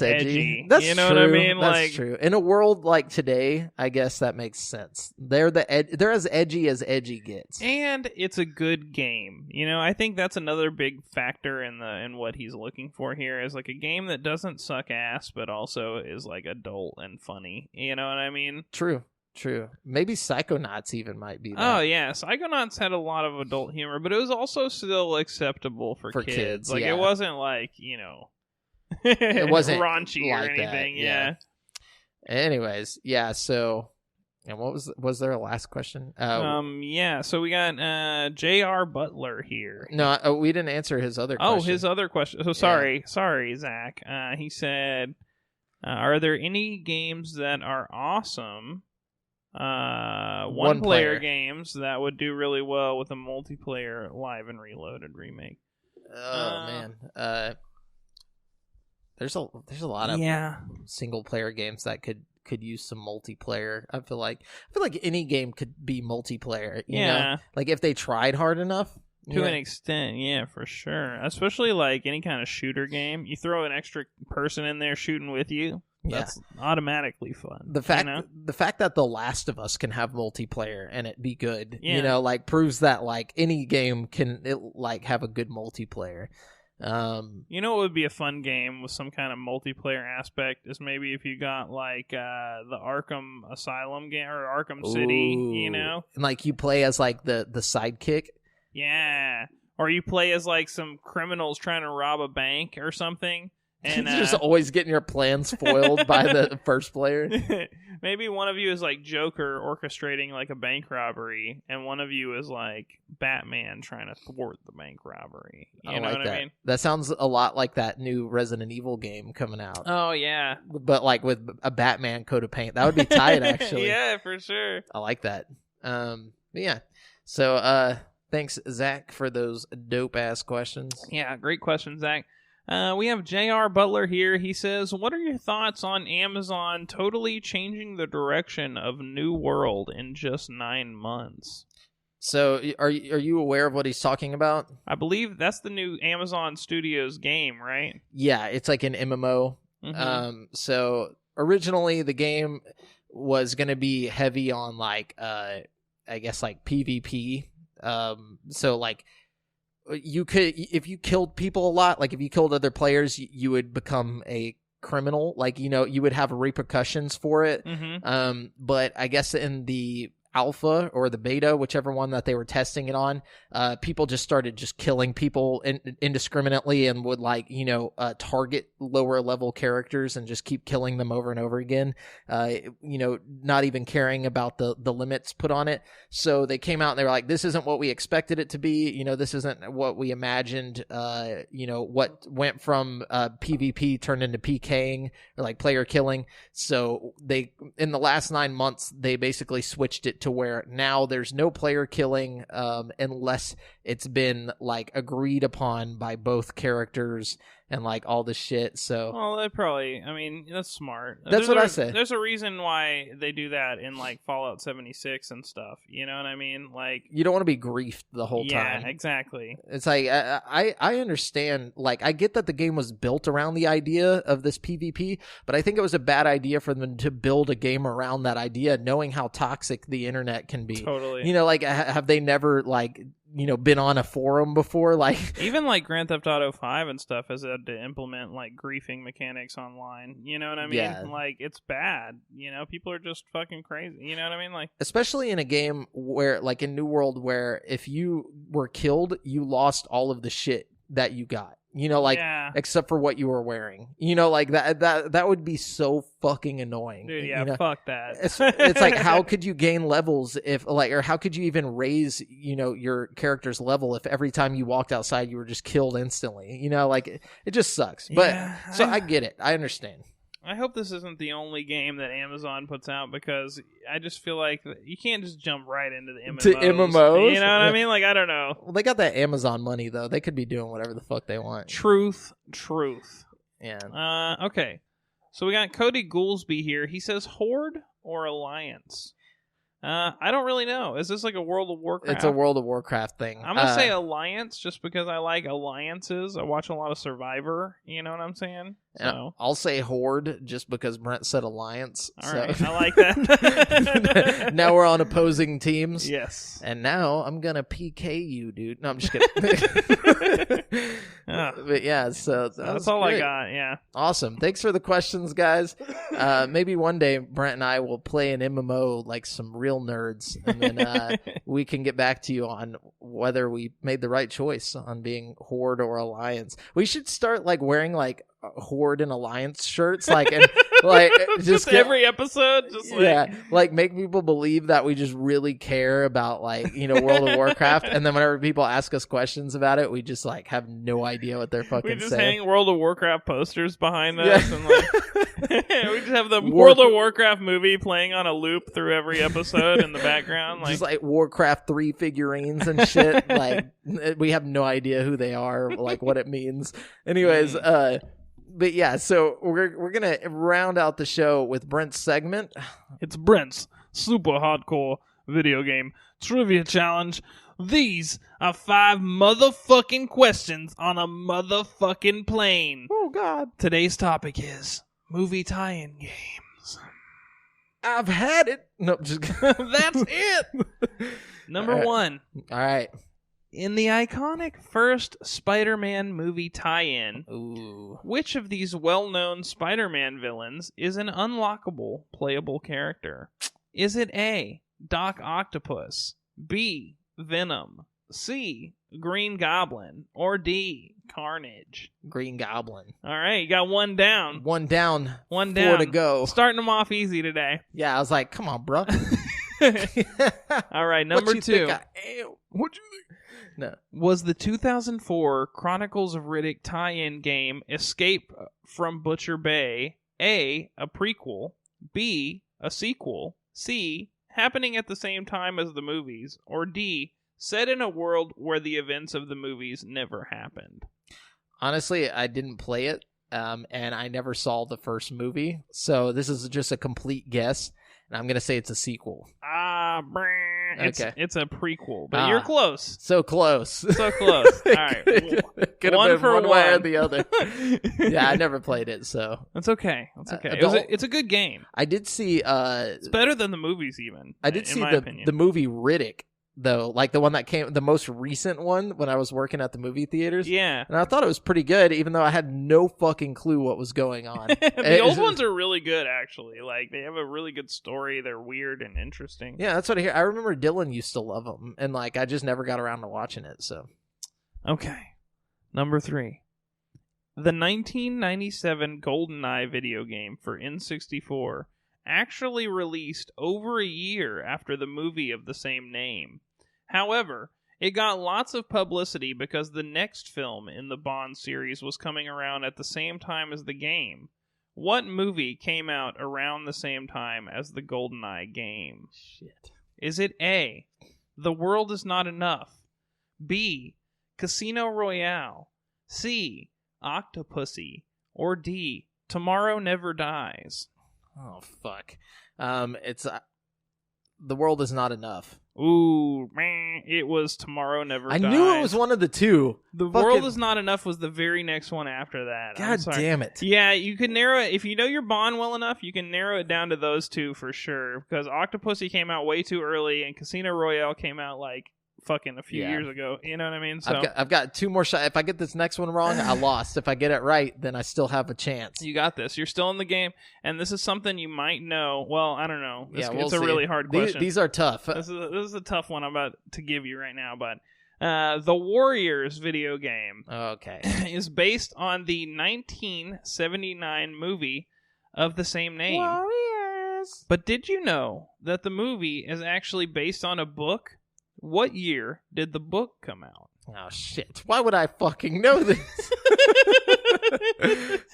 edgy. That's true. What I mean? That's true. In a world like today, I guess that makes sense. They're as edgy as edgy gets. And it's a good game. I think that's another big factor in what he's looking for here is like a game that doesn't suck ass but also is like adult and funny. You know what I mean? True. Maybe Psychonauts even might be that. Oh yeah, Psychonauts had a lot of adult humor, but it was also still acceptable for kids. Like it wasn't like, it wasn't raunchy like or anything. That, yeah. Anyways, yeah. So, and what was there a last question? Yeah. So we got J.R. Butler here. No, we didn't answer his other question. Oh, his other question. So sorry, Zach. He said, "Are there any games that are awesome? One player games that would do really well with a multiplayer Live and Reloaded remake." Oh man. There's a lot of single player games that could use some multiplayer. I feel like any game could be multiplayer. You know? Like if they tried hard enough. To an extent, yeah, for sure. Especially like any kind of shooter game. You throw an extra person in there shooting with you. That's automatically fun. The fact that The Last of Us can have multiplayer and it be good, like proves that like any game can have a good multiplayer. What would be a fun game with some kind of multiplayer aspect is maybe if you got like the Arkham Asylum game or Arkham City, and like you play as like the sidekick. Yeah, or you play as like some criminals trying to rob a bank or something. And just always getting your plans spoiled by the first player. Maybe one of you is like Joker orchestrating like a bank robbery, and one of you is like Batman trying to thwart the bank robbery. You know what I mean? That sounds a lot like that new Resident Evil game coming out. Oh yeah, but like with a Batman coat of paint. That would be tight, actually. Yeah, for sure. I like that. Yeah. So thanks, Zach, for those dope ass questions. Yeah, great question, Zach. We have J.R. Butler here. He says, what are your thoughts on Amazon totally changing the direction of New World in just 9 months? So are you aware of what he's talking about? I believe that's the new Amazon Studios game, right? Yeah, it's like an MMO. Mm-hmm. So originally the game was going to be heavy on like, I guess like PvP. So like, you could, if you killed people a lot, like if you killed other players, you would become a criminal. Like, you would have repercussions for it. Mm-hmm. But I guess in the alpha or the beta, whichever one that they were testing it on, people just started just killing people indiscriminately and would target lower level characters and just keep killing them over and over again. Not even caring about the limits put on it. So they came out and they were like, this isn't what we expected it to be. This isn't what we imagined. What went from PvP turned into PKing or like player killing. So they, in the last 9 months, they basically switched it to where now there's no player killing unless it's been like agreed upon by both characters and like all this shit. So that's smart. That's what I say. There's a reason why they do that in like Fallout 76 and stuff. You know what I mean? Like, you don't want to be griefed the whole time. Yeah, exactly. It's like I understand. Like, I get that the game was built around the idea of this PvP, but I think it was a bad idea for them to build a game around that idea, knowing how toxic the internet can be. Totally. Like, have they never been on a forum before? Like, even like Grand Theft Auto 5 and stuff has had to implement like griefing mechanics online. You know what I mean? Yeah. Like, it's bad. People are just fucking crazy. You know what I mean? Like, especially in a game where, like in New World, where if you were killed, you lost all of the shit that you got. Except for what you were wearing. Like that would be so fucking annoying. Dude, yeah, fuck that. It's like, how could you gain levels or how could you even raise, your character's level if every time you walked outside you were just killed instantly? It just sucks. But so I get it. I understand. I hope this isn't the only game that Amazon puts out, because I just feel like you can't just jump right into the MMOs. To MMOs? You know what I mean? Like, I don't know. Well, they got that Amazon money, though. They could be doing whatever the fuck they want. Truth. Yeah. Okay. So we got Cody Goolsby here. He says Horde or Alliance? I don't really know. Is this like a World of Warcraft? It's a World of Warcraft thing. I'm going to say Alliance just because I like alliances. I watch a lot of Survivor. You know what I'm saying? So I'll say Horde just because Brent said Alliance. All right. I like that. Now we're on opposing teams. Yes. And now I'm going to PK you, dude. No, I'm just kidding. But yeah, so that's all great. I got, yeah. Awesome. Thanks for the questions, guys. Maybe one day Brent and I will play an MMO like some real nerds, and then we can get back to you on whether we made the right choice on being Horde or Alliance. We should start like wearing like Horde and Alliance shirts, like, and like just every episode, just like, like make people believe that we just really care about, like, you know, World of Warcraft, and then whenever people ask us questions about it, we just like have no idea what they're fucking saying. We just hang World of Warcraft posters behind us, and like we just have the World of Warcraft movie playing on a loop through every episode in the background, just like Warcraft 3 figurines and shit. Like, we have no idea who they are, like what it means. Anyways, but yeah, so we're gonna round out the show with Brent's segment. It's Brent's super hardcore video game trivia challenge. These are 5 motherfucking questions on a motherfucking plane. Oh God! Today's topic is movie tie-in games. I've had it. No, just that's it. Number 1. All right. In the iconic first Spider-Man movie tie-in, ooh, which of these well-known Spider-Man villains is an unlockable playable character? Is it A, Doc Octopus, B, Venom, C, Green Goblin, or D, Carnage? Green Goblin. All right, you got one down. One down. 1 down. 4 to go. Starting them off easy today. Yeah, I was like, come on, bro. All right, number what you 2. Think What'd you think? No. Was the 2004 Chronicles of Riddick tie-in game Escape from Butcher Bay A, a prequel, B, a sequel, C, happening at the same time as the movies, or D, set in a world where the events of the movies never happened? Honestly, I didn't play it, and I never saw the first movie, so this is just a complete guess, and I'm going to say it's a sequel. It's a prequel, but you're close. So close. So close. All right. Could have been one way or the other. Yeah, I never played it, so. That's okay. That's okay. It's a good game. I did see... it's better than the movies, even. I did see the movie Riddick, though, like the one that came, the most recent one when I was working at the movie theaters. Yeah. And I thought it was pretty good, even though I had no fucking clue what was going on. The old ones are really good, actually. Like, they have a really good story. They're weird and interesting. Yeah, that's what I hear. I remember Dylan used to love them, and like I just never got around to watching it, so. Okay. Number 3. The 1997 GoldenEye video game for N64 actually released over a year after the movie of the same name. However, it got lots of publicity because the next film in the Bond series was coming around at the same time as the game. What movie came out around the same time as the GoldenEye game? Shit. Is it A, The World Is Not Enough, B, Casino Royale, C, Octopussy, or D, Tomorrow Never Dies? Oh, fuck. It's The World Is Not Enough. Ooh, man, it was Tomorrow Never Dies. I knew it was one of the two. The World Is Not Enough was the very next one after that. God damn it. Yeah, you can narrow it. If you know your Bond well enough, you can narrow it down to those two for sure. Because Octopussy came out way too early, and Casino Royale came out like fucking a few years ago. You know what I mean? So I've got 2 more shots. If I get this next one wrong, I lost. If I get it right, then I still have a chance. You got this. You're still in the game, and this is something you might know. Well, I don't know. It's a see. really hard question. These are tough. This is a tough one I'm about to give you right now, but the Warriors video game is based on the 1979 movie of the same name. Warriors. But did you know that the movie is actually based on a book? What year did the book come out? Oh, shit. Why would I fucking know this?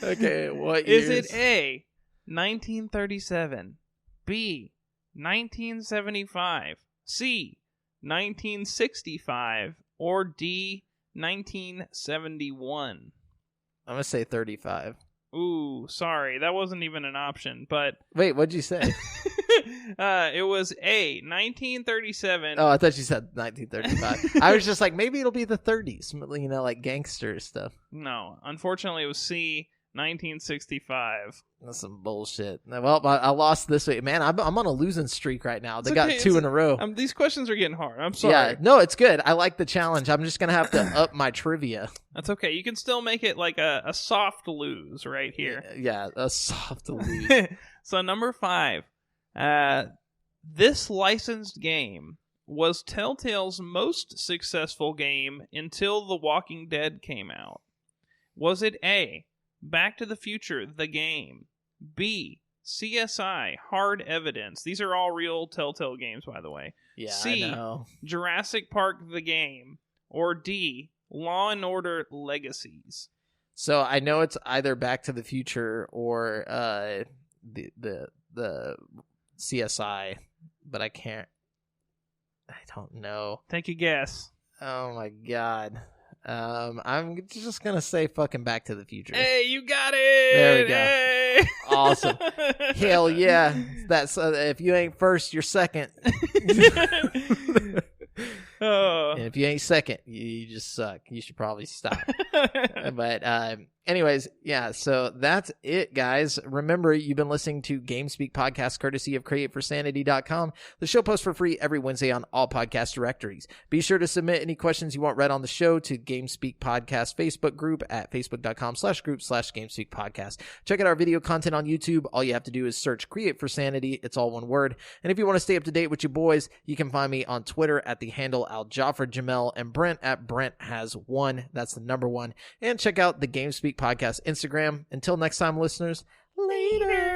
Okay, what years? Is it A, 1937. B. 1975. C. 1965. Or D. 1971. I'm going to say 35. Ooh, sorry. That wasn't even an option, but... Wait, what'd you say? It was A, 1937. Oh, I thought you said 1935. I was just like, maybe it'll be the 30s, you know, like gangster stuff. No, unfortunately it was C, 1965. That's some bullshit. Well, I lost this week. Man, I'm on a losing streak right now. They got okay, 2 in a row. These questions are getting hard. I'm sorry. Yeah, no, it's good. I like the challenge. I'm just going to have to up my trivia. That's okay. You can still make it like a soft lose right here. Yeah, a soft lose. So number 5. This licensed game was Telltale's most successful game until The Walking Dead came out. Was it A, Back to the Future, the game? B, CSI, Hard Evidence. These are all real Telltale games, by the way. Yeah, C, I know. Jurassic Park, the game. Or D, Law and Order Legacies. So I know it's either Back to the Future or the CSI, but I don't know. Take a guess. Oh my god. I'm just gonna say fucking Back to the Future. Hey, you got it! There we go. Hey! Awesome. Hell yeah. That's if you ain't first, you're second. Oh. And if you ain't second, you just suck. You should probably stop. But anyways, yeah, so that's it, guys. Remember, you've been listening to GameSpeak Podcast, courtesy of CreateForSanity.com. The show posts for free every Wednesday on all podcast directories. Be sure to submit any questions you want read on the show to GameSpeak Podcast Facebook group at facebook.com/group/GameSpeak Podcast. Check out our video content on YouTube. All you have to do is search Create for Sanity. It's all one word. And if you want to stay up to date with your boys, you can find me on Twitter at the handle AlJaffer and Brent at Brent has 1. That's the number 1. And check out the GameSpeak Podcast Instagram. Until next time, listeners, later.